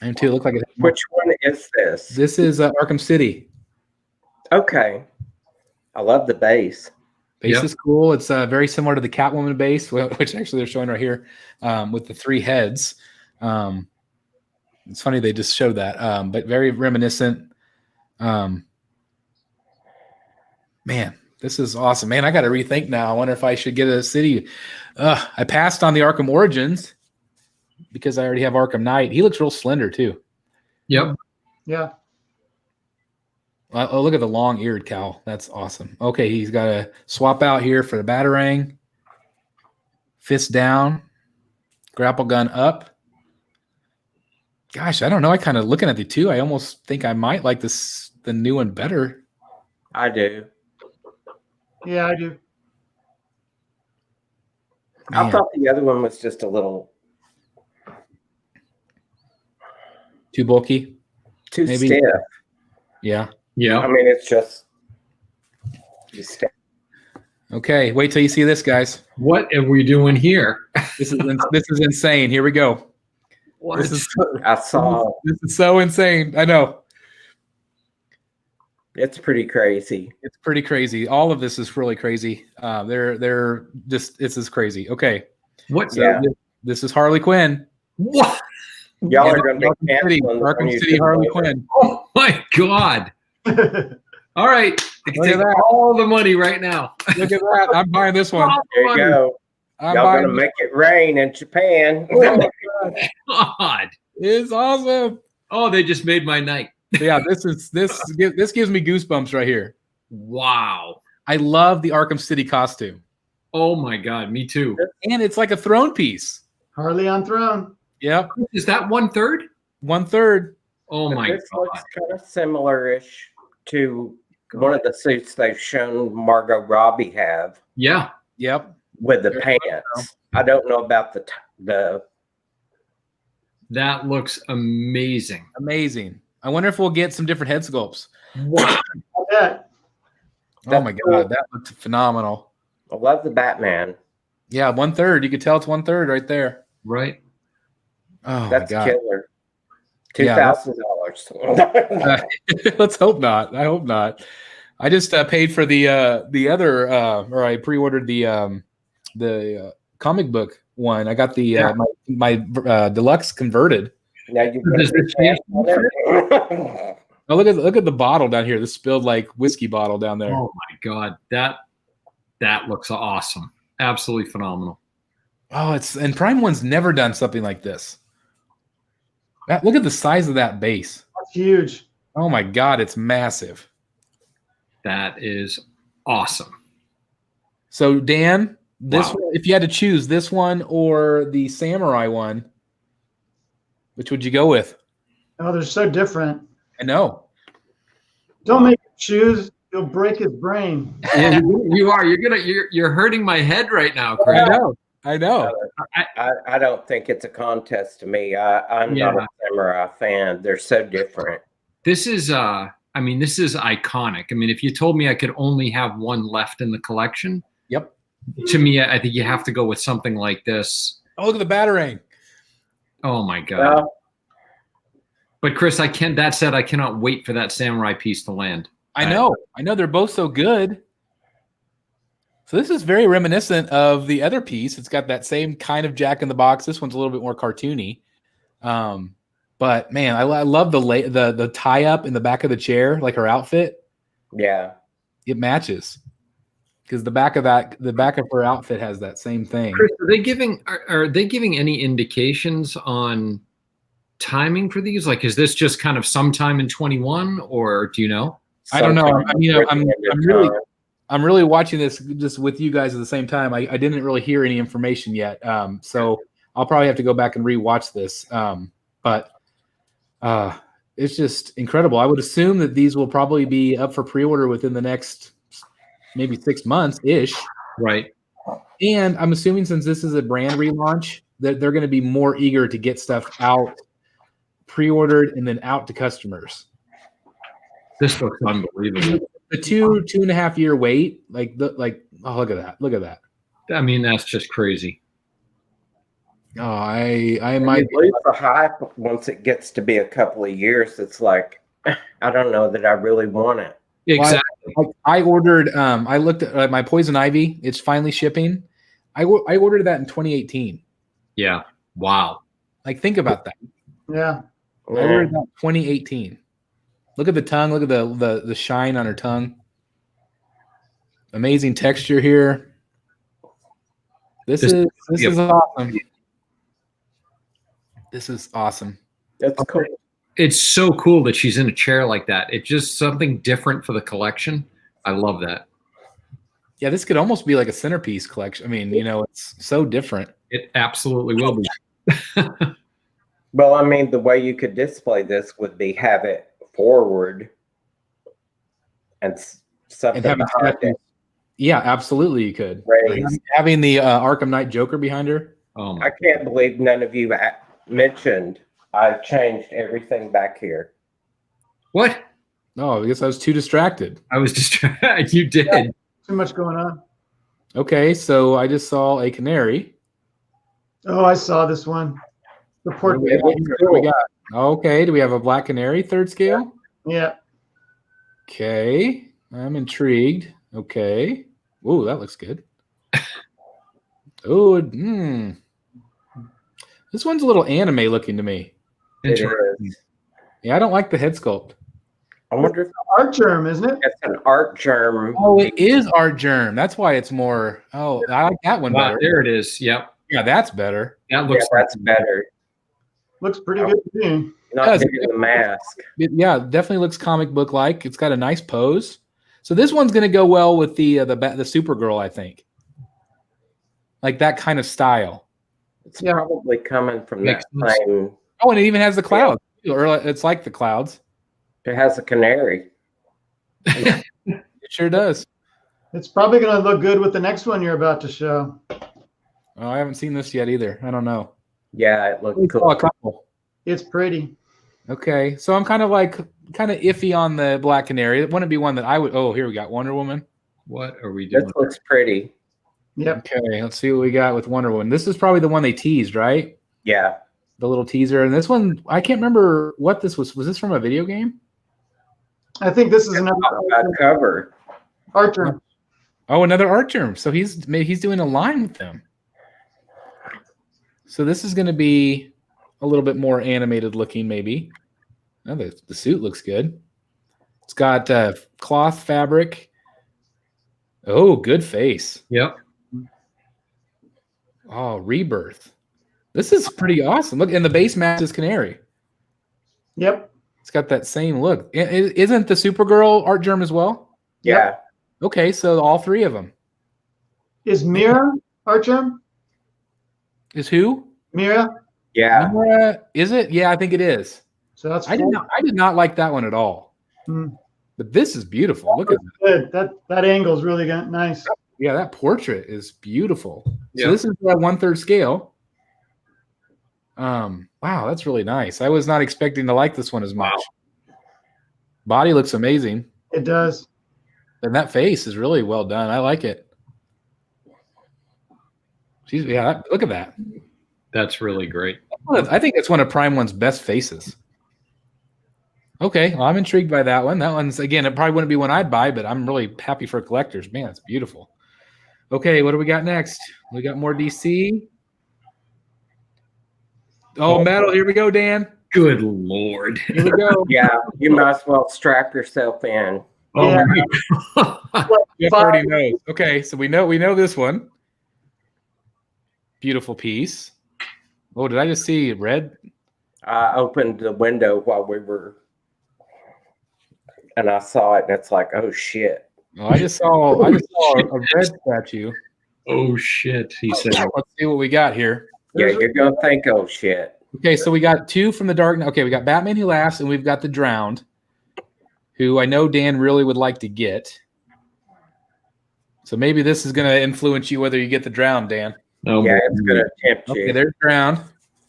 I am too. It looks like it. Which one is this? This is Arkham City. Okay. I love the base. Base is cool. It's very similar to the Catwoman base, which actually they're showing right here with the 3 heads. It's funny they just showed that, but very reminiscent. Man, this is awesome. Man, I got to rethink now. I wonder if I should get a city. I passed on the Arkham Origins because I already have Arkham Knight. He looks real slender too. Yep. Yeah. Oh, look at the long-eared cowl. That's awesome. Okay, he's got to swap out here for the Batarang. Fist down. Grapple gun up. Gosh, I don't know. I kind of looking at the two. I almost think I might like the new one better. I do. Yeah, I do. I Man, thought the other one was just a little too bulky. too Maybe. stiff. Yeah. Yeah. I mean, it's just stiff. Okay, wait till you see this, guys. What are we doing here? This is insane. Here we go. What? This is I saw so insane. I know. it's pretty crazy. It's pretty crazy. All of this is really crazy. They're just this is crazy. Okay. What? So Yeah. this is Harley Quinn. What? Y'all are going to be Arkham City, canceling Arkham the City Harley Quinn. Oh my God. All right. I can Look at take that. all the money right now. Look at that. I'm buying this one. All the There you money. go. I'm Y'all buying going to make it rain in Japan. God. It's awesome. Oh, they just made my night. Yeah, this gives me goosebumps right here. Wow. I love the Arkham City costume. Oh my God. Me too. And it's like a throne piece. Harley on throne. Yep. Is that 1/3? 1/3. Oh But my this God. looks kind of similar-ish to one of the suits they've shown Margot Robbie have Yeah. Yep. with the Very pants. I don't know about the That looks amazing. Amazing. I wonder if we'll get some different head sculpts. Wow. I bet. Oh my God, that looked phenomenal. I love the Batman. Yeah, 1/3. You could tell it's 1/3 right there. Right. Oh That's my God. killer. Yeah, $2,000. Let's hope not. I hope not. I just paid for the other, or I pre-ordered the comic book one. I got the my deluxe converted. Now you Does the chance- Oh, look at the bottle down here. The spilled like whiskey bottle down there. Oh my God. That looks awesome. Absolutely phenomenal. Oh, and Prime One's never done something like this. Look at the size of that base. That's huge. Oh my God, it's massive. That is awesome. So Dan, this Wow. one, if you had to choose this one or the samurai one, which would you go with? Oh, they're so different. I know. Don't make him choose. You'll break his brain. Yeah, you are. You're hurting my head right now, Chris. I know. I don't think it's a contest to me. I'm not a samurai fan. They're so different. This is this is iconic. I mean, if you told me I could only have one left in the collection, Yep. to me, I think you have to go with something like this. Oh, look at the Batarang. Oh my God. Well, But Chris, that said, I cannot wait for that samurai piece to land. I know. They're both so good. So this is very reminiscent of the other piece. It's got that same kind of Jack in the Box. This one's a little bit more cartoony. But man, I love the tie up in the back of the chair, like her outfit. yeah. It matches because the back of her outfit has that same thing. Chris, are they giving any indications on timing for these? Like, is this just kind of sometime in 21, or do you know? I don't know. I mean, I'm I'm really watching this just with you guys at the same time. I didn't really hear any information yet, so I'll probably have to go back and rewatch this. But it's just incredible. I would assume that these will probably be up for pre-order within the next maybe 6 months ish. Right. And I'm assuming since this is a brand relaunch, that they're going to be more eager to get stuff out, pre-ordered, and then out to customers. This looks unbelievable. The 2.5 year wait, oh, look at that. Look at that. I mean, that's just crazy. Oh, I might might lose the hype once it gets to be a couple of years. It's like, I don't know that I really want it. Exactly. I ordered. I looked at my Poison Ivy. It's finally shipping. I ordered that in 2018. Yeah. Wow. Like, think about that. Yeah. I ordered that in 2018. Look at the tongue. Look at the shine on her tongue. Amazing texture here. This is awesome. This is awesome. That's cool. It's so cool that she's in a chair like that. It's just something different for the collection. I love that. Yeah, this could almost be like a centerpiece collection. I mean, it's so different. It absolutely will be. Well, I mean, the way you could display this would be have it forward and something behind it. Yeah, absolutely, you could. Raised. Having the Arkham Knight Joker behind her. Oh, I can't believe none of you mentioned I've changed everything back here. What? No, I guess I was too distracted. I was distracted. You did. Yeah, too much going on. Okay, so I just saw a canary. Oh, I saw this one. The portrait. What we got? Okay, do we have a black canary, 3rd scale? Yeah. Okay, I'm intrigued. Okay. Ooh, that looks good. Oh, This one's a little anime looking to me. It is. Yeah, I don't like the head sculpt. I wonder if Art germ, isn't it? it's an art germ. Oh, it is art germ. That's why it's more. Oh, I like that one Wow, better. there it is. Yep. Yeah, that's better. That looks That's better. Looks pretty good to me. Not doing the mask. Yeah, definitely looks comic book like. It's got a nice pose. So this one's going to go well with the Supergirl, I think. Like that kind of style. It's probably coming from that same. Oh, and it even has the clouds. Or it's like the clouds. It has a canary. It sure does. It's probably going to look good with the next one you're about to show. Oh, I haven't seen this yet either. I don't know. Yeah, it looks We cool. saw a couple. It's pretty. Okay, so I'm kind of iffy on the Black Canary. It wouldn't be one that I would. Oh, here we got Wonder Woman. What are we doing? This looks pretty. Yep. Okay, let's see what we got with Wonder Woman. This is probably the one they teased, right? Yeah. The little teaser. And this one, I can't remember what this was. Was this from a video game? I think this is another Cover. art germ. Oh, another art germ. So he's doing a line with them. So this is going to be a little bit more animated looking, maybe. Oh, the suit looks good. It's got cloth fabric. Oh, good face. Yep. Oh, rebirth. This is pretty awesome. Look, and the base mask is canary. Yep. It's got that same look. Isn't the Supergirl art germ as well? Yeah. Okay, so all three of them. Is Mira art germ? Is who? Mira? Yeah. Is it? Yeah, I think it is. So that's I did not like that one at all. Hmm. But this is beautiful. Look at that. Good. That angle's really nice. Yeah, that portrait is beautiful. Yeah. So this is at 1/3 scale. Wow, that's really nice. I was not expecting to like this one as much. Wow. Body looks amazing. It does. And that face is really well done. I like it. Look at that. That's really great. I think it's one of Prime One's best faces. Okay, well, I'm intrigued by that one. That one's, again, it probably wouldn't be one I'd buy, but I'm really happy for collectors. Man, it's beautiful. Okay, what do we got next? We got more DC. Oh, metal. Here we go, Dan. Good Lord. Here we go. Yeah. You might as well strap yourself in. Oh, Yeah. my God. Jeff already knows. Okay, so we know this one. Beautiful piece. Oh, did I just see red? I opened the window while we were, and I saw it, and it's like, oh shit. Oh, I just saw a red statue. Oh shit, he said. Let's see what we got here. Yeah, you're gonna think, oh shit. Okay, so we got two from the Dark Knight. Okay, we got Batman Who Laughs, and we've got the Drowned, who I know Dan really would like to get. So maybe this is going to influence you whether you get the Drowned, Dan. Oh, Yeah, it's gonna tempt you. Okay, there's Drowned.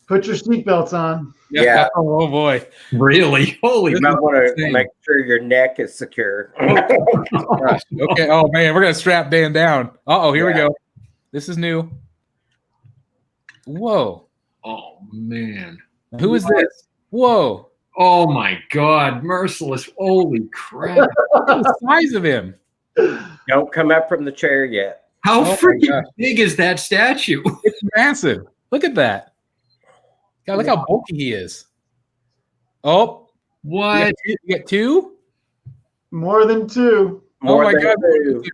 Put your seatbelts on. Yeah. Oh boy. really? Holy You might want to make sure your neck is secure. Gosh. Okay. Oh man, we're gonna strap Dan down. Oh, here we go. This is new. Whoa. Oh man. Who is this? Whoa. Oh my God, Merciless! Holy crap! Look at the size of him. Don't come up from the chair yet. How Oh my freaking gosh. big is that statue? It's massive. Look at that. God, look how bulky he is. Oh, What? you get two? More than two. More oh my than God. two.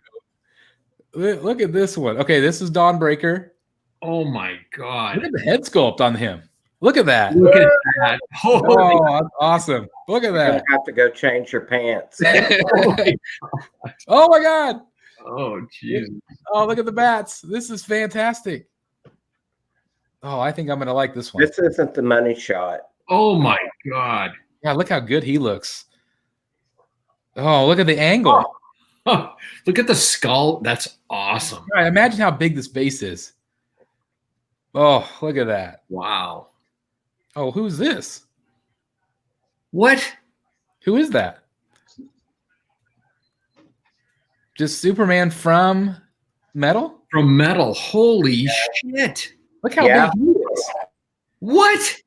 Look at this one. Okay, this is Dawnbreaker. Oh my God! Look at the head sculpt on him. Look at that. Look at that! Holy Oh, that's awesome. Look at You're gonna that. have to go change your pants. Oh my God. Oh Jesus! Oh, look at the bats. This is fantastic. Oh, I think I'm going to like this one. This isn't the money shot. Oh my God! Yeah, look how good he looks. Oh, look at the angle. Oh, look at the skull. That's awesome. All right, imagine how big this base is. Oh, look at that. Wow. Oh, who's this? What? Who is that? Just Superman from Metal? From metal. Holy shit! Look how Yeah. big he is. What?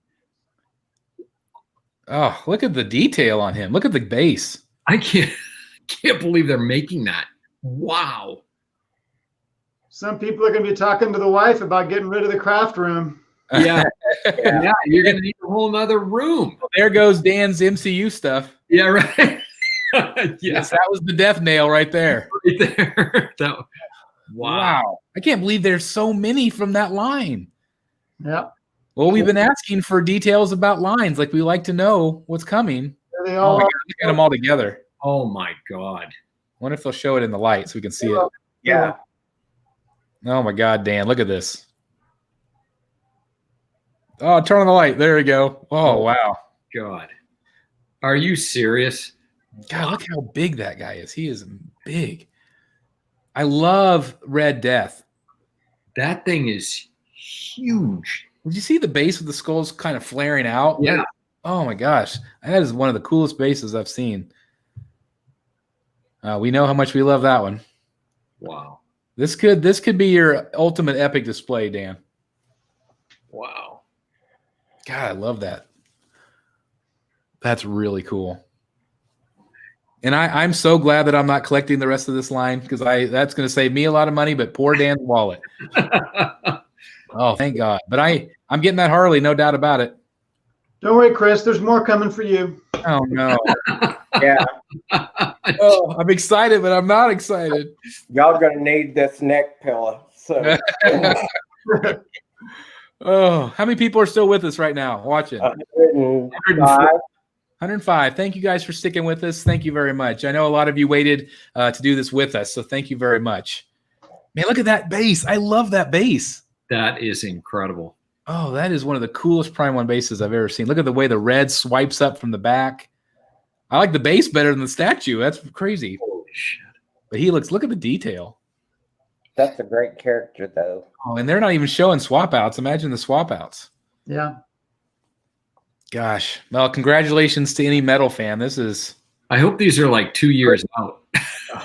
Oh, look at the detail on him. Look at the base. I can't believe they're making that. Wow. Some people are going to be talking to the wife about getting rid of the craft room. Yeah. Yeah. You're gonna need a whole nother room. There goes Dan's MCU stuff. Yeah. Right. Yes, that was the death nail right there. Right there. Wow. Wow. I can't believe there's so many from that line. Yeah. Well, we've been asking for details about lines. Like we like to know what's coming. There they Oh all my are. God, look at them all together. Oh my God. I wonder if they'll show it in the light so we can see it. Yeah. Oh my God, Dan, look at this. Oh, turn on the light. There we go. Oh, wow. God. Are you serious? God, look how big that guy is. He is big. I love Red Death. That thing is huge. Did you see the base with the skulls kind of flaring out? Yeah. Oh my gosh. That is one of the coolest bases I've seen. We know how much we love that one. Wow. This could be your ultimate epic display, Dan. Wow. God, I love that. That's really cool. And I'm so glad that I'm not collecting the rest of this line because that's going to save me a lot of money, but poor Dan's wallet. Oh, thank God. But I'm getting that Harley, no doubt about it. Don't worry, Chris. There's more coming for you. Oh, no. Yeah. Oh, I'm excited, but I'm not excited. Y'all gonna need this neck pillow. So Oh, how many people are still with us right now watching? 105. 105. Thank you guys for sticking with us. Thank you very much. I know a lot of you waited to do this with us, so thank you very much. Man, look at that base. I love that base. That is incredible. Oh, that is one of the coolest Prime 1 bases I've ever seen. Look at the way the red swipes up from the back. I like the base better than the statue. That's crazy. Holy shit. But look at the detail. That's a great character, though. Oh, and they're not even showing swap outs. Imagine the swap outs. Yeah. Gosh. Well, congratulations to any metal fan. I hope these are like 2 years out.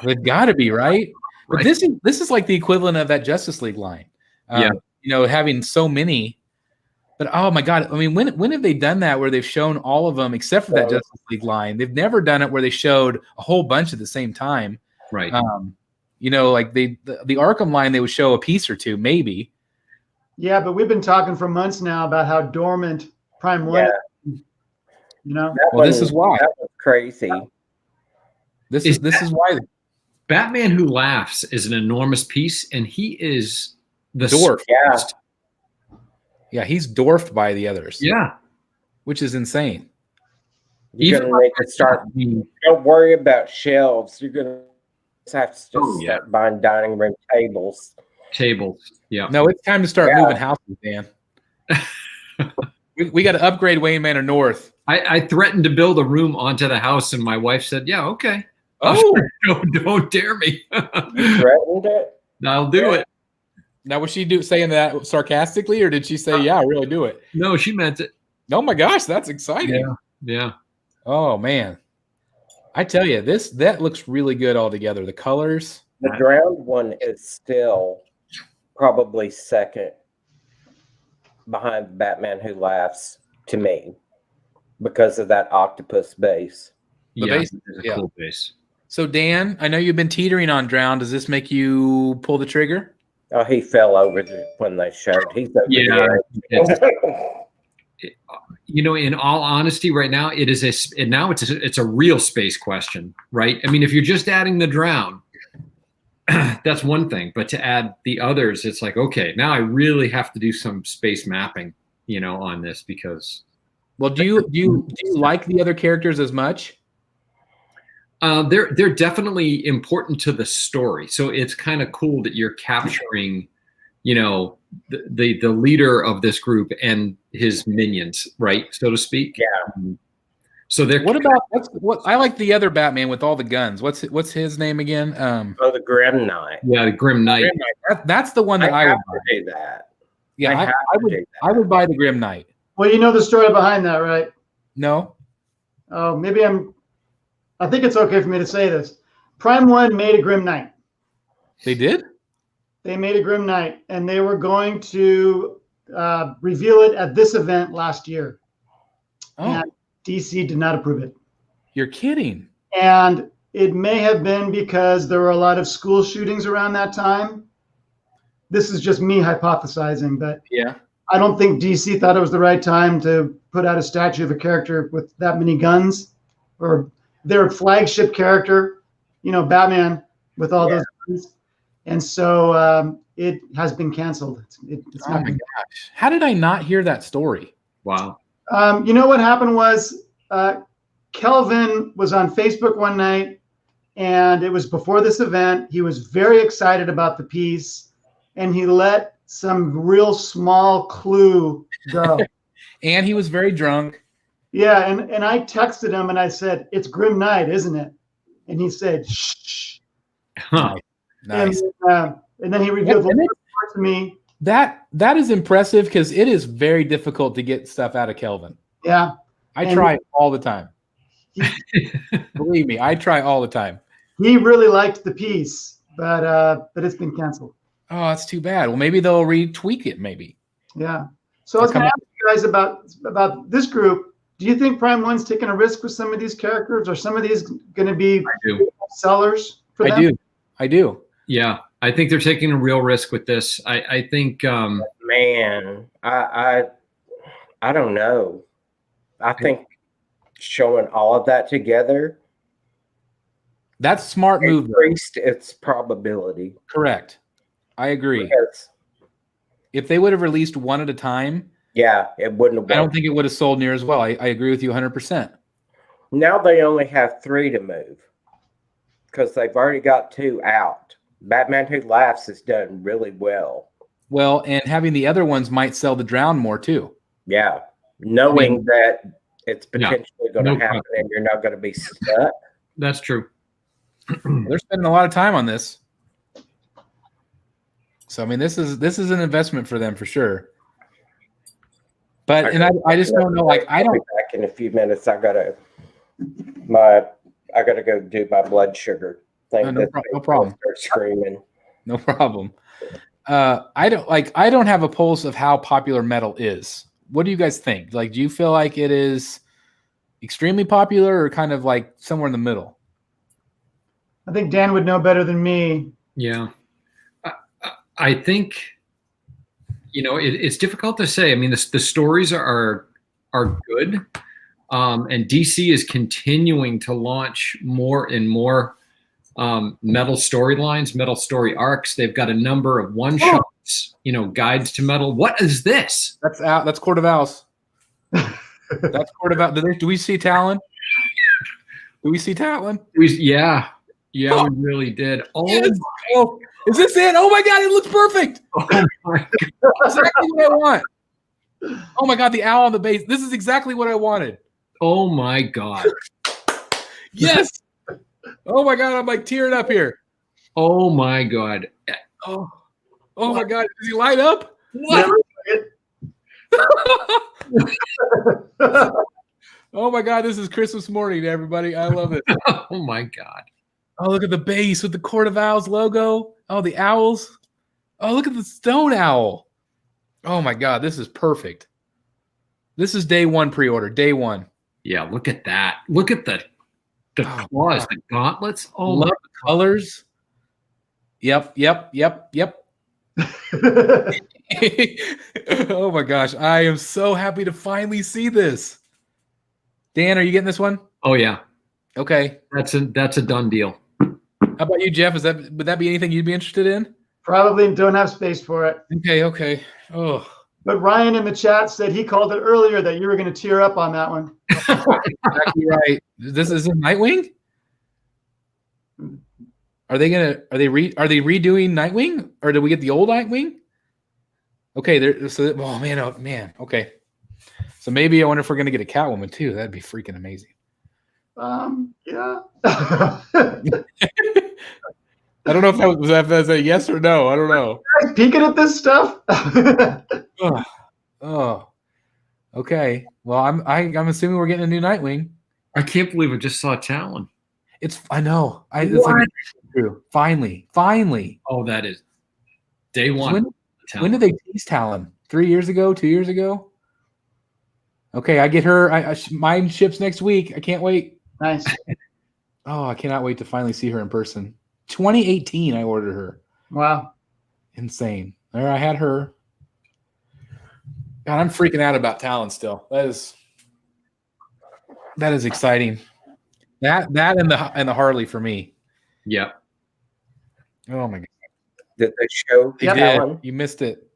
They've got to be, right? But Right. this is like the equivalent of that Justice League line. Yeah. You know, having so many. But oh my God, I mean, when have they done that where they've shown all of them except for that Justice League line? They've never done it where they showed a whole bunch at the same time. Right. You know, like the Arkham line, they would show a piece or two, maybe. Yeah, but we've been talking for months now about how dormant Prime 1 is. You know? Well, this is why. That was crazy. This is why. Batman Who Laughs is an enormous piece, and he is the Dwarf. Yeah. Yeah, he's dwarfed by the others. Yeah. Which is insane. You're Even gonna make it start. Don't worry about shelves. You're gonna have to just Oh, yeah. start buying dining room tables. Tables. Yeah. No, it's time to start Yeah. moving houses, Dan. we got to upgrade Wayne Manor North. I threatened to build a room onto the house, and my wife said, "Yeah, okay." Oh, Don't dare me. You threatened it? I'll do it. now was she saying that sarcastically, or did she say, "Yeah, really do it"? No, she meant it. Oh my gosh, that's exciting! Yeah. Oh man, I tell you, that looks really good altogether. The colors. The drowned one is still probably second behind Batman Who Laughs to me because of that octopus base. The yeah, base, it's a yeah. cool base. So Dan, I know you've been teetering on Drown. Does this make you pull the trigger? Oh, he fell over when they showed. He's over Yeah. there. In all honesty, right now it's a real space question, right? I mean, if you're just adding the Drown, that's one thing, but to add the others, it's like, okay, now I really have to do some space mapping, on this because. Well, do you like the other characters as much? They're definitely important to the story. So it's kind of cool that you're capturing, the leader of this group and his minions, right, so to speak. Yeah. So they're. What about what I like the other Batman with all the guns. What's his name again? The Grim Knight. Yeah, the Grim Knight. That's the one that I would buy. do that. Yeah, I would buy the Grim Knight. Well, you know the story behind that, right? No. Oh, maybe I think it's okay for me to say this. Prime One made a Grim Knight. They did? They made a Grim Knight, and they were going to reveal it at this event last year. Oh, And DC did not approve it. you're kidding. And it may have been because there were a lot of school shootings around that time. This is just me hypothesizing, but Yeah. I don't think DC thought it was the right time to put out a statue of a character with that many guns, or their flagship character, Batman with all those guns. And so it has been canceled. It's Oh not my gosh. How did I not hear that story? Wow. What happened was Kelvin was on Facebook one night, and it was before this event. He was very excited about the piece, and he let some real small clue go. And he was very drunk. Yeah, and I texted him and I said, "It's Grim Knight, isn't it?" And he said, "Shh." Huh. Nice. And then he revealed And to me. That is impressive because it is very difficult to get stuff out of Kelvin. Yeah, I And- try all the time. Believe me, I try all the time. he really liked the piece, but it's been canceled. Oh, that's too bad. Well, maybe they'll retweak it. Maybe. Yeah. So I was going to ask you guys about this group. Do you think Prime One's taking a risk with some of these characters? Are some of these going to be sellers for them? I do. Yeah, I think they're taking a real risk with this. I think. Man, I don't know. I think showing all of that together That's smart move. increased its probability. Correct. I agree. Because, If they would have released one at a time, yeah, it wouldn't have I don't worked. think it would have sold near as well. I agree with you 100%. Now they only have 3 to move because they've already got 2 out. Batman Who Laughs has done really well. Well, and having the other ones might sell the Drown more too. Yeah, knowing that it's Yeah, potentially going to no happen and you're not going to be stuck. That's true. They're spending a lot of time on this. So I mean, this is an investment for them for sure. But I just don't know. Like I I'll don't. be back in a few minutes. I gotta go do my blood sugar thing. No problem. Start screaming. No problem. I don't have a pulse of how popular metal is. What do you guys think? Like, do you feel like it is extremely popular or kind of like somewhere in the middle? I think Dan would know better than me. Yeah, I think it's difficult to say. I mean, the stories are good, and DC is continuing to launch more and more metal storylines, metal story arcs. They've got a number of one shots, guides to metal. What is this? That's out. That's Court of Owls. That's Court of Owls. Do we see Talon? Do we see Talon? Yeah. Yeah, we really did. Oh, Yes. Oh, is this it? Oh my God, it looks perfect. oh my God. Exactly what I want. Oh my God, the owl on the base. This is exactly what I wanted. Oh my God. Yes. Oh my God, I'm like tearing up here. Oh my God. Oh, oh my God, does he light up? What? Oh my God, this is Christmas morning, everybody. I love it. Oh my God. Oh, look at the base with the Court of Owls logo. Oh, the owls. Oh, look at the stone owl. Oh my God, this is perfect. This is day one pre-order. Day one. Yeah, look at that. Look at the Oh, claws, God. the gauntlets. Oh Love my the colors. Yep. Oh my gosh, I am so happy to finally see this. Dan, are you getting this one? Oh yeah. Okay. That's a done deal. How about you, Jeff? Would that be anything you'd be interested in? Probably don't have space for it. Okay. Oh. But Ryan in the chat said he called it earlier that you were going to tear up on that one. Exactly right. This is a Nightwing? Are they redoing Nightwing? Or did we get the old Nightwing? Okay, oh man. Okay. So maybe I wonder if we're gonna get a Catwoman too. That'd be freaking amazing. Yeah. I don't know if that's a yes or no. I don't know. Guys peeking at this stuff. Oh. Okay. Well, I'm assuming we're getting a new Nightwing. I can't believe I just saw Talon. I know. It's What? like true. Finally. Oh, that is day one. When did they tease Talon? 3 years ago? 2 years ago? Okay, I get her. Mine ships next week. I can't wait. Nice. Oh, I cannot wait to finally see her in person. 2018, I ordered her. Wow. Insane. There, I had her. God, I'm freaking out about Talon still. That is exciting. That and the Harley for me. Yep. Oh my God. Did they show They did. Talon? You missed it.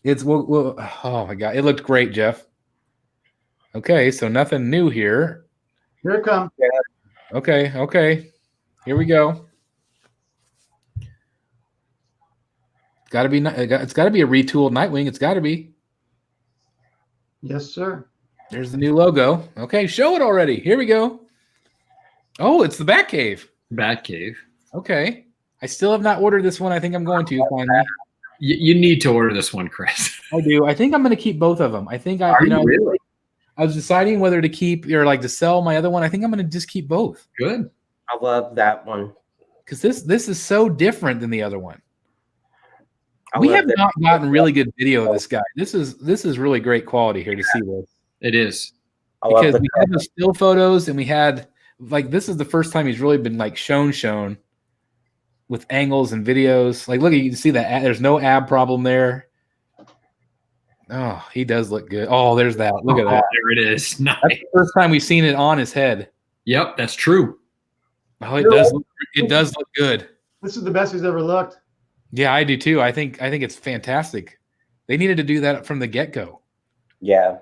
It's oh my God. It looked great, Jeff. Okay, so nothing new here. Here it comes. Okay. Here we go. It's got to be a retooled Nightwing. It's got to be. Yes, sir. There's the new logo. Okay, show it already. Here we go. Oh, it's the Batcave. Batcave. Okay. I still have not ordered this one. I think I'm going to finally. You need to order this one, Chris. I do. I think I'm going to keep both of them. I think Really? I was deciding whether to keep or like to sell my other one. I think I'm going to just keep both. Good. I love that one. Because this is so different than the other one. I We love have that. not gotten really good video of this guy. This is really great quality here to see this. It is. I love Because the we had the still photos and we had like this is the first time he's really been like shown with angles and videos. Like look, you can see that there's no ab problem there. Oh, he does look good. Oh, there's that. Look at that. There it is. Nice. That's the first time we've seen it on his head. Yep, that's true. Oh, it does look good. This is the best he's ever looked. Yeah, I do too. I think it's fantastic. They needed to do that from the get-go. Yeah.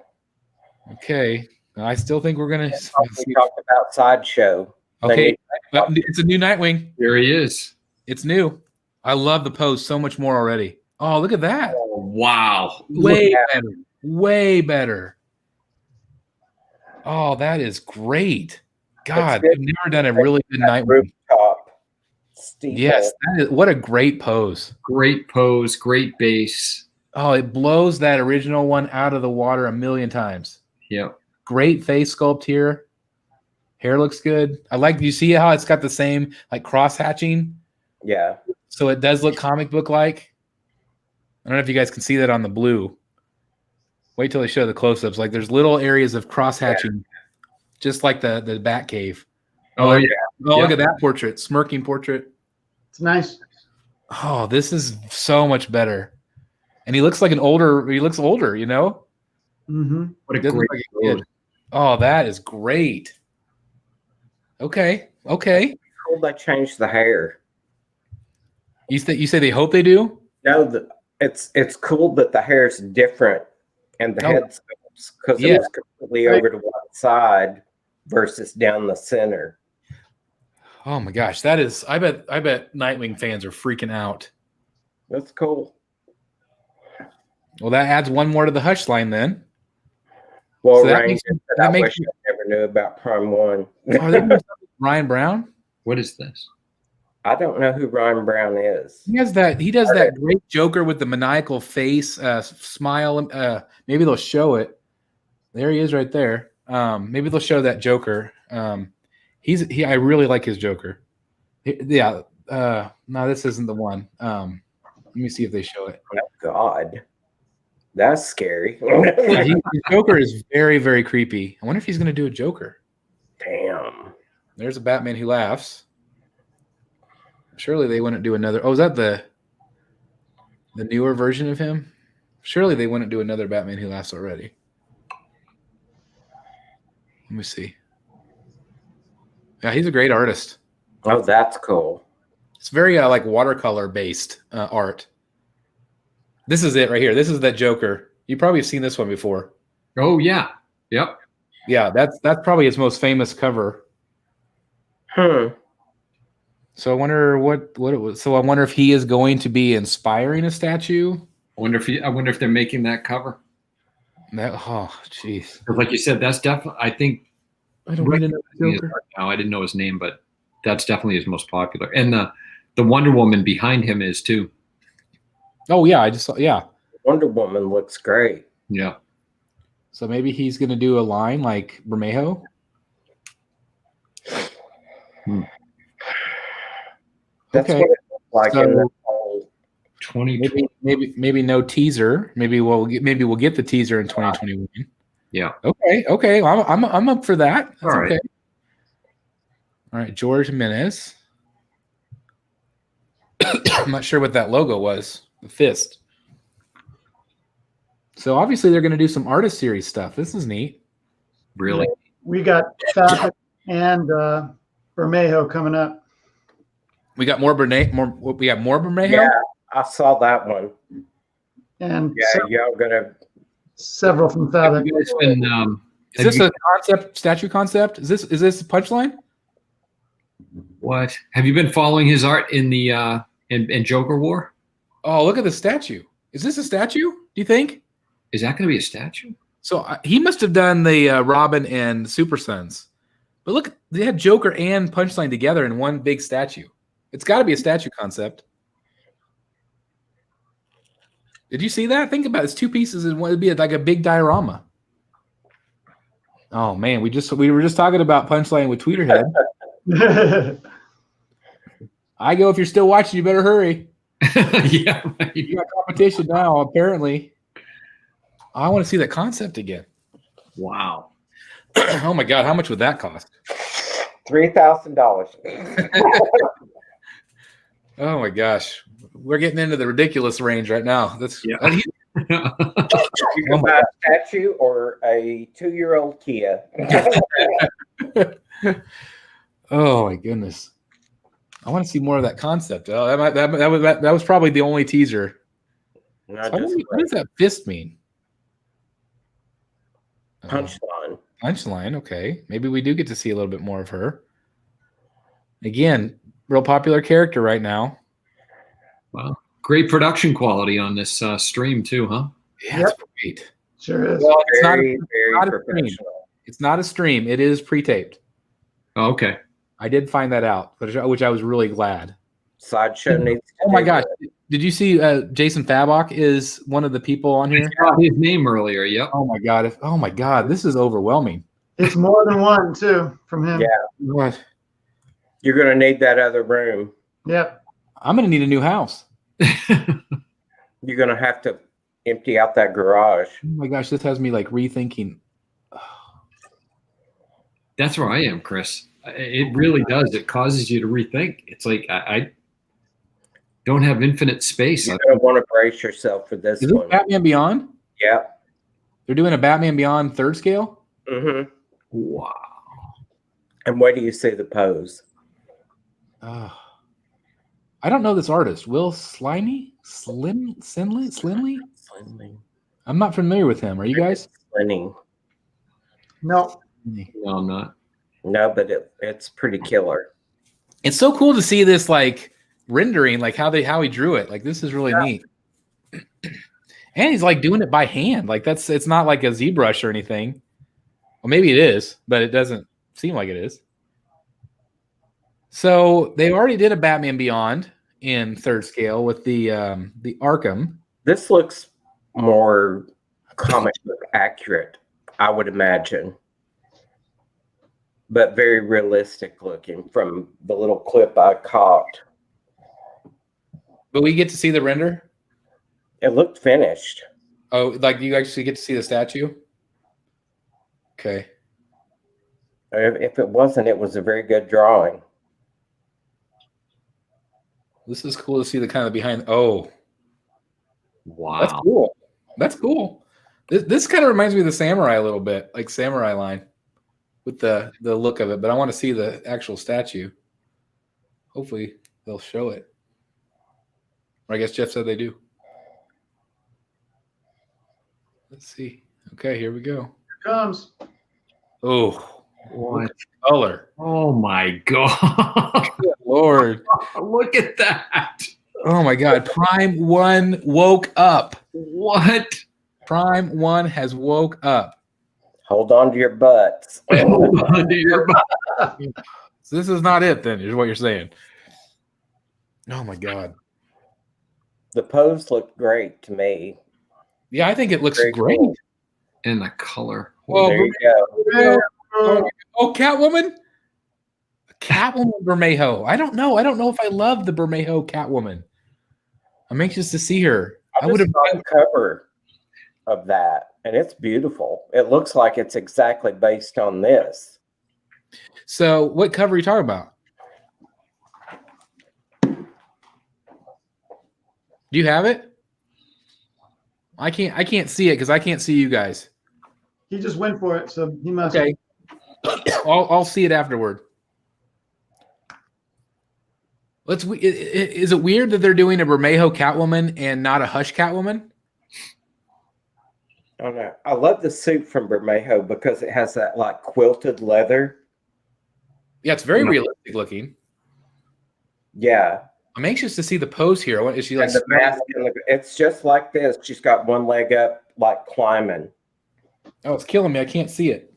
Okay. I still think we're gonna We talked about Sideshow. okay. It's a new Nightwing. There he is. It's new. I love the pose so much more already. Oh, look at that. Oh, wow. Way better. Way better. Oh, that is great. God, good. I've never done a really good Nightwing. Rooftop. Steve Yes, what a great pose. Great pose, great base. Oh, it blows that original one out of the water a million times. Yep. Great face sculpt here. Hair looks good. I like, you see how it's got the same like cross hatching? Yeah. So it does look comic book like. I don't know if you guys can see that on the blue. Wait till they show the close-ups. Like there's little areas of cross hatching, just like the Batcave. Oh, yeah. Oh, look at that portrait, smirking portrait. It's nice. Oh, this is so much better. And he looks older, you know? Mm-hmm. What a Doesn't great look like a kid. Oh, that is great. Okay. Cool they changed the hair. You say they hope they do? No, it's cool that the hair's different and the head sculpts because it was completely over to one side versus down the center. Oh my gosh, that is. I bet Nightwing fans are freaking out. That's cool. Well, that adds one more to the Hush line then. Well, So that Ryan, makes- I that wish I never knew about Prime One. Are they doing something with Ryan Brown? What is this? I don't know who Ryan Brown is. He has that. He does that great Joker with the maniacal face, smile. Maybe they'll show it. There he is, right there. Maybe they'll show that Joker. I really like his Joker. Yeah. No, this isn't the one. Let me see if they show it. Oh God, that's scary. Yeah, his Joker is very, very creepy. I wonder if he's going to do a Joker. Damn. There's a Batman Who Laughs. Surely they wouldn't do another. Oh, is that the newer version of him? Surely they wouldn't do another Batman Who Laughs already. Let me see. Yeah, he's a great artist. Oh, that's cool. It's very like watercolor based art. This is it right here. This is that Joker. You probably have seen this one before. Oh yeah. Yep. Yeah, that's probably his most famous cover. So I wonder what it was. So I wonder if he is going to be inspiring a statue. I wonder if they're making that cover. Jeez. Like you said, that's definitely. I think. I don't need another Joker. Now I didn't know his name, but that's definitely his most popular. And the Wonder Woman behind him is too. Oh yeah, I just saw. Yeah. Wonder Woman looks great. Yeah. So maybe he's going to do a line like Bermejo. That's Okay. what it looks like So- in the whole 2020. Maybe no teaser. Maybe we'll get the teaser in 2021. Yeah. Okay. Well, I'm up for that. That's All right. okay. All right, George Jimenez. I'm not sure what that logo was. The fist. So obviously they're going to do some artist series stuff. This is neat. Really? We got Sapphic and Bermejo coming up. We got more Bermejo. We got more Bermejo. Yeah, I saw that one. And Yeah, y'all gonna. several from Sapphic. You guys been, Is this a statue concept? Is this a punchline? what? Have you been following his art in the in Joker War? Oh, look at the statue. Is this a statue? Do you think? Is that going to be a statue? So he must have done the Robin and Super Sons. But look, they had Joker and Punchline together in one big statue. It's got to be a statue concept. Did you see that? Think about it. It's two pieces and it'd be like a big diorama. Oh man, we were just talking about Punchline with Tweeterhead. I go, if you're still watching, you better hurry. Yeah. Right. You got competition now, apparently. I want to see that concept again. Wow. Oh my God, how much would that cost? $3,000. Oh my gosh, we're getting into the ridiculous range right now. That's Yeah. You can buy a statue or a 2-year-old Kia. Oh my goodness, I want to see more of that concept. Oh, that was probably the only teaser. Not What just does that fist mean? punchline. Punchline. Okay, maybe we do get to see a little bit more of her. Again, real popular character right now. Wow. Great production quality on this stream too, huh? Yeah, Yep. it's great. Sure is. Well, it's Very, very not a stream. professional. It's not a stream. It is pre-taped. Oh, okay. I did find that out, which I was really glad. Sideshow needs to Oh my do gosh. it. Did you see Jason Fabok is one of the people on here? I saw his name earlier. Yep. Oh my God. Oh my God. This is overwhelming. It's more than one, too, from him. Yeah. What? You're going to need that other room. Yep. I'm going to need a new house. You're going to have to empty out that garage. Oh my gosh. This has me like rethinking. That's where I am, Chris. It really does. It causes you to rethink. It's like I don't have infinite space. You're going to want to brace yourself for this Is this one. Batman Beyond? Yeah. They're doing a Batman Beyond third scale? Mm-hmm. Wow. And where do you see the pose? I don't know this artist. Will Sliney? Slinley? I'm not familiar with him. Are you guys? Slinning. No. No, I'm not. No, but it's pretty killer. It's so cool to see this like rendering, like how he drew it. Like this is really neat. And he's like doing it by hand. Like it's not like a ZBrush or anything. Well, maybe it is, but it doesn't seem like it is. So they already did a Batman Beyond in third scale with the Arkham. This looks more comic book accurate, I would imagine, but very realistic looking from the little clip I caught. But we get to see the render. It looked finished. Oh, like you actually get to see the statue? Okay. If it wasn't, it was a very good drawing. This is cool to see the kind of behind. Oh, Wow. that's cool. That's cool. This kind of reminds me of the Samurai a little bit, like Samurai line with the look of it. But I want to see the actual statue. Hopefully they'll show it. Or I guess Jeff said they do. Let's see. Okay, here we go. Here comes. Oh, What? color. Oh my God. Good Lord. Look at that. Oh my God. Prime 1 woke up. What? Prime 1 has woke up. Hold on to your butts. Under your butt. So this is not it then, is what you're saying. Oh my God. The pose looked great to me. Yeah, I think it looks Very great. cool. And the color. Oh, There you go. oh, Catwoman? Catwoman Bermejo. I don't know. I don't know if I love the Bermejo Catwoman. I'm anxious to see her. I would have the cover of that, and it's beautiful. It looks like it's exactly based on this. So what cover are you talking about? Do you have it? I can't see it because I can't see you guys. He just went for it, so he must. Okay. I'll see it afterward. Is it weird that they're doing a Bermejo Catwoman and not a Hush Catwoman? I don't know. I love the suit from Bermejo because it has that like quilted leather. Yeah, it's very realistic looking. Yeah. I'm anxious to see the pose here. What, is she like? And the mask, it's just like this. She's got one leg up, like climbing. Oh, it's killing me. I can't see it.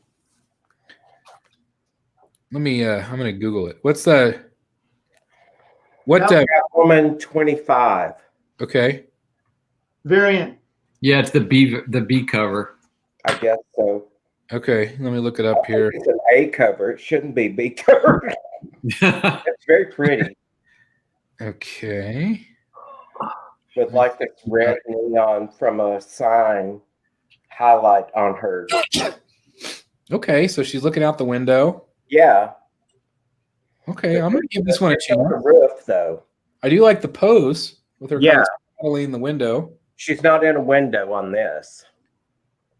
Let me. I'm gonna Google it. What's the? What? Catwoman 25. Okay. Variant. Yeah, it's the B cover. I guess so. Okay. Let me look it up here. It's an A cover. It shouldn't be B cover. It's very pretty. Okay. With like this red neon from a sign highlight on her. Okay. So she's looking out the window. Yeah. Okay. I'm gonna give this one a It's on the chance. roof, though. I do like the pose with her Yeah. kind of straddling the window. She's not in a window on this,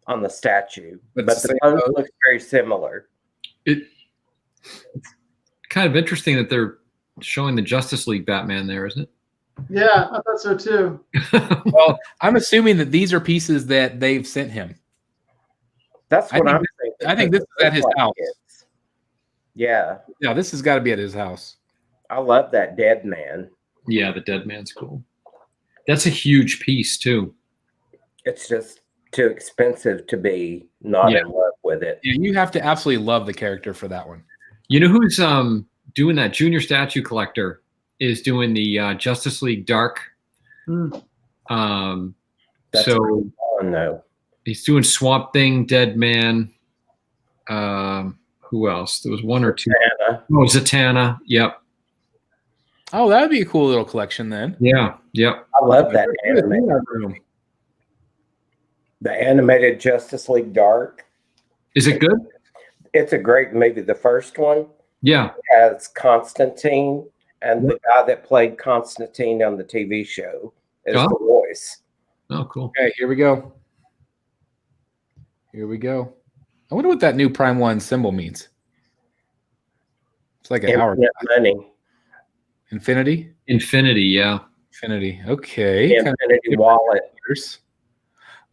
on the statue, But but it's the the same pose pose. looks very similar. It's kind of interesting that they're showing the Justice League Batman there, isn't it? Yeah, I thought so too. Well, I'm assuming that these are pieces that they've sent him. That's I what think I'm thinking. I think this is at his Like house. this. Yeah, Yeah, this has got to be at his house. I love that dead man. Yeah, the Dead Man's cool. That's a huge piece too. It's just too expensive to be not Yeah. in love with it. Yeah, you have to absolutely love the character for that one. You know who's doing that? Junior Statue Collector is doing the Justice League Dark. Hmm. That's So fun, though. he's doing Swamp Thing, Dead Man. Who else? There was one or two. Anna. Oh, Zatanna. Yep. Oh, that would be a cool little collection then. Yeah. Yep. I love that animated. Room. The animated Justice League Dark. Is it good? It's a great movie. The first one Yeah. has Constantine, and the guy that played Constantine on the TV show is Oh. the voice. Oh, cool. Okay, here we go. Here we go. I wonder what that new Prime 1 symbol means. It's like an hour. Infinite money. Infinity? Infinity. Yeah. Infinity. Okay. Kind Infinity wallet. of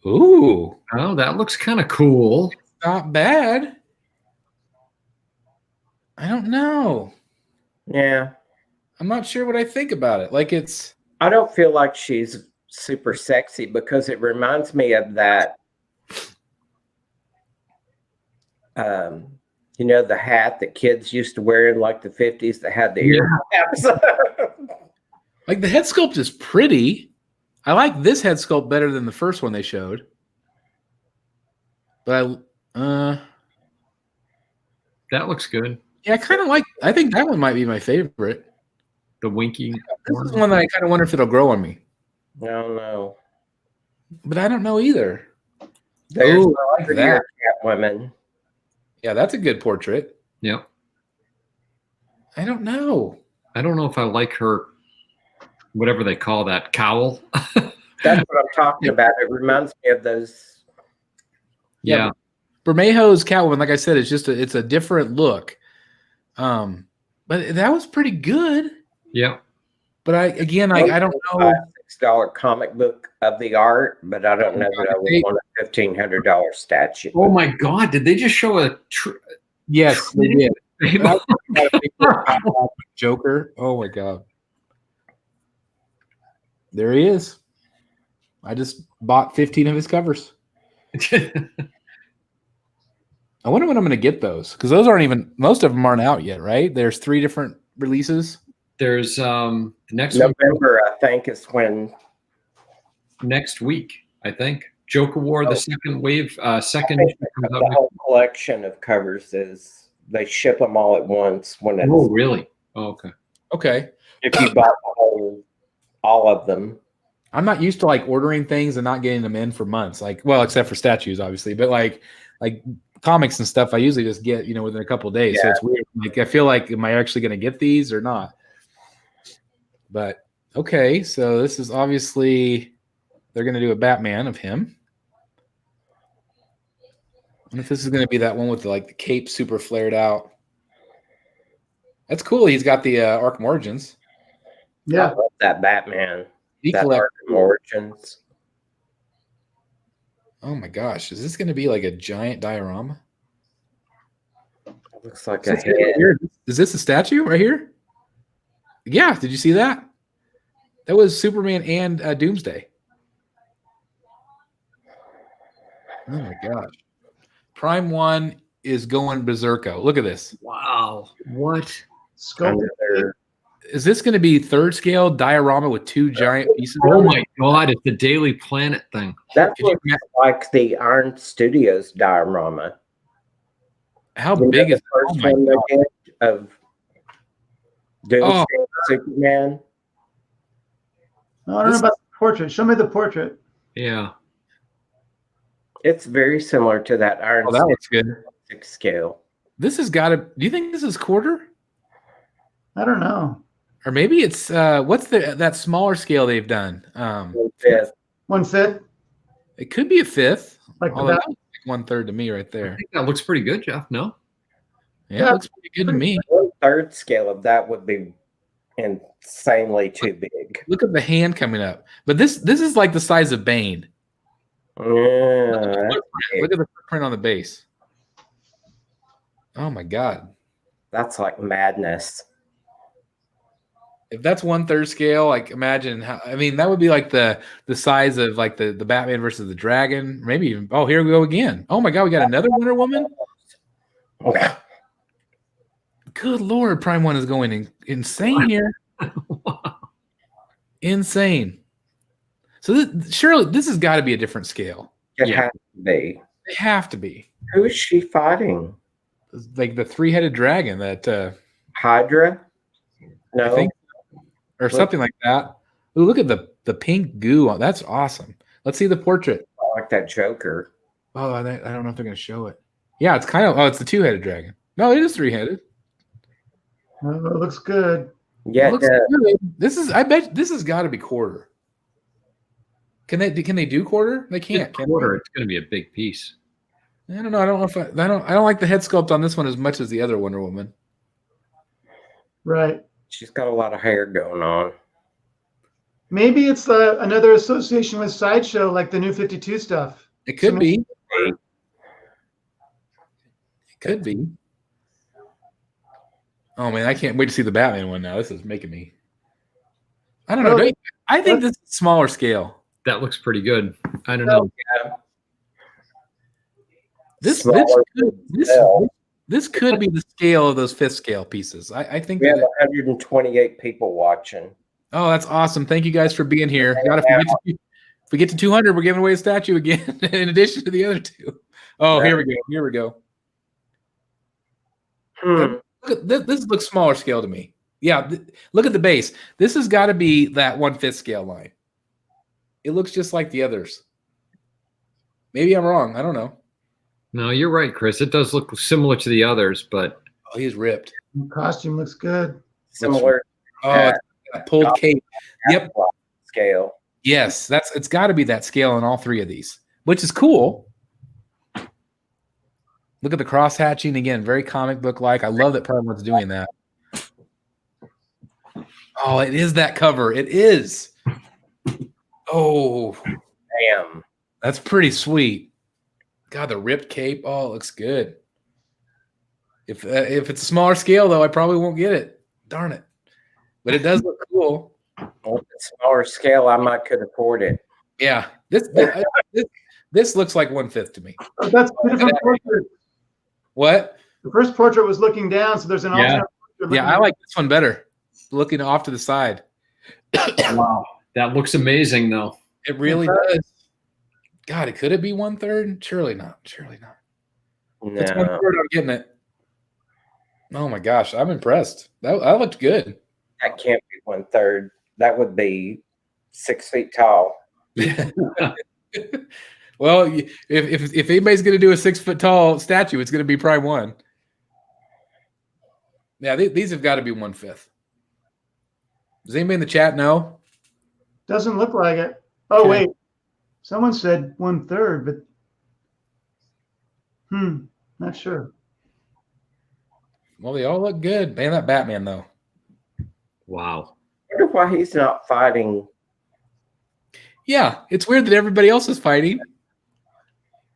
Ooh, Oh, that looks kind of cool. not bad. I don't know. Yeah. I'm not sure what I think about it. Like it's. I don't feel like she's super sexy because it reminds me of that. You know, the hat that kids used to wear in like the 50s that had the ear caps. Like the head sculpt is pretty. I like this head sculpt better than the first one they showed. But That looks good. yeah, I kind of like. I think that one might be my favorite. The winky. This is one that I kind of wonder if it'll grow on me. I don't know. But I don't know either. There's Ooh, I like that. Catwoman. Yeah, that's a good portrait. Yep. I don't know. I don't know if I like her, whatever they call that, cowl. That's what I'm talking about. It reminds me of those. Yeah. Bermejo's Catwoman, like I said, it's a different look. But that was pretty good. Yeah. But I don't know. $6 comic book of the art, but I don't know that I would want a $1,500 statue. Oh my God! Did they just show a? Yes, they did. Joker. Oh my God. There he is. I just bought 15 of his covers. I wonder when I'm going to get those because those aren't even, most of them aren't out yet, right? There's 3 different releases. There's the next November, I think, is when. Next week, I think. Joker War, the second wave, second. The whole collection of covers is they ship them all at once when it's. Oh, really? Oh, okay. Okay. If you bought all of them. I'm not used to like ordering things and not getting them in for months. Like, well, except for statues, obviously, but like comics and stuff, I usually just get, within a couple of days. Yeah. So it's weird. Like, I feel like, am I actually going to get these or not? But okay. So this is obviously, they're going to do a Batman of him. I wonder if this is going to be that one with the cape super flared out. That's cool. He's got the Arkham Origins. Yeah. I love that Batman. He That collect- Arkham Origins. Oh my gosh. Is this going to be like a giant diorama? Looks like Is a this head. right here? Is this a statue right here? Yeah. Did you see that? That was Superman and Doomsday. Oh my gosh. Prime 1 is going berserko. Look at this. Wow. What? Sculpted. Another- Is this going to be 3rd scale diorama with 2 giant pieces? Oh my God! It's the Daily Planet thing. That Could you looks like the Iron Studios diorama. How You know big the is first oh my one God. they did of Doomsday Superman? No, I don't know about the portrait. Show me the portrait. Yeah. It's very similar to that Iron Oh, that looks good. 6 scale. This has got to. Do you think this is quarter? I don't know. Or maybe it's what's that smaller scale they've done? 1/5. 1/5, It could be a 5th. like the Although back. that looks like 1/3 to me right I there. think that looks pretty good, Jeff. No. Yeah, Yeah. it looks pretty good to me. 1/3 scale of that would be insanely too big. Look at the hand coming up. But this is like the size of Bane. Yeah, Look at the footprint on the base. Oh my God. that's like madness. If that's 1/3 scale, like imagine how, I mean, that would be like the size of like the Batman versus the Dragon. Maybe even, oh, here we go again. Oh my God, we got another Wonder Woman. Good Lord, Prime 1 is going insane here. Insane. So surely this has got to be a different scale. It Yeah. has to be. They have to be. Who is she fighting? Like the 3-headed dragon that Hydra? No. I think, or something like that. Ooh, look at the pink goo. That's awesome. Let's see the portrait. I like that Joker. Oh, I don't know if they're going to show it. Yeah, it's kind of. Oh, it's the 2-headed dragon. No, it is 3-headed. Oh, it looks good. Yeah, It looks good. This is. I bet this has got to be quarter. Can they do quarter? They can't. Can Quarter. It's going to be a big piece. they? I don't know. I don't know if I don't like the head sculpt on this one as much as the other Wonder Woman. Right. she's got a lot of hair going on. Maybe it's another association with Sideshow, like the New 52 stuff. It could So be. It could be. Oh man, I can't wait to see the Batman one now. This is making me. I don't know. I think this is smaller scale. That looks pretty good. I don't know. Yeah. This Smaller this could be the scale of those 5th scale pieces. I think We have that. 128 people watching. Oh, that's awesome! Thank you guys for being here. If we get to 200, we're giving away a statue again, in addition to the other 2. Oh, here we go. Here we go. Look at this looks smaller scale to me. Yeah, look at the base. This has got to be that 1/5 scale line. It looks just like the others. Maybe I'm wrong. I don't know. No, you're right, Chris. It does look similar to the others, but Oh, he's ripped. The costume looks good. Similar Oh, it's that pulled cape. Yep. scale. Yes, it's got to be that scale on all 3 of these, which is cool. Look at the cross hatching again, very comic book like. I love that Paramount's doing that. Oh, it is that cover. It is. Oh, Damn. that's pretty sweet. God, the ripped cape. Oh, it looks good. If it's a smaller scale, though, I probably won't get it. Darn it. But it does look cool. Well, if it's smaller scale, I might could afford it. Yeah. This looks like 1/5 to me. But that's two different portraits. What? The first portrait was looking down, so there's an alternate portrait. Yeah, I like this one better. Looking off to the side. wow, that looks amazing, though. It really does. God, could it be 1/3? Surely not. Surely not. No. It's 1/3. I'm getting it. Oh my gosh, I'm impressed. That looked good. That can't be 1/3. That would be 6 feet tall. Well, if anybody's going to do a 6-foot tall statue, it's going to be probably one. Yeah, these have got to be 1/5. Does anybody in the chat know? Doesn't look like it. Oh, Okay. wait. Someone said 1/3, but not sure. Well, they all look good. Man, that Batman though. Wow. I wonder why he's not fighting, Yeah, it's weird that everybody else is fighting.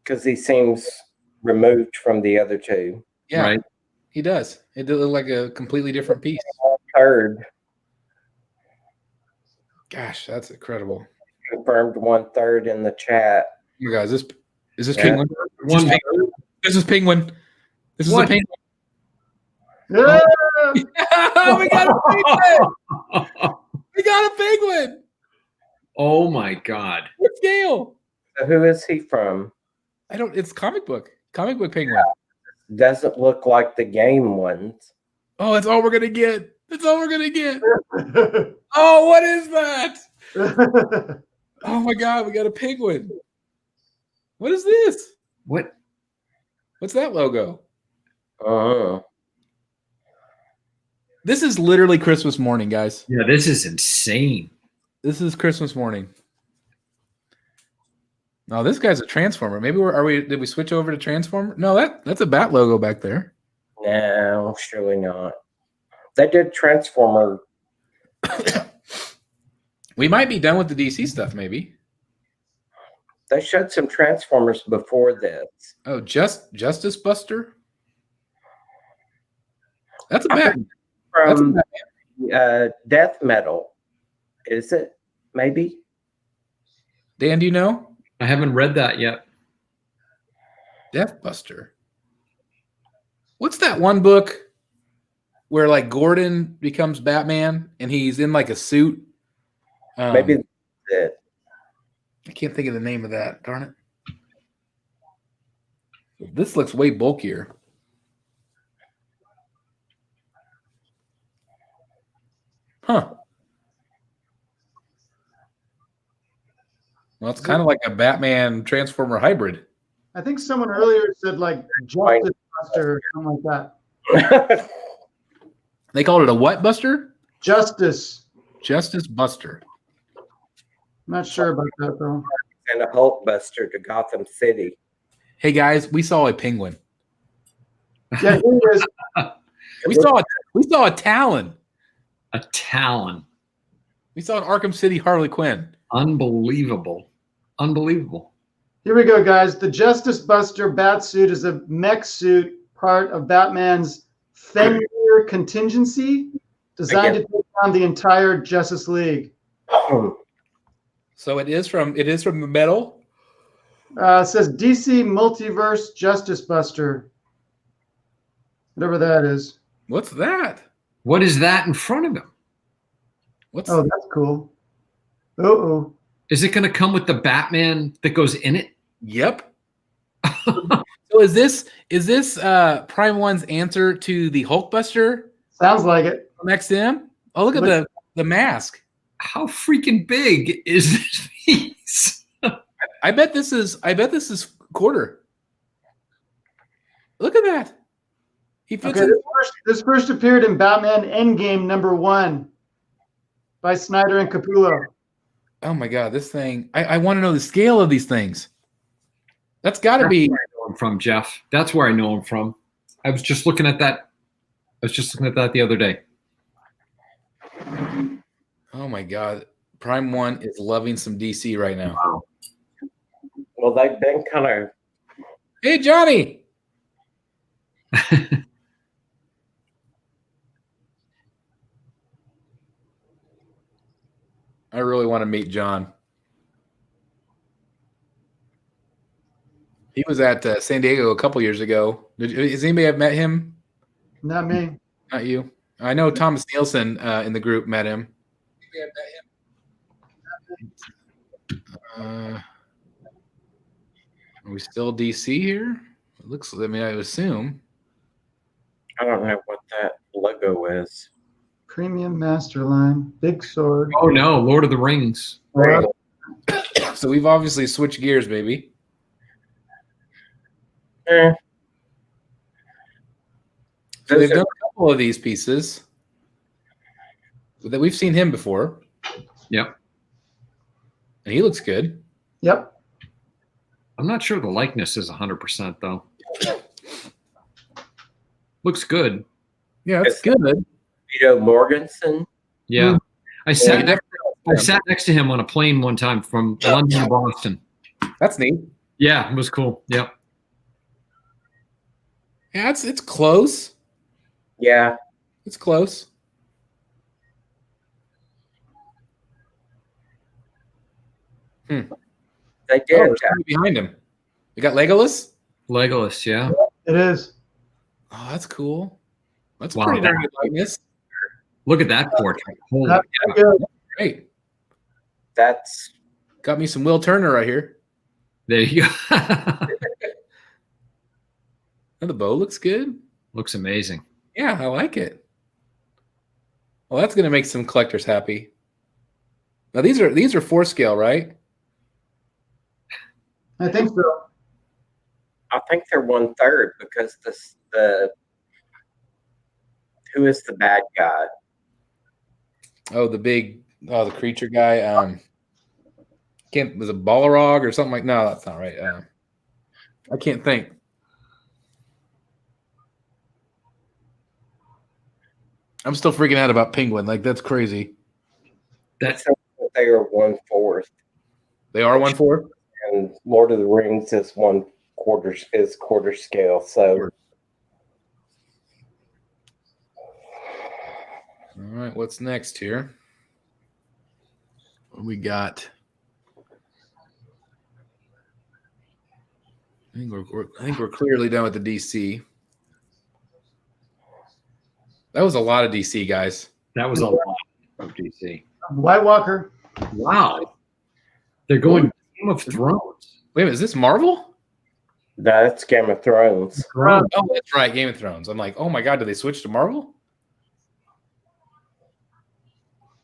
because he seems removed from the other 2. Yeah, Right. he does. It does look like a completely different piece. 1/3 Gosh, that's incredible. confirmed 1/3 in the chat. Oh my God, is this Yeah. Penguin? One. This is Penguin. This is What? a Penguin. Yeah! We got a penguin. We got a penguin. Oh my God. What scale? So who is he from? It's comic book penguin. Doesn't look like the game ones. Oh, that's all we're gonna get. That's all we're gonna get. Oh, what is that? Oh my God, we got a penguin. What is this? What? What's that logo? Uh-huh. This is literally Christmas morning, guys. Yeah, this is insane. This is Christmas morning. No, this guy's a Transformer. Maybe did we switch over to Transformer? No, that's a Bat logo back there. No, surely not. They did Transformer. We might be done with the DC stuff, maybe. They showed some Transformers before this. Oh, Justice Buster? That's a Batman. From Death Metal. Is it? Maybe? Dan, do you know? I haven't read that yet. Death Buster. What's that one book where like Gordon becomes Batman and he's in like a suit? Maybe that's it. I can't think of the name of that. Darn it. This looks way bulkier. Huh. Well, it's kind of like a Batman Transformer hybrid. I think someone earlier said like Justice Buster or something like that. They called it a what buster? Justice. Justice Buster. Not sure about that though. And a Hulk Buster to Gotham City. Hey guys, we saw a penguin. Yeah, here he is. We saw a Talon. A Talon. We saw an Arkham City Harley Quinn. Unbelievable. Unbelievable. Here we go, guys. The Justice Buster bat suit is a mech suit part of Batman's Fenrir Contingency, designed to take down the entire Justice League. So it is from the metal. It says DC Multiverse Justice Buster. Whatever that is. What's that? What is that in front of him? Oh, that's cool. Uh-oh. Is it going to come with the Batman that goes in it? Yep. So is this Prime One's answer to the Hulkbuster Sounds like it. from XM? Oh, look at the mask. How freaking big is this piece? I bet this is quarter. Look at that. He fits Okay, in. this first appeared in Batman Endgame #1 by Snyder and Capullo. Oh my god, this thing! I want to know the scale of these things. That's got to be Where I know him from, Jeff. That's where I know him from. I was just looking at that. The other day. Oh my god, Prime One is loving some DC right now. Wow. Well, they've been kind of. Hey, Johnny. I really want to meet John. He was at San Diego a couple years ago. Has anybody have met him? Not me. Not you. I know Thomas Nielsen in the group met him. Are we still DC here? It looks. I mean, I would assume. I don't know what that logo is. Premium Master Line. Big Sword. Oh no, Lord of the Rings. Right. So we've obviously switched gears, baby. Eh. So they've done a couple of these pieces that we've seen him before. Yep. And he looks good. Yep. I'm not sure the likeness is 100% though. Looks good. Yeah, that's good. Vito Morganson. Yeah. I sat Yeah. next to him on a plane one time from London to Boston. That's neat. Yeah, it was cool. Yep. Yeah, it's close. Yeah. It's close. They Oh, did. there's somebody behind him. We got Legolas. Legolas, yeah. It is. Oh, that's cool. That's Wow, pretty darn that- good likeness. Look at that portrait. Holy That's cow. good. Great. That's Got me some Will Turner right here. There you go. And the bow looks good. Looks amazing. Yeah, I like it. Well, that's going to make some collectors happy. Now these are 4 scale, right? I think so. I think they're 1/3 because who is the bad guy? Oh, the creature guy. Was it Balrog or something like? No, that's not right. I can't think. I'm still freaking out about Penguin. Like that's crazy. That's They are 1/4, They are 1/4. and Lord of the Rings is 1/4 is quarter scale. So All right, what's next here? What do we got? I think we're clearly done with the DC. That was a lot of DC, guys. that was a lot of DC. White Walker. Wow. They're going Game of Thrones. Wait a minute, is this Marvel? that's Game of Thrones. Oh, that's right, Game of Thrones. I'm like, oh my god, did they switch to Marvel?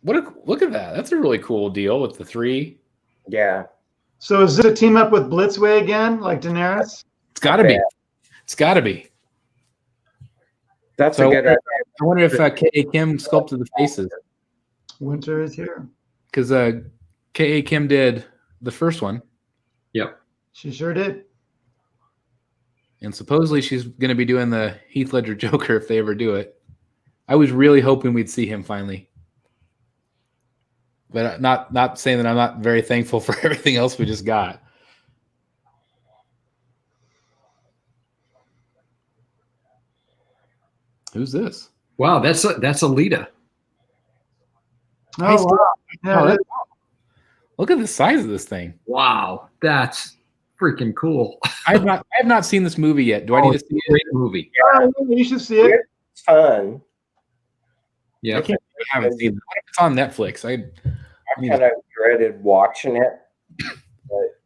Look at that. That's a really cool deal with the 3. Yeah. So is it a team up with Blitzway again, like Daenerys? It's got to be. Yeah. It's got to be. That's So a good idea. I wonder if K.A. Kim sculpted the faces Winter is here. because K.A. Kim did the first one, Yep. She sure did. and supposedly she's going to be doing the Heath Ledger Joker if they ever do it. I was really hoping we'd see him finally, but not saying that I'm not very thankful for everything else we just got. Who's this? Wow, that's Alita. I Oh, still- wow. Yeah, Oh, it that- is. look at the size of this thing. Wow, that's freaking cool. I have not seen this movie yet. Do I need to see it? Great movie. Oh, you should see it. It's fun. Yeah. I can't believe I haven't seen it. What if it's on Netflix? I kind of dreaded watching it, but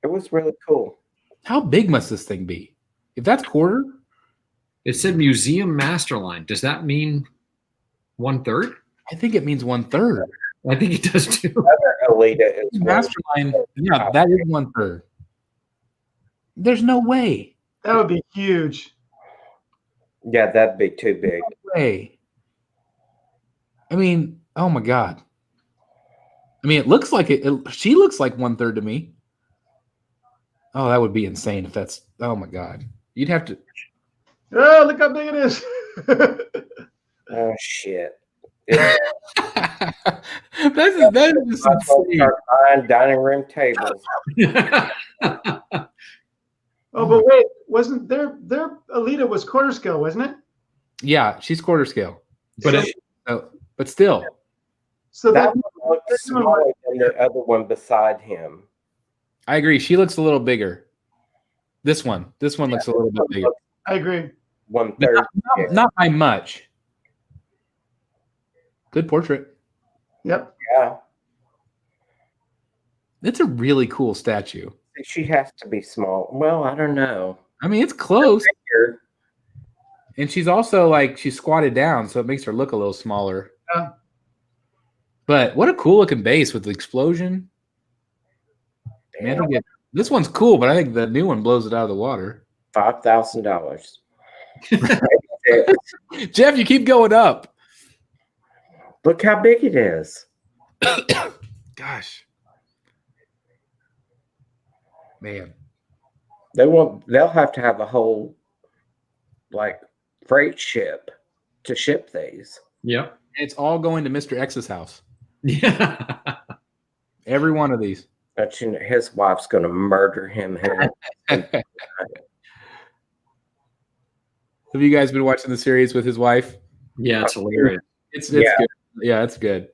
it was really cool. How big must this thing be? If that's quarter, It said Museum Masterline. Does that mean 1/3? I think it means 1/3. I think it does too. Alita is one. Masterline, yeah, that is 1/3. There's no way. That would be huge. Yeah, that'd be too big. Way. I mean, oh my God. I mean, it looks like she looks like 1/3 to me. Oh, that would be insane if that's, oh my God. You'd have to. Oh, look how big it is. Oh shit! that is just insane. Start buying dining room tables. Oh, but wait, wasn't their Alita was quarter scale, wasn't it? Yeah, she's quarter scale. But But still, So That that one looked smaller than the other one beside him. I agree. She looks a little bigger. This one looks a little bit bigger. I agree. 1/3. Not by much. Good portrait. Yep. Yeah, It's a really cool statue. she has to be small. Well, I don't know. I mean, it's close. Here, And she's also like, she's squatted down, so it makes her look a little smaller. Yeah. But what a cool looking base with the explosion. Man, I think this one's cool, but I think the new one blows it out of the water. $5,000. Jeff, you keep going up. Look how big it is. Gosh. Man. They'll have to have a whole like freight ship to ship these. Yep. It's all going to Mr. X's house. Yeah. Every one of these. But you know, his wife's going to murder him. Have you guys been watching the series with his wife? Yeah, it's hilarious. It's Yeah. good. Yeah, it's good.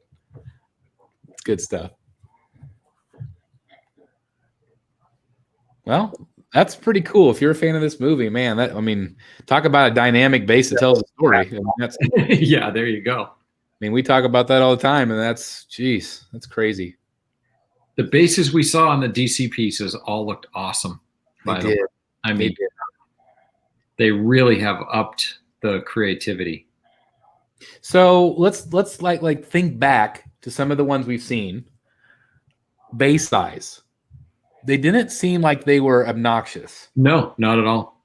It's good stuff. Well, that's pretty cool. If you're a fan of this movie, man, talk about a dynamic base that tells a story. I mean, Yeah, there you go. we talk about that all the time, and that's crazy. The bases we saw on the DC pieces all looked awesome. by the way. I mean, they really have upped the creativity. So let's like think back to some of the ones we've seen. Base size. They didn't seem like they were obnoxious. No, not at all.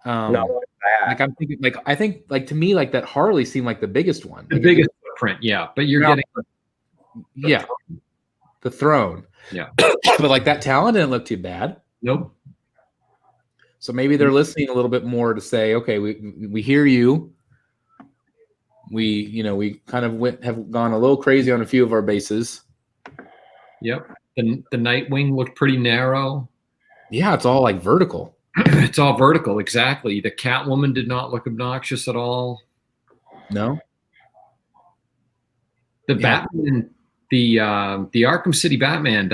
No, Like I'm thinking, I think to me, like that Harley seemed like the biggest one. The biggest footprint, yeah. But you're getting the throne. Yeah. But like that Talon didn't look too bad. nope. So maybe they're listening a little bit more to say, okay, we hear you. We kind of have gone a little crazy on a few of our bases. Yep. The Nightwing looked pretty narrow. Yeah, it's all like vertical. It's all vertical, exactly. The Catwoman did not look obnoxious at all. No. The Yeah. Batman, the Arkham City Batman,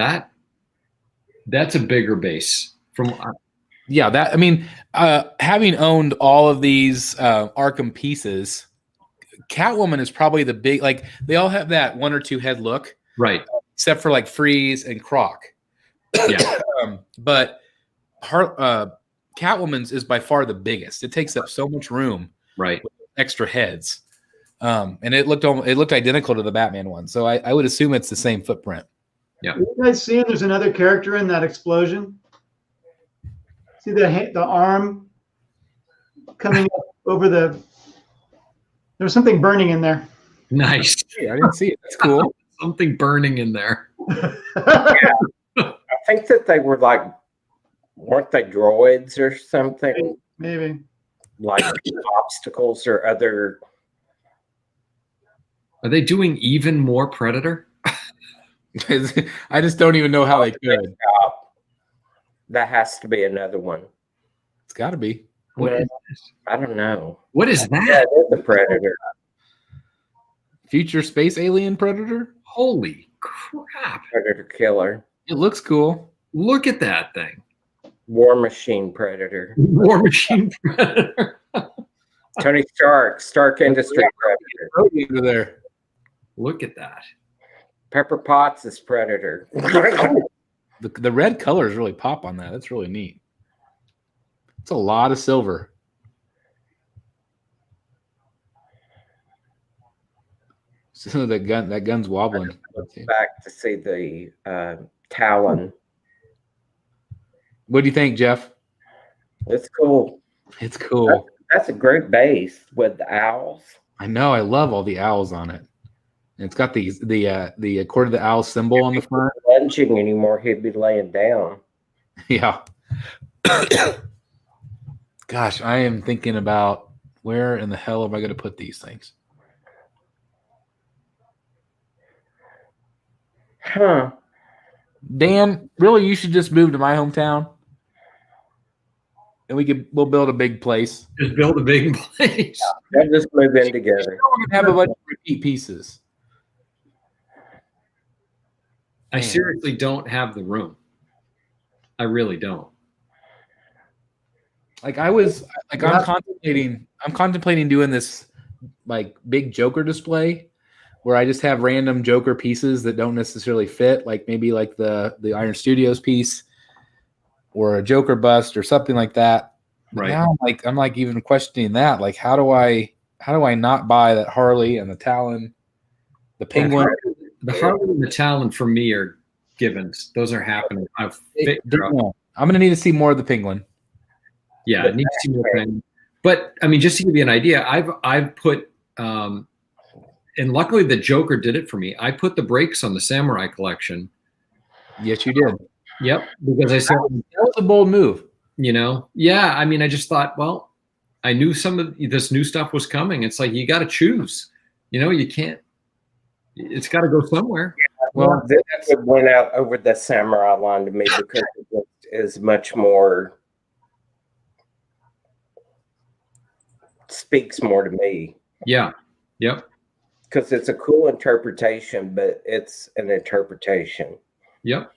that's a bigger base from. Yeah, having owned all of these Arkham pieces, Catwoman is probably the big, like they all have that one or two head look, Right. except for like Freeze and Croc. Yeah. But Catwoman's is by far the biggest. It takes up so much room, Right. with extra heads, and it looked identical to the Batman one. So I would assume it's the same footprint. Are you guys seeing there's another character in that explosion? See the arm coming up over the. There's something burning in there. Nice. Yeah, I didn't see it. That's cool. Something burning in there. I think that they were like, weren't they droids or something? Maybe. Like obstacles or other. Are they doing even more Predator? I just don't even know how they could. That has to be another one. It's got to be. What, I don't know. What is Yeah, that? it is a predator. Future space alien predator. Holy crap! Predator killer. It looks cool. Look at that thing. War machine predator. War Machine Predator. Tony Stark Industry predator. Brody over there. Look at that. Pepper Potts is predator. The red colors really pop on that. That's really neat. It's a lot of silver. So that gun's wobbling. Back to see the Talon. What do you think, Jeff? It's cool. It's cool. That's a great base with the owls. I know. I love all the owls on it. And it's got the Court of the Owl symbol on the front. Lunging anymore, he'd be laying down. Yeah. Gosh, I am thinking about where in the hell am I going to put these things? Huh. Dan, really, you should just move to my hometown, and we'll build a big place. Just build a big place. They'll just move in together. We're gonna have a bunch of repeat pieces. I seriously don't have the room. I really don't. Like I'm contemplating doing this like big Joker display where I just have random Joker pieces that don't necessarily fit, like maybe like the Iron Studios piece or a Joker bust or something like that. But Right. now I'm like even questioning that. Like how do I not buy that Harley and the Talon, the Penguin? The Harley and the Talon for me are givens. Those are happening. I'm gonna need to see more of the Penguin. Yeah, it needs to see more Penguin. But I mean, just to give you an idea, I've put and luckily the Joker did it for me. I put the brakes on the Samurai collection. Yes, you did. Yep, because I said That was a bold move. You know, yeah. I mean, I just thought, well, I knew some of this new stuff was coming. It's like you got to choose. You know, you can't. It's got to go somewhere. Well, this went out over the Samurai line to me because it is much more, speaks more to me. Yeah. Yep. Because it's a cool interpretation, but it's an interpretation. Yep.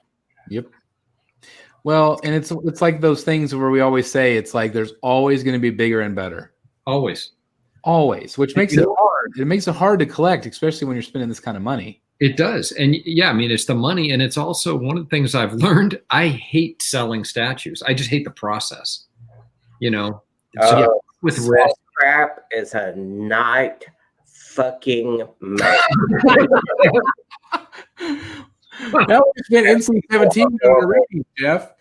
Well, and it's like those things where we always say it's like there's always going to be bigger and better. Always, which makes it hard. It makes it hard to collect, especially when you're spending this kind of money. It does. And yeah, I mean, it's the money. And it's also one of the things I've learned. I hate selling statues. I just hate the process. You know, with Red Crap is a night fucking mess. That was been NC-17 on the ratings, Jeff.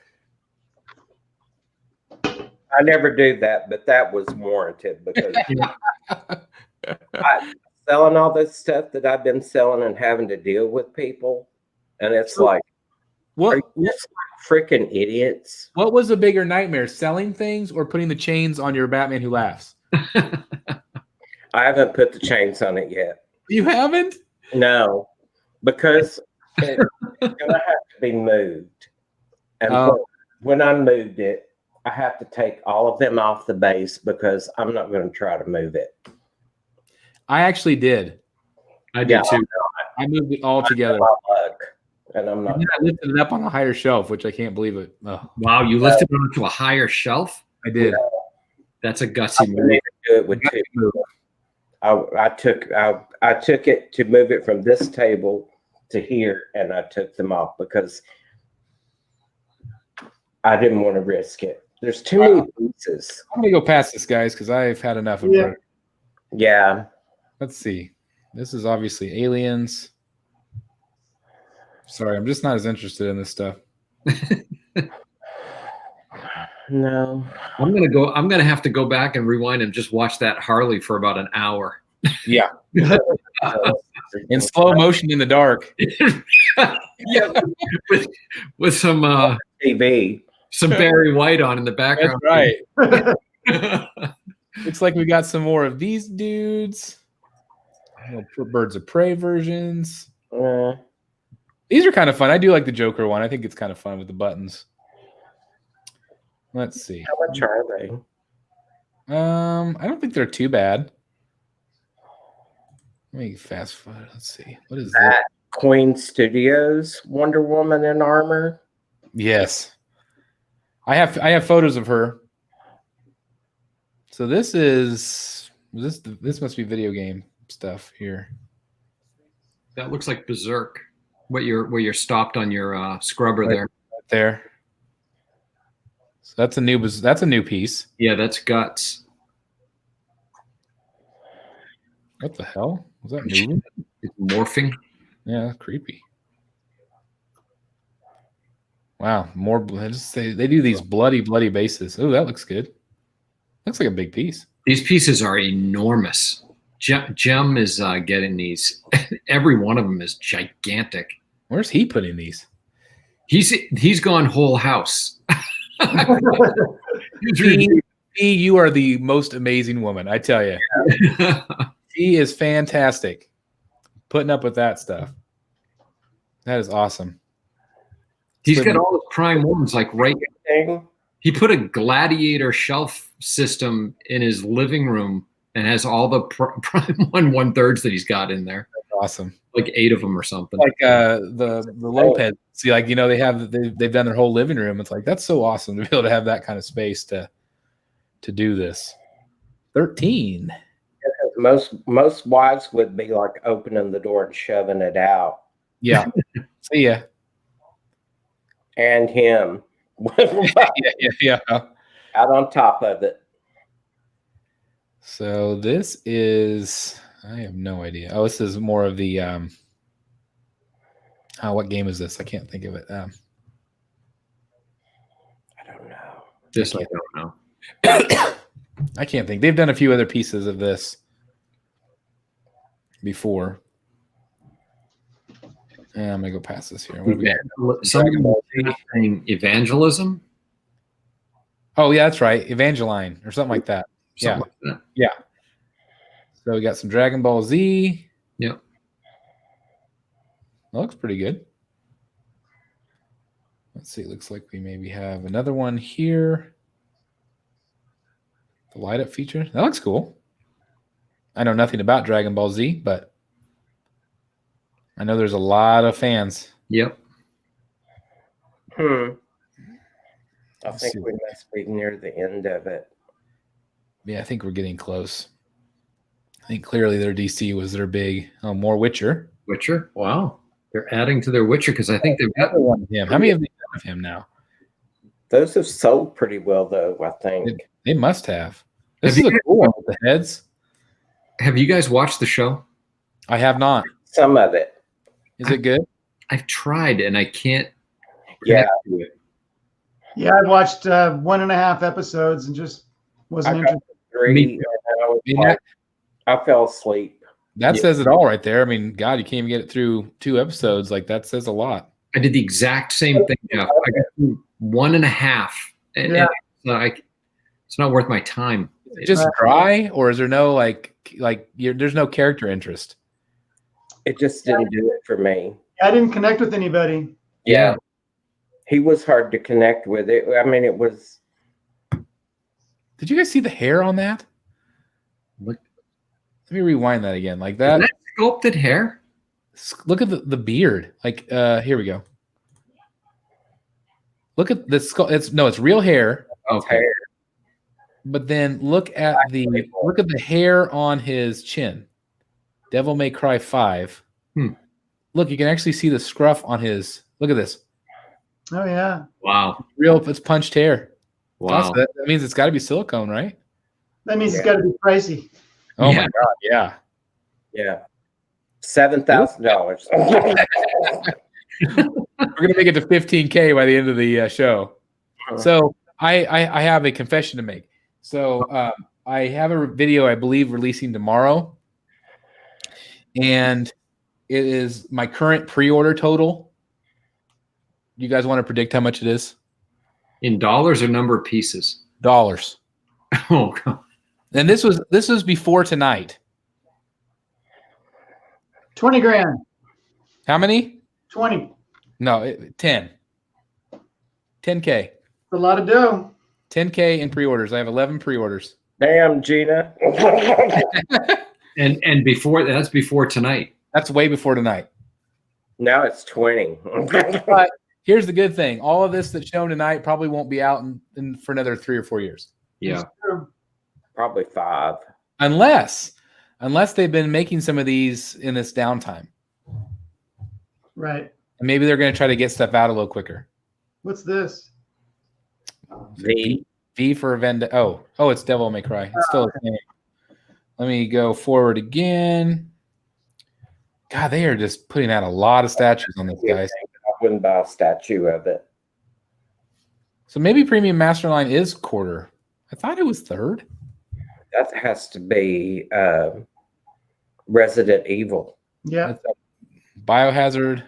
I never do that, but that was warranted because selling all this stuff that I've been selling and having to deal with people, and it's like, What are you just freaking idiots? What was a bigger nightmare, selling things or putting the chains on your Batman Who Laughs? I haven't put the chains on it yet. You haven't? No, because it's going to have to be moved. And when I moved it, I have to take all of them off the base because I'm not going to try to move it. I actually did. I did too. I moved it all together. And I'm not. And then I lifted it up on a higher shelf, which I can't believe it. Oh, Wow, you lifted it onto a higher shelf? I did. That's a I gutsy move. need to do it with two. I took it to move it from this table to here, and I took them off because I didn't want to risk it. There's too many pieces. I'm gonna go past this, guys, because I've had enough of it. Yeah. Let's see. This is obviously Aliens. Sorry, I'm just not as interested in this stuff. No. I'm gonna have to go back and rewind and just watch that Harley for about an hour. Yeah. In slow motion in the dark. Yeah. With some TV. some Barry White on in the background. That's right. Looks like we got some more of these dudes. Birds of Prey versions. These are kind of fun. I do like the Joker one. I think it's kind of fun with the buttons. Let's see. How much are they? I don't think they're too bad. Let me fast forward. Let's see. What is that? Queen Studios Wonder Woman in armor. Yes. I have photos of her. So this must be video game stuff here. That looks like Berserk. Where you're stopped on your scrubber Right. there. Right there. So that's a new piece. Yeah, that's Guts. What the hell? Was that moving? It's morphing. Yeah, that's creepy. Wow, more blood. They do these bloody bases. Oh, that looks good. Looks like a big piece. These pieces are enormous. Jem is getting these. Every one of them is gigantic. Where's he putting these? He's gone whole house. You are the most amazing woman, I tell you. She is fantastic. Putting up with that stuff. That is awesome. He's got all the prime ones like right. He put a gladiator shelf system in his living room and has all the prime 1/3 that he's got in there. That's awesome. Like 8 of them or something. Like the Lopez. See, like they've done their whole living room. It's like that's so awesome to be able to have that kind of space to do this. 13. Most wives would be like opening the door and shoving it out. Yeah. See ya. And him. yeah. Out on top of it. So this is, I have no idea. Oh, this is more of the what game is this? I can't think of it. I don't know. This I don't know. I can't think. They've done a few other pieces of this before. Yeah, I'm gonna go past this here. What do we got? Saying evangelism. Oh yeah, that's right, Evangeline or something like that. Something like that. Yeah. So we got some Dragon Ball Z. Yep. That looks pretty good. Let's see. It looks like we maybe have another one here. The light up feature. That looks cool. I know nothing about Dragon Ball Z, but I know there's a lot of fans. Yep. I think we must be near the end of it. Yeah, I think we're getting close. I think clearly their DC was their big. Oh, more Witcher. Witcher. Wow. They're adding to their Witcher because I think they've got one of him. How many have they done of him now? Those have sold pretty well, though, I think. They must have. This is a cool one with the heads. Have you guys watched the show? I have not. Some of it. Is it good? I've tried and I can't. Yeah. Yeah, I watched 1.5 episodes and just wasn't interested. 3. I fell asleep. That says it all right there. I mean, God, you can't even get it through 2 episodes. Like that says a lot. I did the exact same thing, Jeff. I got through 1.5. And it's not worth my time. Just dry, or is there no there's no character interest? It just didn't do it for me. I didn't connect with anybody. Yeah. He was hard to connect with. I mean, it was. Did you guys see the hair on that? Let me rewind that again. Like that. Is that sculpted hair? Look at the beard. Like here we go. Look at the skull. It's real hair. Okay. But then look at the hair on his chin. Devil May Cry 5. Look, you can actually see the scruff on his. Look at this. Oh yeah. Wow. It's punched hair. Wow. That means it's got to be silicone, right? That means it's got to be pricey. Oh my God! Yeah. Yeah. $7,000. We're gonna make it to 15K by the end of the show. So I have a confession to make. So I have a video I believe releasing tomorrow, and it is my current pre-order total. You guys want to predict how much it is? In dollars or number of pieces? Dollars. Oh God. And this was before tonight. 20 grand. How many? 20. No, 10. 10K. A lot of dough. 10K in pre-orders. I have 11 pre-orders. Damn, Gina. And that's before tonight. That's way before tonight. Now it's 20. But here's the good thing: all of this that's shown tonight probably won't be out for another 3 or 4 years. Yeah. Probably 5. Unless they've been making some of these in this downtime. Right. And maybe they're going to try to get stuff out a little quicker. What's this? V for Vendetta. Oh, it's Devil May Cry. It's still the same. Let me go forward again. God, they are just putting out a lot of statues on this, guys. I wouldn't buy a statue of it. So maybe Premium Masterline is quarter. I thought it was third. That has to be Resident Evil. Yeah. Biohazard.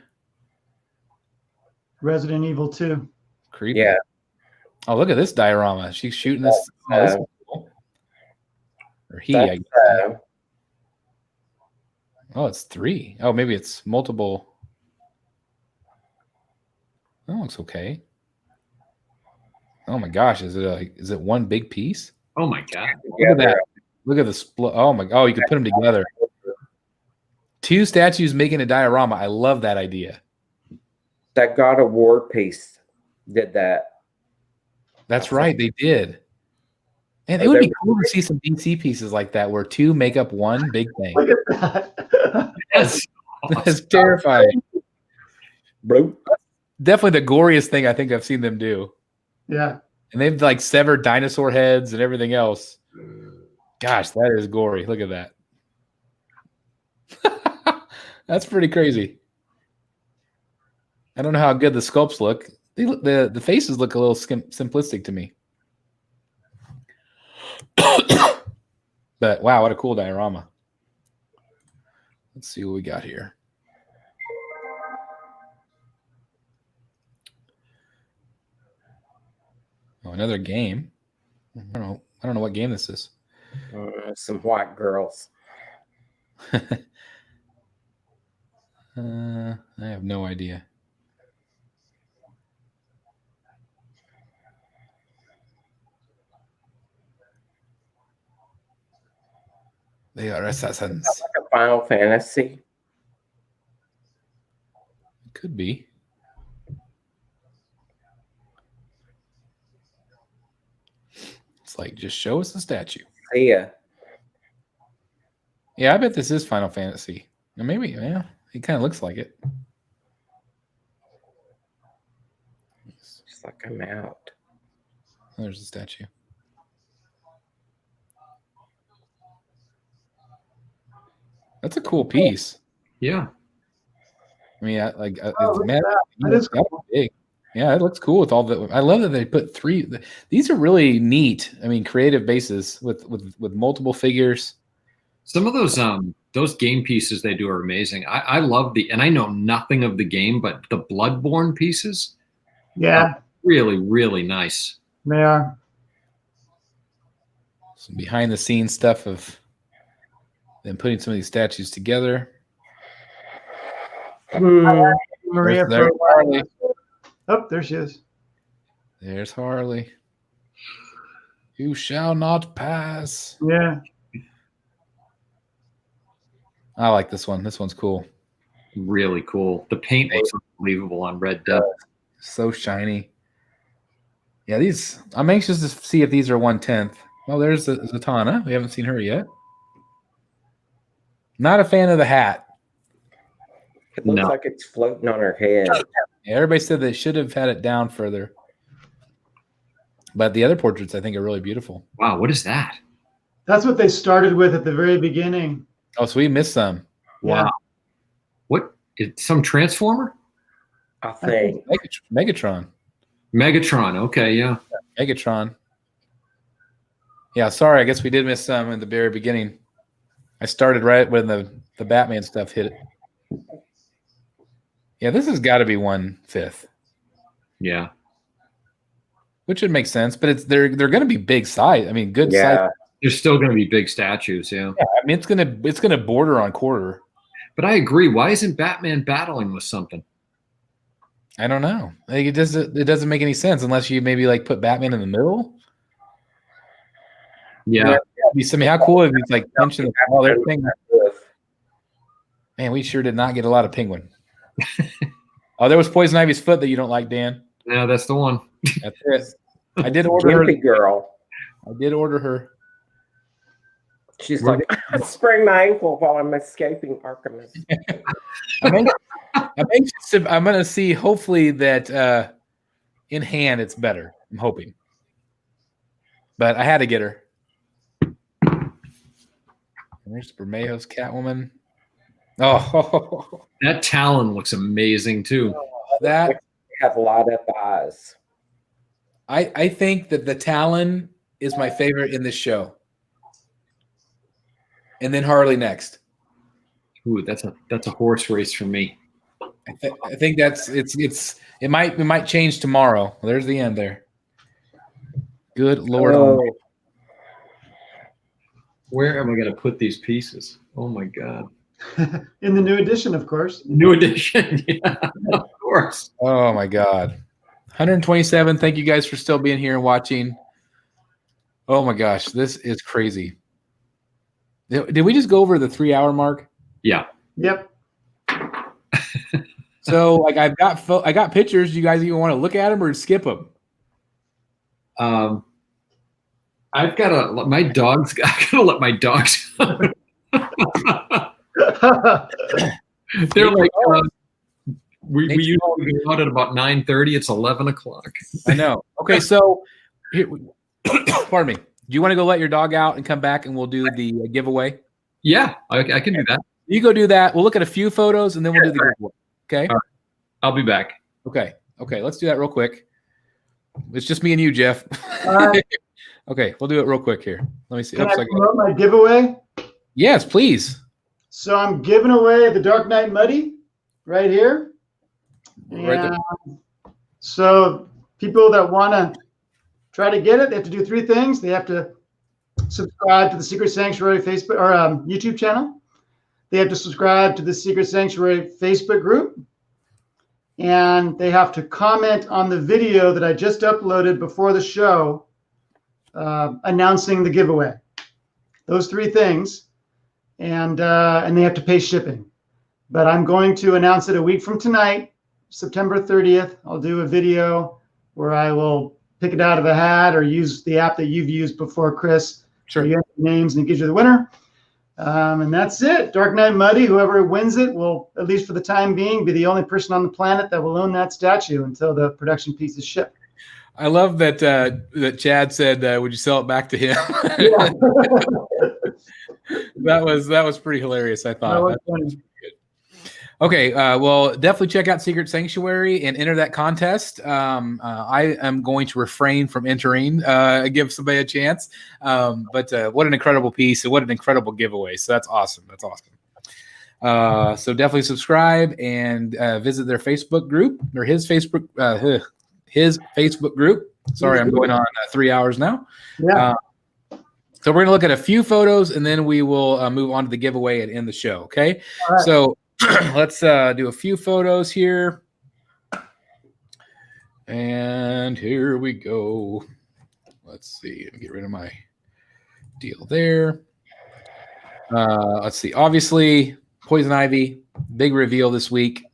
Resident Evil 2. Creepy. Yeah. Oh, look at this diorama. She's shooting this. Oh, this is cool. Or he, I guess. Oh, it's 3. Oh, maybe it's multiple. That looks okay. Oh my gosh, is it one big piece? Oh my God. Look at that. Look at the split. Oh my. Oh, you can put them together. 2 statues making a diorama. I love that idea. That God of War piece did that. That's right, they did. And it would be cool to see some DC pieces like that where 2 make up one big thing. Look at that. That's That's terrifying. Bro. Definitely the goriest thing I think I've seen them do. Yeah. And they've like severed dinosaur heads and everything else. Gosh, that is gory. Look at that. That's pretty crazy. I don't know how good the sculpts look. The faces look a little simplistic to me. But wow, what a cool diorama. Let's see what we got here. Oh, another game. I don't know what game this is. Some white girls. I have no idea. They are assassins. Like a Final Fantasy. Could be. It's like, just show us the statue. Yeah. Yeah, I bet this is Final Fantasy. Or maybe, yeah, it kind of looks like it. Just like I'm out. There's the statue. That's a cool piece. yeah. I mean, Oh, look at that. That is cool. big. Yeah, it looks cool with all the. I love that they put 3. These are really neat. I mean, creative bases with multiple figures. Some of those game pieces they do are amazing. I love and I know nothing of the game, but the Bloodborne pieces, Yeah. really, really nice. They are. Some behind the scenes stuff of them putting some of these statues together. Maria There's for Harley. Oh, there she is. There's Harley. You shall not pass. Yeah. I like this one. This one's cool. Really cool. The paint looks unbelievable on Red Dead. So shiny. Yeah, these. I'm anxious to see if these are 1/10. Well, there's Zatanna. We haven't seen her yet. Not a fan of the hat. It looks like it's floating on her head. Yeah, everybody said they should have had it down further. But the other portraits, I think, are really beautiful. Wow, what is that? That's what they started with at the very beginning. Oh, so we missed some. Wow. Yeah. What? It's some Transformer? I think. Megatron. Megatron. Okay, yeah. Megatron. Yeah, sorry. I guess we did miss some in the very beginning. I started right when the Batman stuff hit it. Yeah, this has got to be 1/5. Yeah. Which would make sense, but they're going to be big size. I mean, good size. There's still going to be big statues, yeah. Yeah, I mean, it's gonna border on quarter. But I agree. Why isn't Batman battling with something? I don't know. Like, it doesn't make any sense unless you maybe like put Batman in the middle. Yeah. I mean, how cool if he's like punching the ball. There's Penguin. Man, we sure did not get a lot of Penguin. Oh, there was Poison Ivy's foot that you don't like, Dan. Yeah, that's the one. That's it. I did order her. Gimpy girl. I did order her. She's like, I sprained my ankle while I'm escaping Artemis. I'm going to see, hopefully, that in hand it's better. I'm hoping. But I had to get her. And there's Bermejo's Catwoman. Oh, that Talon looks amazing too. That have light up eyes. I think that the Talon is my favorite in this show, and then Harley next. Ooh, that's a horse race for me. I think that's it might change tomorrow. Well, there's the end there. Good Lord. Oh. Where am I going to put these pieces? Oh my God. In the new edition, of course. New edition. Yeah, of course. Oh my God. 127. Thank you guys for still being here and watching. Oh my gosh, this is crazy. Did we just go over the 3-hour mark? Yeah. Yep. So like I got pictures. Do you guys even want to look at them or skip them? I've got to let my dogs. I gotta let my dogs. They're like, we usually go out at about 9:30. It's 11 o'clock. I know. Okay, so here, pardon me. Do you want to go let your dog out and come back and we'll do the giveaway? Yeah, I can do that. You go do that. We'll look at a few photos and then we'll do the giveaway. Okay. All right. I'll be back. Okay. Let's do that real quick. It's just me and you, Jeff. Okay, we'll do it real quick here. Let me see. Can I promote my giveaway? Yes, please. So I'm giving away the Dark Knight Muddy right here. Right there. So people that want to try to get it, they have to do 3 things. They have to subscribe to the Secret Sanctuary Facebook or YouTube channel. They have to subscribe to the Secret Sanctuary Facebook group. And they have to comment on the video that I just uploaded before the show announcing the giveaway. Those 3 things. And they have to pay shipping. But I'm going to announce it a week from tonight, September 30th. I'll do a video where I will pick it out of a hat or use the app that you've used before, Chris. Sure. You get names and it gives you the winner. And that's it. Dark Knight Muddy, whoever wins it will, at least for the time being, be the only person on the planet that will own that statue until the production piece is shipped. I love that that Chad said, "Would you sell it back to him?" Yeah. that was pretty hilarious. I thought. That was pretty good. Okay, well, definitely check out Secret Sanctuary and enter that contest. I am going to refrain from entering, give somebody a chance. But what an incredible piece and what an incredible giveaway. So that's awesome. That's awesome. So definitely subscribe and visit their Facebook group or his Facebook group. Sorry, I'm going on 3 hours now. Yeah. So we're going to look at a few photos and then we will move on to the giveaway and end the show. Okay. All right. So let's do a few photos here. And here we go. Let's see. Let me get rid of my deal there. Let's see. Obviously, Poison Ivy, big reveal this week.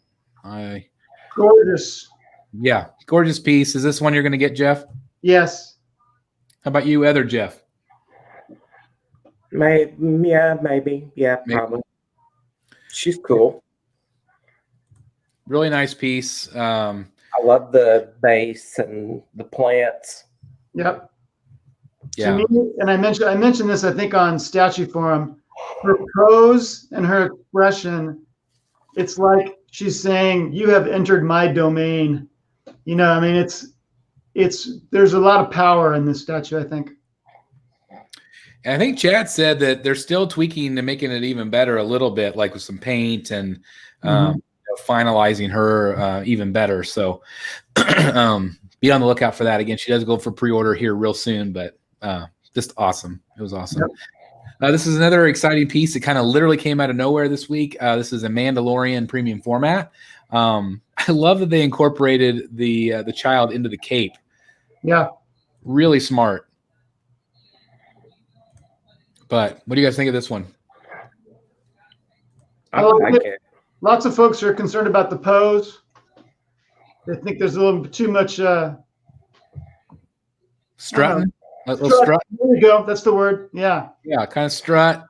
Gorgeous. Yeah, gorgeous piece. Is this one you're going to get, Jeff? Yes. How about you, other Jeff? Maybe. Yeah, probably. She's cool. Really nice piece. I love the base and the plants. Yep. Yeah. To me, and I mentioned this, I think, on Statue Forum. Her pose and her expression, it's like she's saying, "You have entered my domain." You know, I mean, there's a lot of power in this statue, I think. And I think Chad said that they're still tweaking and making it even better a little bit, like with some paint and finalizing her even better. So be on the lookout for that. Again, she does go for pre-order here real soon, but just awesome. It was awesome. Yep. This is another exciting piece. It kind of literally came out of nowhere this week. This is a Mandalorian premium format. I love that they incorporated the child into the cape. Yeah. Really smart. But what do you guys think of this one? I like it. Lots of folks are concerned about the pose. They think there's a little bit too much Strutting? A little strut. strut? There you go. That's the word. Yeah. Yeah, kind of strut.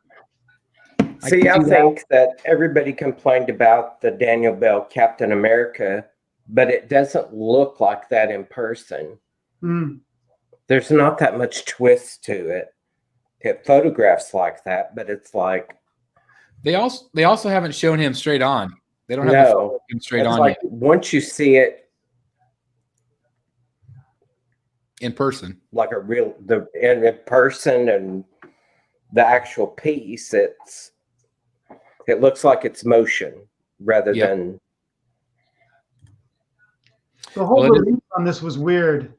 See, I think that everybody complained about the Daniel Bell Captain America, but it doesn't look like that in person. Mm. There's not that much twist to it. It photographs like that, but it's like They also haven't shown him straight on. They don't have No. the photo of him straight it's on like yet once you see it in person. like in person and the actual piece, it looks like it's motion rather Yep. than The whole Well, it is- release on this was weird.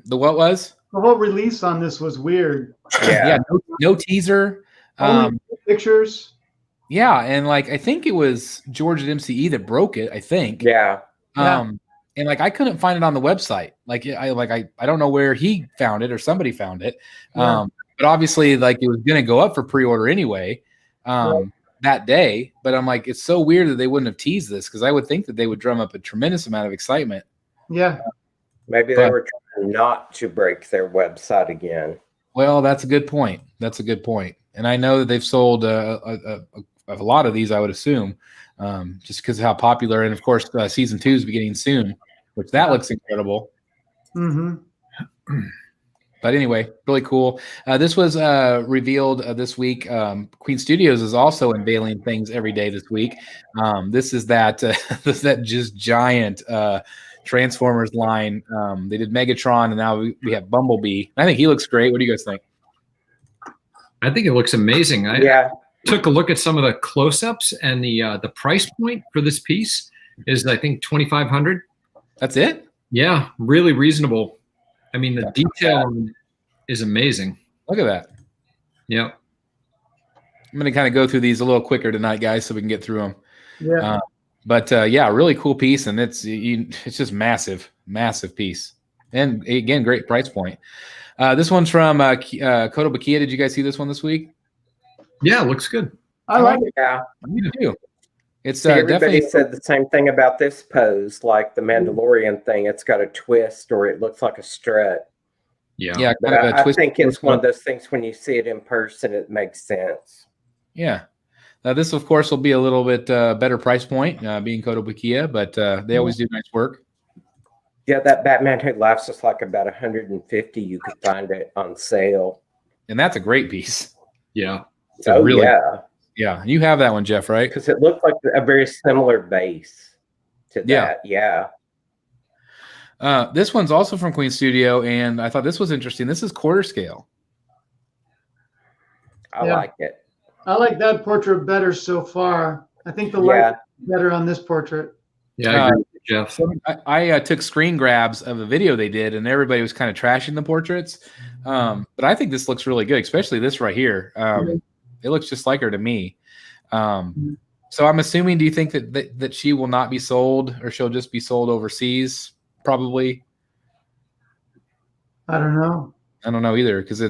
The what was? The whole release on this was weird. Yeah, no teaser. Only pictures. Yeah, and like I think it was George at MCE that broke it. I think. yeah. And like I couldn't find it on the website. Like I don't know where he found it or somebody found it. Yeah. But obviously like it was going to go up for pre-order anyway that day. But I'm like, it's so weird that they wouldn't have teased this because I would think that they would drum up a tremendous amount of excitement. Yeah. Maybe they were trying not to break their website again. Well, that's a good point. That's a good point. And I know that they've sold a lot of these, I would assume, just because of how popular. And of course, season 2 is beginning soon, which that looks incredible. Mm-hmm. But anyway, really cool. This was revealed this week. Queen Studios is also unveiling things every day this week. This is that just giant Transformers line. They did Megatron, and now we have Bumblebee. I think he looks great. What do you guys think? I think it looks amazing. I took a look at some of the close-ups, and the price point for this piece is, I think, $2,500. That's it? Yeah, really reasonable. I mean, the detail on it is amazing. Look at that. Yeah. I'm going to kind of go through these a little quicker tonight, guys, so we can get through them. Yeah. But yeah, really cool piece, and it's just massive piece, and again, great price point. This one's from Colebank. Did you guys see this one this week? Yeah, it looks good. I like it. Yeah. Me too. It's Everybody definitely said the same thing about this pose, like the Mandalorian thing. It's got a twist, or it looks like a strut. yeah, But kind of a I twist. think it's one of those things when you see it in person, it makes sense. Yeah. Now this, of course, will be a little bit better price point, being Colebank, but they always do nice work. Yeah, that Batman Who Laughs is like about 150. You could find it on sale. And that's a great piece. Yeah. It's a really, yeah, yeah. You have that one, Jeff, right? because it looked like a very similar base to that. Yeah. This one's also from Queen Studio, and I thought this was interesting. This is quarter scale. I like it. I like that portrait better so far. I think the light is better on this portrait. Yeah, I agree with Jeff. I took screen grabs of a video they did, and everybody was kind of trashing the portraits. But I think this looks really good, especially this right here. It looks just like her to me. So I'm assuming, do you think that she will not be sold, or she'll just be sold overseas? Probably. I don't know. I don't know either, because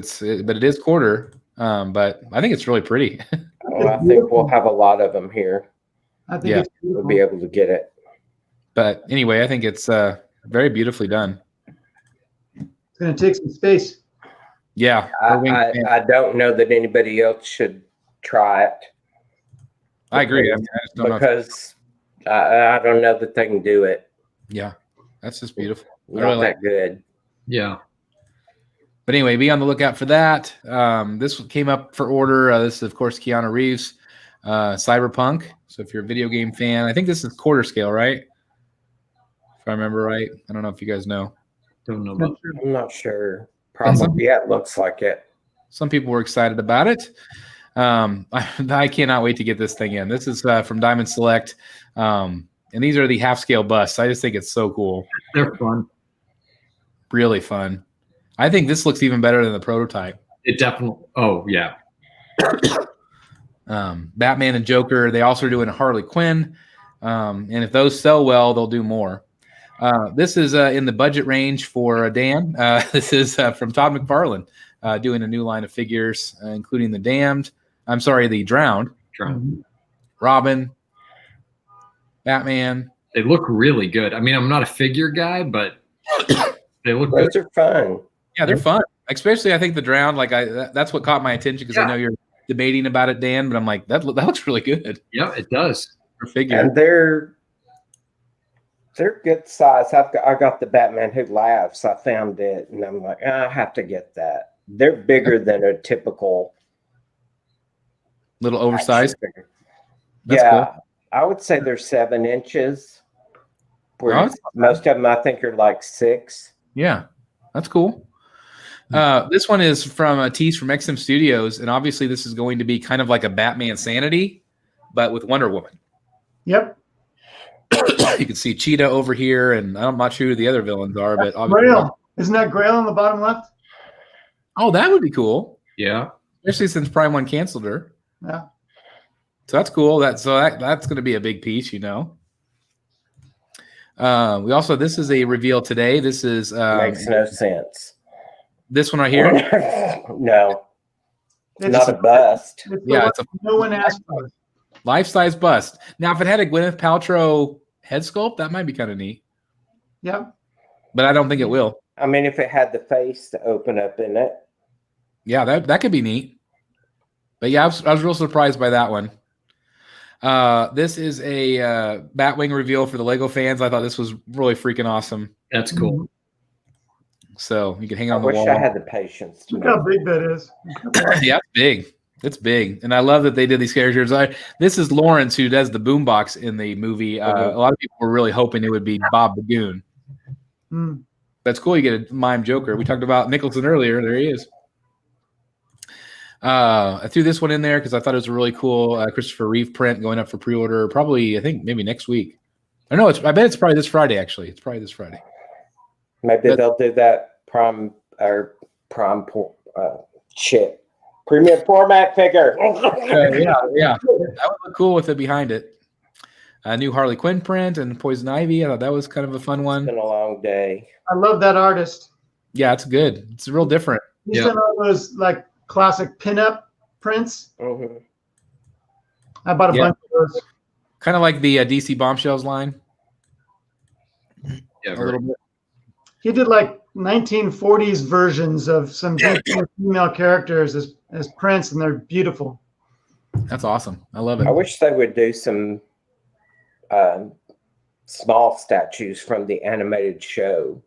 but it is quarter. But I think it's really pretty. Oh, I think we'll have a lot of them here. I think it's beautiful. We'll be able to get it. But anyway, I think it's very beautifully done. It's going to take some space. Yeah. I don't know that anybody else should try it. I agree. I just don't know. Because I don't know that they can do it. Yeah. That's just beautiful. Not that good. Yeah. But anyway, be on the lookout for that. This came up for order. This is, of course, Keanu Reeves, Cyberpunk. So if you're a video game fan, I think this is quarter scale, right? If I remember right. I don't know if you guys know. Don't know about I'm not sure. Probably, yeah, it looks like it. Some people were excited about it. I cannot wait to get this thing in. This is from Diamond Select. And these are the half-scale busts. I just think it's so cool. They're fun. Really fun. I think this looks even better than the prototype. It definitely. Oh, yeah. Batman and Joker. They also are doing a Harley Quinn. And if those sell well, they'll do more. This is in the budget range for Dan. This is from Todd McFarlane. doing a new line of figures, including the the Drowned, Robin, Batman. They look really good. I mean, I'm not a figure guy, but they look Those good. are fun. Yeah, they're fun. Especially, I think the Drowned. Like that's what caught my attention because I know you're debating about it, Dan. But I'm like, that looks really good. Yeah, it does. For figure. And they're good size. I got the Batman Who Laughs. I found it, and I'm like, I have to get that. They're bigger than a typical Little oversized. figure. That's cool. I would say they're 7 inches. Where Oh, most of them, I think, are like 6. Yeah, that's cool. This one is from a tease from XM Studios, and obviously this is going to be kind of like a Batman Sanity, but with Wonder Woman. Yep. You can see Cheetah over here, and I'm not sure who the other villains are, but obviously. Grail. Isn't that Grail on the bottom left? Oh, that would be cool, Yeah. especially since Prime One canceled her. Yeah. So that's cool. That's going to be a big piece, We also this is a reveal today. This is Makes no sense. this one right here. No, It's not a bust. It's Yeah, the it's a one no one asked for. life-size bust. Now, if it had a Gwyneth Paltrow head sculpt, that might be kind of neat, Yep. but I don't think it will. I mean, if it had the face to open up in it. Yeah, that could be neat. But yeah, I was real surprised by that one. This is a Batwing reveal for the Lego fans. I thought this was really freaking awesome. That's cool. So you can hang it I on the wish wall. I had the patience to Look how big that is. Yeah, it's big. It's big, and I love that they did these characters. This is Lawrence who does the boombox in the movie. A lot of people were really hoping it would be Bob Bagoon. Mm. That's cool. You get a mime Joker. We talked about Nicholson earlier. There he is. I threw this one in there because I thought it was a really cool Christopher Reeve print going up for pre-order. Probably, I think maybe next week. I bet it's probably this Friday. Actually, it's probably this Friday. Maybe they'll do that prime premium format figure. Yeah. That would look cool with it behind it. A new Harley Quinn print and Poison Ivy. I thought that was kind of a fun one. It's been a long day. I love that artist. Yeah, it's good. It's real different. He's done all those like classic pinup prints. Mm-hmm. I bought a bunch of those. Kind of like the DC Bombshells line. Yeah, A little bit. He did like 1940s versions of some female characters as prints, and they're beautiful. That's awesome. I love it. I wish they would do some small statues from the animated show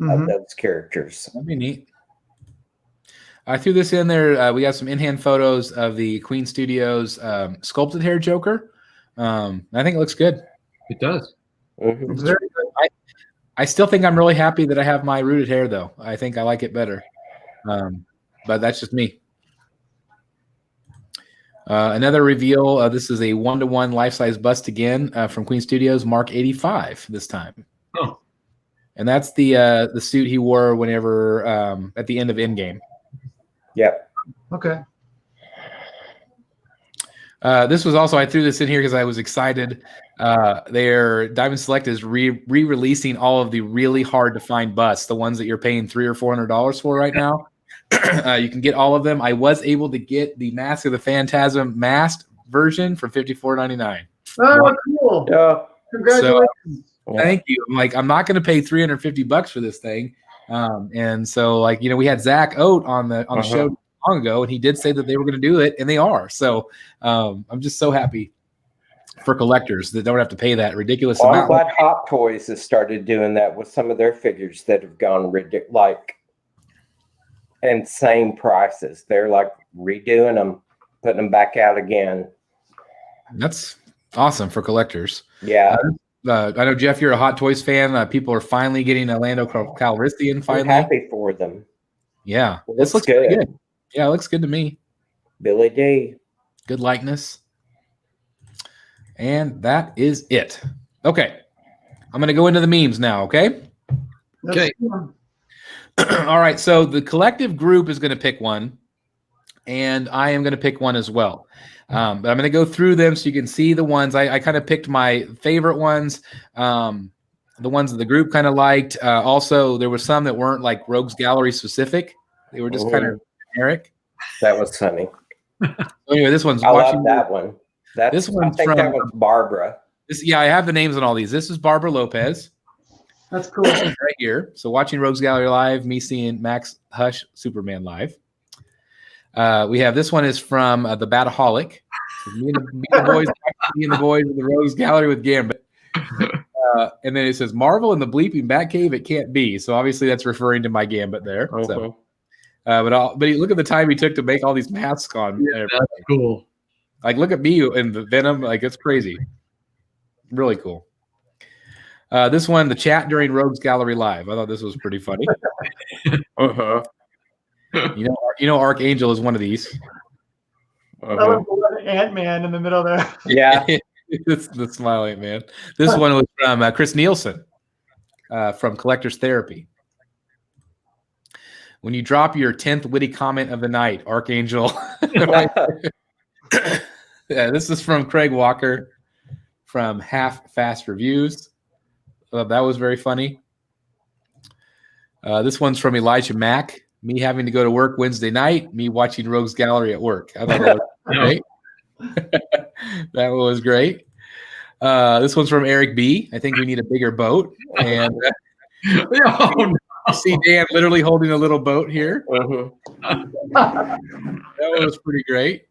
of those characters. That'd be neat. I threw this in there. We got some in-hand photos of the Queen Studios sculpted hair Joker. I think it looks good. It does. Mm-hmm. It's very good. I still think I'm really happy that I have my rooted hair, though. I think I like it better. But that's just me. Another reveal. This is a 1-to-1 life-size bust again from Queen Studios, Mark 85 this time. Oh. And that's the suit he wore whenever at the end of Endgame. Yep. Okay. This was also, I threw this in here because I was excited. Their Diamond Select is re-releasing all of the really hard to find busts, the ones that you're paying $300 or $400 for right now. You can get all of them. I was able to get the Mask of the Phantasm masked version for $54.99. Oh, cool. Yeah. Congratulations. Thank you. I'm not going to pay $350 for this thing. And so, we had Zach Oat on the show long ago, and he did say that they were going to do it, and they are. So I'm just so happy for collectors that don't have to pay that ridiculous Well, I'm amount. glad Hot Toys has started doing that with some of their figures that have gone insane prices. They're redoing them, putting them back out again. That's awesome for collectors. Yeah. I know, Jeff, you're a Hot Toys fan. People are finally getting Orlando Calrissian finally. I'm happy for them. Yeah. It This looks good. Yeah, it looks good to me. Billy D. Good likeness. And that is it. Okay. I'm going to go into the memes now, okay? Okay. All right. So the collective group is going to pick one, and I am going to pick one as well. But I'm going to go through them so you can see the ones. I kind of picked my favorite ones, the ones that the group kind of liked. Also, there were some that weren't Rogues Gallery specific. They were just kind of generic. That was funny. Anyway, this one's I watching love that one. This one's I think from that was Barbara. I have the names on all these. This is Barbara Lopez. That's cool. Right here. So watching Rogues Gallery live, me seeing Max Hush Superman live. We have this one is from the Bataholic. So me and the boys in the Rogues Gallery with Gambit. And then it says Marvel in the bleeping Batcave. It can't be. So obviously that's referring to my Gambit there. So, but look at the time he took to make all these masks on. Yeah, that's cool. Like look at me and the Venom. Like it's crazy. Really cool. This one, the chat during Rogues Gallery live. I thought this was pretty funny. You know, Archangel is one of these. I love the Ant-Man in the middle there. Yeah. It's the smiling man. This one was from Chris Nielsen from Collector's Therapy. When you drop your 10th witty comment of the night, Archangel. Yeah, this is from Craig Walker from Half Fast Reviews. That was very funny. This one's from Elijah Mack. Me having to go to work Wednesday night. Me watching Rogues Gallery at work. I thought that was great. That was great. This one's from Eric B. I think we need a bigger boat. And see Dan literally holding a little boat here. That was pretty great.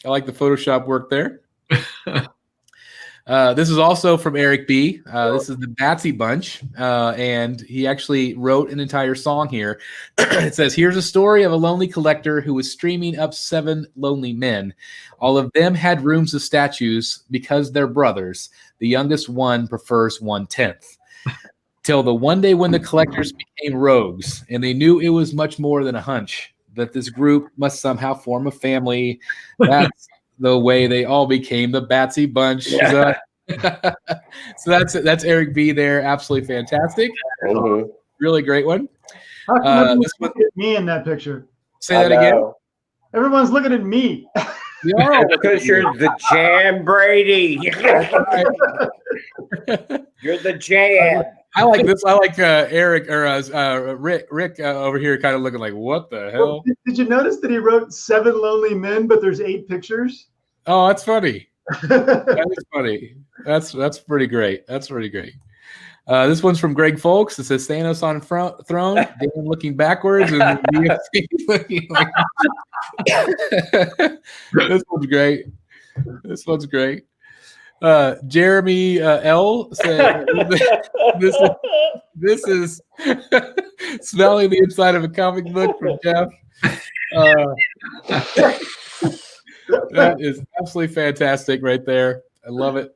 I like the Photoshop work there. This is also from Eric B. This is the Batsy Bunch, and he actually wrote an entire song here. It says, here's a story of a lonely collector who was streaming up 7 lonely men. All of them had rooms of statues because they're brothers. The youngest one prefers 1/10. Till the one day when the collectors became rogues, and they knew it was much more than a hunch, that this group must somehow form a family. That's the way they all became the Batsy Bunch. Yeah. So that's Eric B there. Absolutely fantastic. Really great one. How come looking at me in that picture? Say that again. Everyone's looking at me. Because you're the Jam Brady. You're the Jam. I like this. I like Eric or Rick over here kind of looking like, what the hell? Well, did you notice that he wrote 7 lonely men, but there's 8 pictures? Oh, that's funny. That is funny. That's pretty great. That's pretty great. This one's from Greg Folks. It says Thanos on throne, Dan looking backwards, and BFC looking like. This one's great. This one's great. Jeremy L said, "This is smelling the inside of a comic book from Jeff." That is absolutely fantastic, right there. I love it.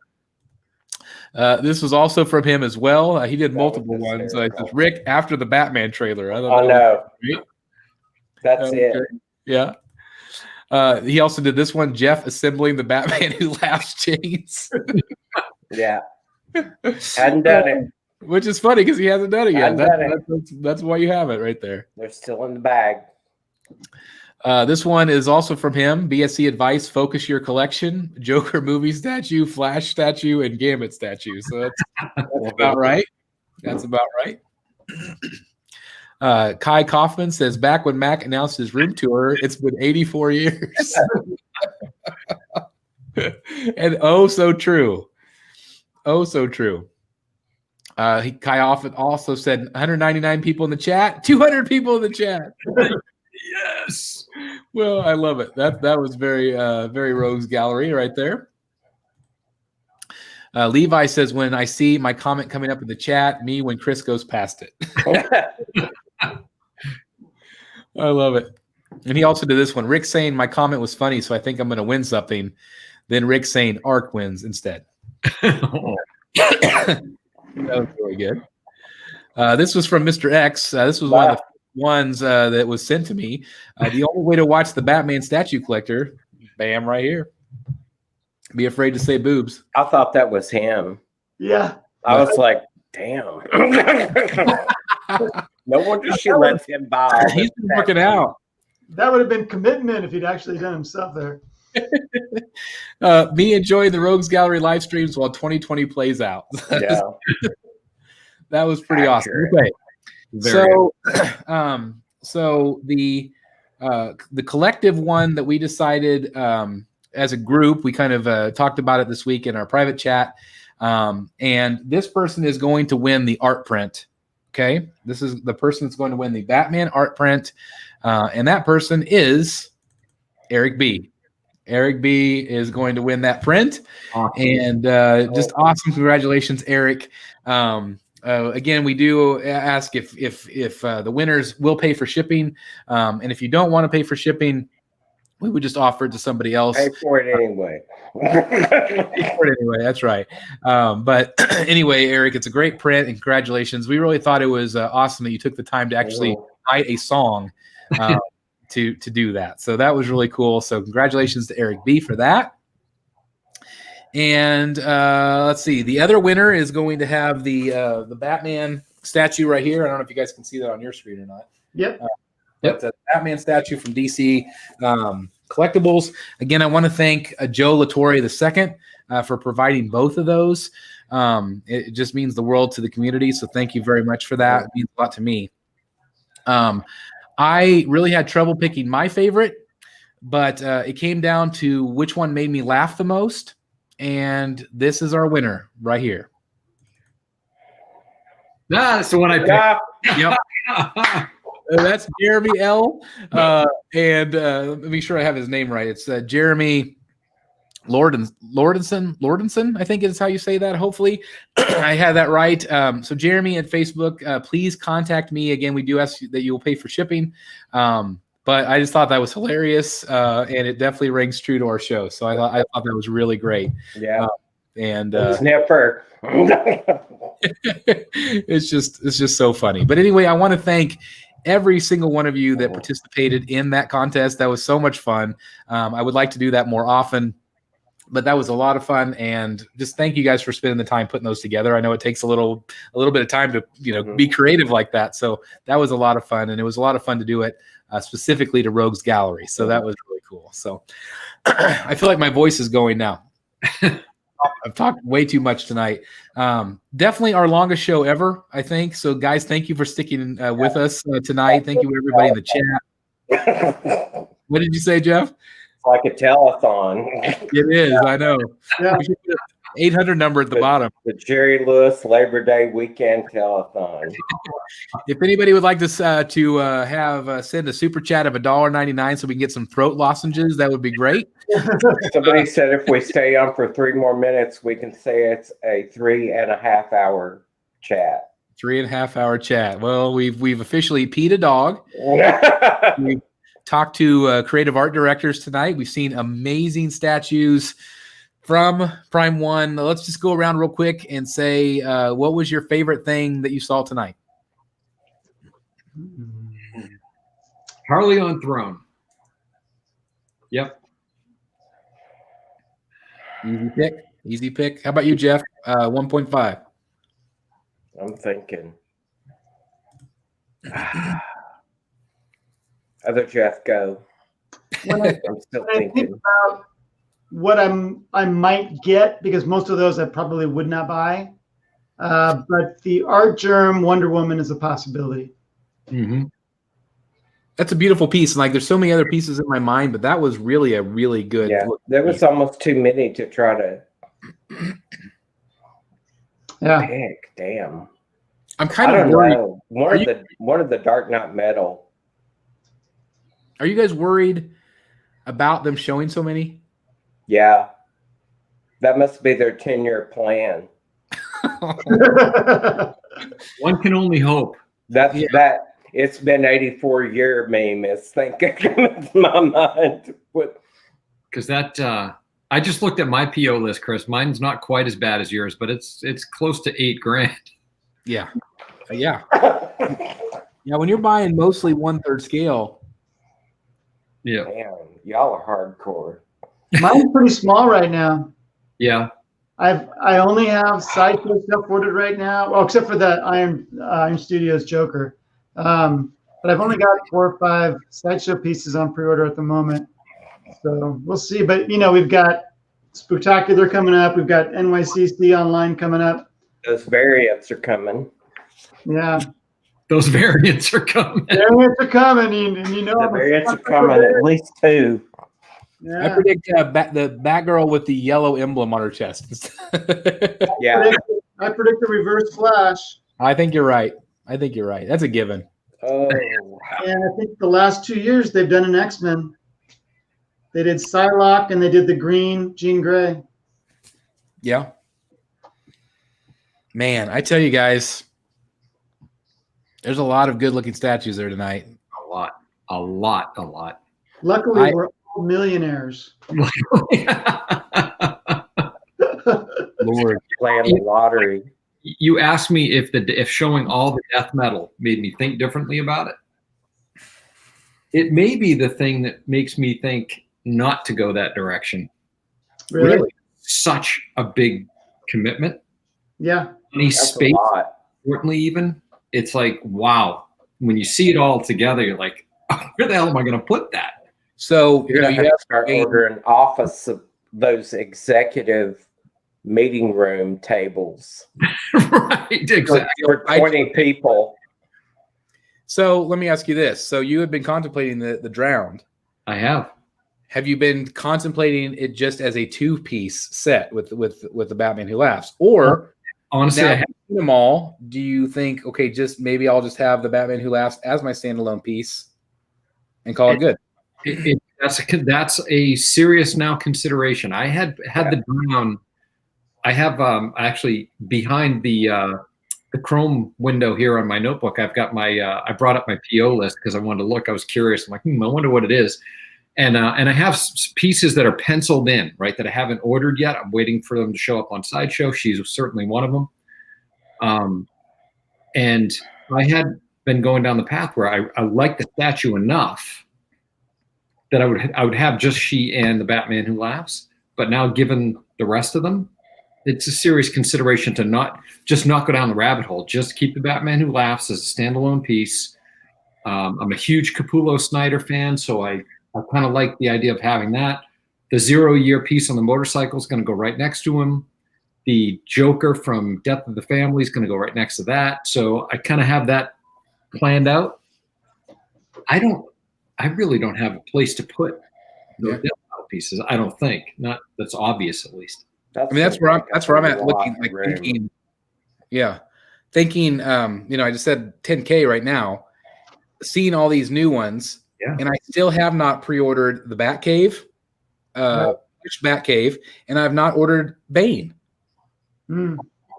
This was also from him as well. He did multiple ones. It says, Rick after the Batman trailer. I know. That's it. Great. Yeah. He also did this one, Jeff assembling the Batman Who Laughs chains. Yeah. Hadn't done it. Which is funny because he hasn't done it yet. That's why you have it right there. They're still in the bag. This one is also from him. BSC advice, focus your collection. Joker movie statue, Flash statue, and Gambit statue. So that's about right. That's about right. Kai Kaufman says, back when Mac announced his room tour, it's been 84 years. And oh, so true. Oh, so true. Kai also said 199 people in the chat, 200 people in the chat. Yes. Well, I love it. That was very very Rogues Gallery right there. Levi says, when I see my comment coming up in the chat, me when Chris goes past it. I love it. And he also did this one. Rick saying my comment was funny, so I think I'm going to win something. Then Rick saying Arc wins instead. That was really good. This was from Mr. X. This was one of the ones that was sent to me. The only way to watch the Batman statue collector, bam, right here. Be afraid to say boobs. I thought that was him. Yeah. I was like, damn. No wonder she lets him buy. He's been working out. That would have been commitment if he'd actually done himself there. Me enjoying the Rogues Gallery live streams while 2020 plays out. Yeah. That was pretty Accurate. awesome. Okay. So So the collective one that we decided as a group, we kind of talked about it this week in our private chat. And this person is going to win the art print. Okay. This is the person that's going to win the Batman art print. And that person is Eric B. Eric B is going to win that print. Awesome. And just awesome. Congratulations, Eric. Again, we do ask if the winners will pay for shipping. And if you don't want to pay for shipping, we would just offer it to somebody else. Pay for it anyway. Pay for it anyway. That's right. But anyway, Eric, it's a great print, and congratulations. We really thought it was awesome that you took the time to actually write a song to do that. So that was really cool. So congratulations to Eric B for that. And let's see. The other winner is going to have the Batman statue right here. I don't know if you guys can see that on your screen or not. Yep. But the Batman statue from DC Collectibles. Again, I want to thank Joe Latore II for providing both of those. It just means the world to the community. So thank you very much for that. It means a lot to me. I really had trouble picking my favorite, but it came down to which one made me laugh the most. And this is our winner right here. That's the one I picked. Yep. That's Jeremy L. And let me make sure I have his name right. It's Jeremy Lordenson, I think is how you say that. Hopefully I had that right. So Jeremy at Facebook, please contact me. Again, we do ask that you will pay for shipping. But I just thought that was hilarious. And it definitely rings true to our show. So I thought that was really great. Yeah. And sniffer. It's just so funny. But anyway, I want to thank every single one of you that participated in that contest. That was so much fun. I would like to do that more often, but that was a lot of fun. And just thank you guys for spending the time putting those together. I know it takes a little bit of time to be creative like that. So that was a lot of fun, and it was a lot of fun to do it specifically to Rogues Gallery. So that was really cool. So I feel like my voice is going now. I've talked way too much tonight. Definitely our longest show ever, I think. So, guys, thank you for sticking with us tonight. Thank you, everybody in the chat. What did you say, Jeff? It's like a telethon. It is. I know. Yeah. 800 number at the bottom. The Jerry Lewis Labor Day weekend telethon. If anybody would like to send a super chat of $1.99 so we can get some throat lozenges, that would be great. Somebody said if we stay on for 3 more minutes, we can say it's a 3.5 hour chat. 3.5 hour chat. Well, we've officially peed a dog. We've talked to creative art directors tonight. We've seen amazing statues from Prime One. Let's just go around real quick and say, what was your favorite thing that you saw tonight? Harley on Throne. Yep. Easy pick. How about you, Jeff? 1.5. I'm thinking. Other Jeff, go. I'm still thinking about what I might get, because most of those I probably would not buy. But the Art Germ Wonder Woman is a possibility. Mm-hmm. That's a beautiful piece. And like, there's so many other pieces in my mind, but that was really a really good. Yeah, there was almost too many to try to pick. Damn. I'm kind of worried. One of the Dark Knight Metal. Are you guys worried about them showing so many? Yeah. That must be their 10-year plan. One can only hope. That it's been 84-year meme is thinking in my mind. Because that I just looked at my PO list, Chris. Mine's not quite as bad as yours, but it's close to $8,000. Yeah. Yeah. When you're buying mostly 1/3 scale. Yeah. Damn, y'all are hardcore. Mine's pretty small right now. Yeah. I only have sideshow stuff ordered right now. Well, except for the Iron Studios Joker. But I've only got 4 or 5 sideshow pieces on pre-order at the moment. So we'll see. But we've got Spooktacular coming up. We've got NYCC online coming up. Those variants are coming. Yeah. Those variants are coming. Variants are coming, and you know The I'm a variants are sucker for coming, at variants. least 2. I Yeah. predict the Batgirl with the yellow emblem on her chest. Yeah. I predict the reverse Flash. I think you're right. I think you're right. That's a given. Oh. And I think the last 2 years they've done an X-Men. They did Psylocke and they did the green Jean Grey. Yeah. Man, I tell you guys, there's a lot of good-looking statues there tonight. A lot. Luckily, we're all millionaires. Lord. Playing the lottery. You asked me if showing all the death metal made me think differently about it. It may be the thing that makes me think not to go that direction. Really? Such a big commitment. Yeah. Any That's space, a lot. importantly, even it's like, wow. When you see it all together, you're like, oh, where the hell am I going to put that? So You're going to have to start ordering office of those executive meeting room tables. Right, exactly. For 20 people. So let me ask you this. So you have been contemplating the Drowned. I have. Have you been contemplating it just as a 2-piece set with the Batman Who Laughs? Or Honestly, now, I have. seen them all, do you think, okay, just maybe I'll just have the Batman Who Laughs as my standalone piece and call it good? That's a serious now consideration. I had the Drown. I have actually behind the Chrome window here on my notebook. I've got my I brought up my PO list because I wanted to look. I was curious. I'm like, I wonder what it is. And I have pieces that are penciled in, right, that I haven't ordered yet. I'm waiting for them to show up on Sideshow. She's certainly one of them. And I had been going down the path where I like the statue enough that I would have just she and the Batman Who Laughs. But now, given the rest of them, it's a serious consideration to not go down the rabbit hole. Just keep the Batman Who Laughs as a standalone piece. I'm a huge Capullo Snyder fan, so I kind of like the idea of having that. The 0-year piece on the motorcycle is going to go right next to him. The Joker from Death of the Family is going to go right next to that. So I kind of have that planned out. I really don't have a place to put those death metal pieces. I don't think. Not that's obvious, at least. That's where I'm at, looking, like thinking. Yeah, thinking. I just said 10K right now. Seeing all these new ones. Yeah. And I still have not pre-ordered the Batcave, Batcave, and I've not ordered Bane.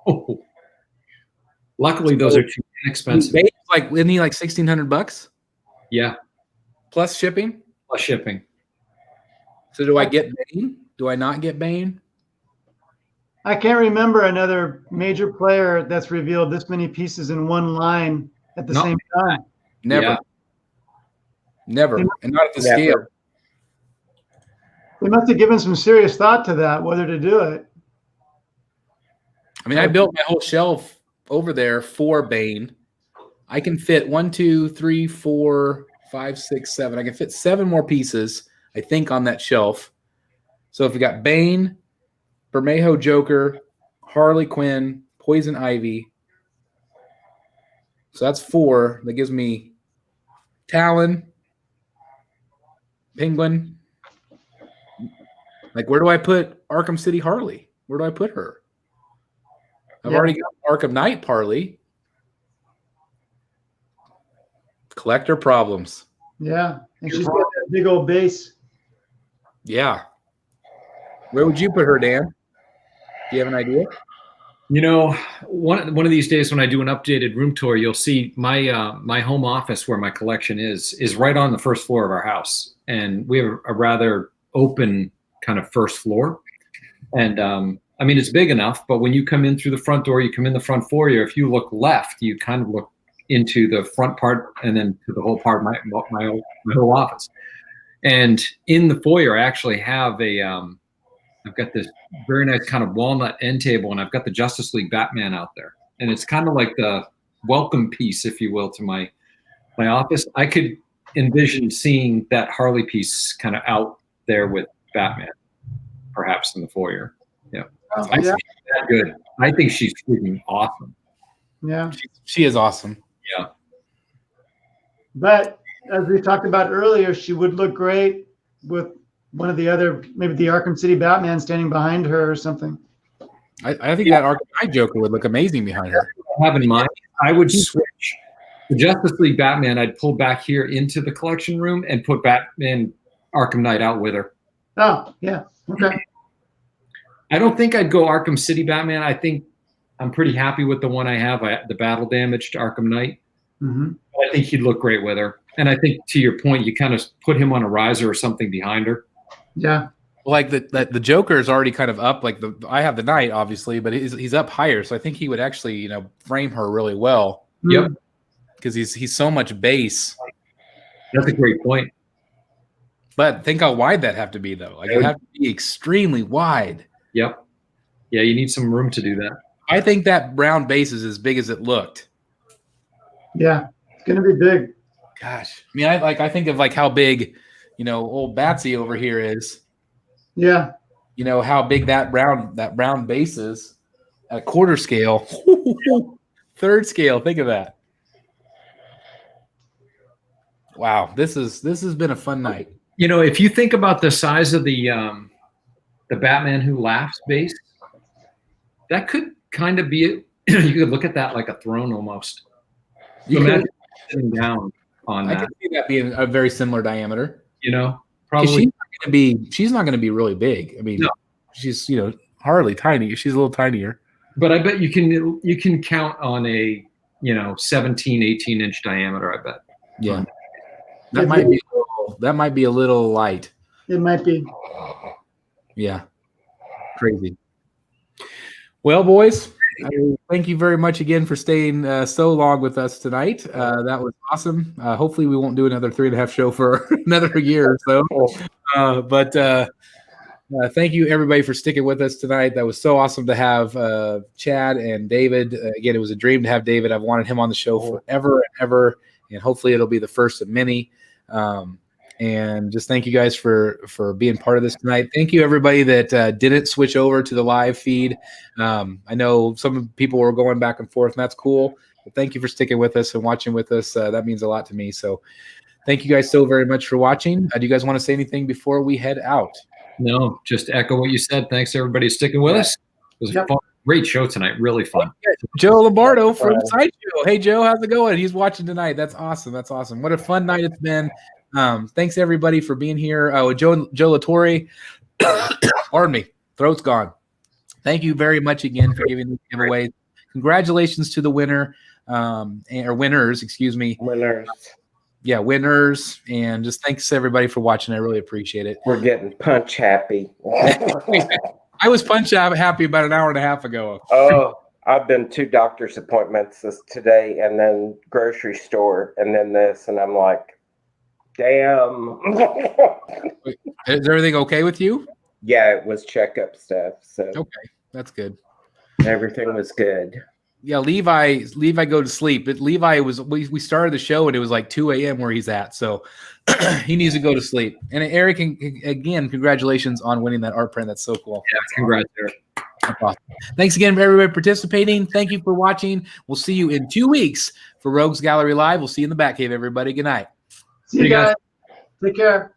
Oh. Luckily, those are too inexpensive. Bane's isn't he like $1,600? Yeah. Plus shipping? Plus shipping. So do I get Bane? Do I not get Bane? I can't remember another major player that's revealed this many pieces in one line at the same time. Never. Yeah. Never. And not at the scale. They must have given some serious thought to that, whether to do it. I mean, I built my whole shelf over there for Bane. I can fit 1, 2, 3, 4, 5, 6, 7. I can fit 7 more pieces, I think, on that shelf. So if we got Bane, Bermejo Joker, Harley Quinn, Poison Ivy. So that's 4. That gives me Talon, Penguin. Like, where do I put Arkham City Harley? Where do I put her? I've already got Arkham Knight Harley. Collector problems. Yeah. And she's got that big old base. Yeah. Where would you put her, Dan? Do you have an idea? One of these days when I do an updated room tour, you'll see my home office where my collection is right on the first floor of our house, and we have a rather open kind of first floor. And I mean, it's big enough, but when you come in through the front door, you come in the front foyer. If you look left, you kind of look into the front part and then to the whole part of my whole office. And in the foyer, I actually have I've got this very nice kind of walnut end table, and I've got the Justice League Batman out there. And it's kind of like the welcome piece, if you will, to my office. I could envision seeing that Harley piece kind of out there with Batman, perhaps in the foyer. Yeah. I think she's that good. I think she's freaking awesome. Yeah. She is awesome. Yeah. But as we talked about earlier, she would look great with one of the other, maybe the Arkham City Batman standing behind her or something. I think that Arkham Knight Joker would look amazing behind her. I have in mind, I would switch the Justice League Batman. I'd pull back here into the collection room and put Batman Arkham Knight out with her. Oh, yeah. Okay. I don't think I'd go Arkham City Batman. I think I'm pretty happy with the one I have, the battle damaged Arkham Knight. Mm-hmm. I think he'd look great with her. And I think, to your point, you kind of put him on a riser or something behind her. Yeah. Like the Joker is already kind of up. Like I have the Knight, obviously, but he's up higher, so I think he would actually frame her really well. Yep, because he's so much base. That's a great point. But think how wide that have to be, though. Like it have to be extremely wide. Yep. Yeah, you need some room to do that. I think that brown base is as big as it looked. Yeah, it's gonna be big. Gosh, I mean, I think of like how big, old Batsy over here is. Yeah. How big that brown base is at a quarter scale, third scale. Think of that. Wow, this has been a fun night. If you think about the size of the Batman Who Laughs base, that could kind of be you could look at that like a throne almost. You imagine sitting down on that. I could see that being a very similar diameter. Probably she's not gonna be really big. I mean, no. She's hardly tiny. She's a little tinier. But I bet you can count on a 17, 18-inch diameter. I bet. Yeah, that might be a little light. It might be. Yeah, crazy. Well, boys, thank you very much again for staying so long with us tonight. That was awesome. Hopefully, we won't do another 3.5 show for another year or so. But thank you, everybody, for sticking with us tonight. That was so awesome to have Chad and David. Again, it was a dream to have David. I've wanted him on the show forever and ever, and hopefully it'll be the first of many. And just thank you guys for being part of this tonight. Thank you, everybody that didn't switch over to the live feed. I know some people were going back and forth, and that's cool. But thank you for sticking with us and watching with us. That means a lot to me. So thank you guys so very much for watching. Do you guys want to say anything before we head out? No, just echo what you said. Thanks, everybody, sticking with us. It was a fun, great show tonight. Really fun. Joe Lombardo from Sideshow. Hey, Joe, how's it going? He's watching tonight. That's awesome. That's awesome. What a fun night it's been. Thanks everybody for being here. Joe Latore, pardon me, throat's gone. Thank you very much again for giving these giveaways. Congratulations to the winner, or winners, excuse me. Winners. Yeah, winners, and just thanks everybody for watching. I really appreciate it. We're getting punch happy. I was punch happy about an hour and a half ago. Oh, I've been 2 doctor's appointments today, and then grocery store, and then this, and I'm like, damn. Is everything okay with you? Yeah, it was checkup stuff. So okay, that's good. Everything was good. Yeah, Levi go to sleep. But Levi we started the show and it was like 2 a.m. where he's at, so he needs to go to sleep. And Eric, again, congratulations on winning that art print. That's so cool. Yeah, congrats, Eric. Awesome. Thanks again for everybody participating. Thank you for watching. We'll see you in 2 weeks for Rogues Gallery Live. We'll see you in the Batcave, everybody. Good night. See you guys. Take care.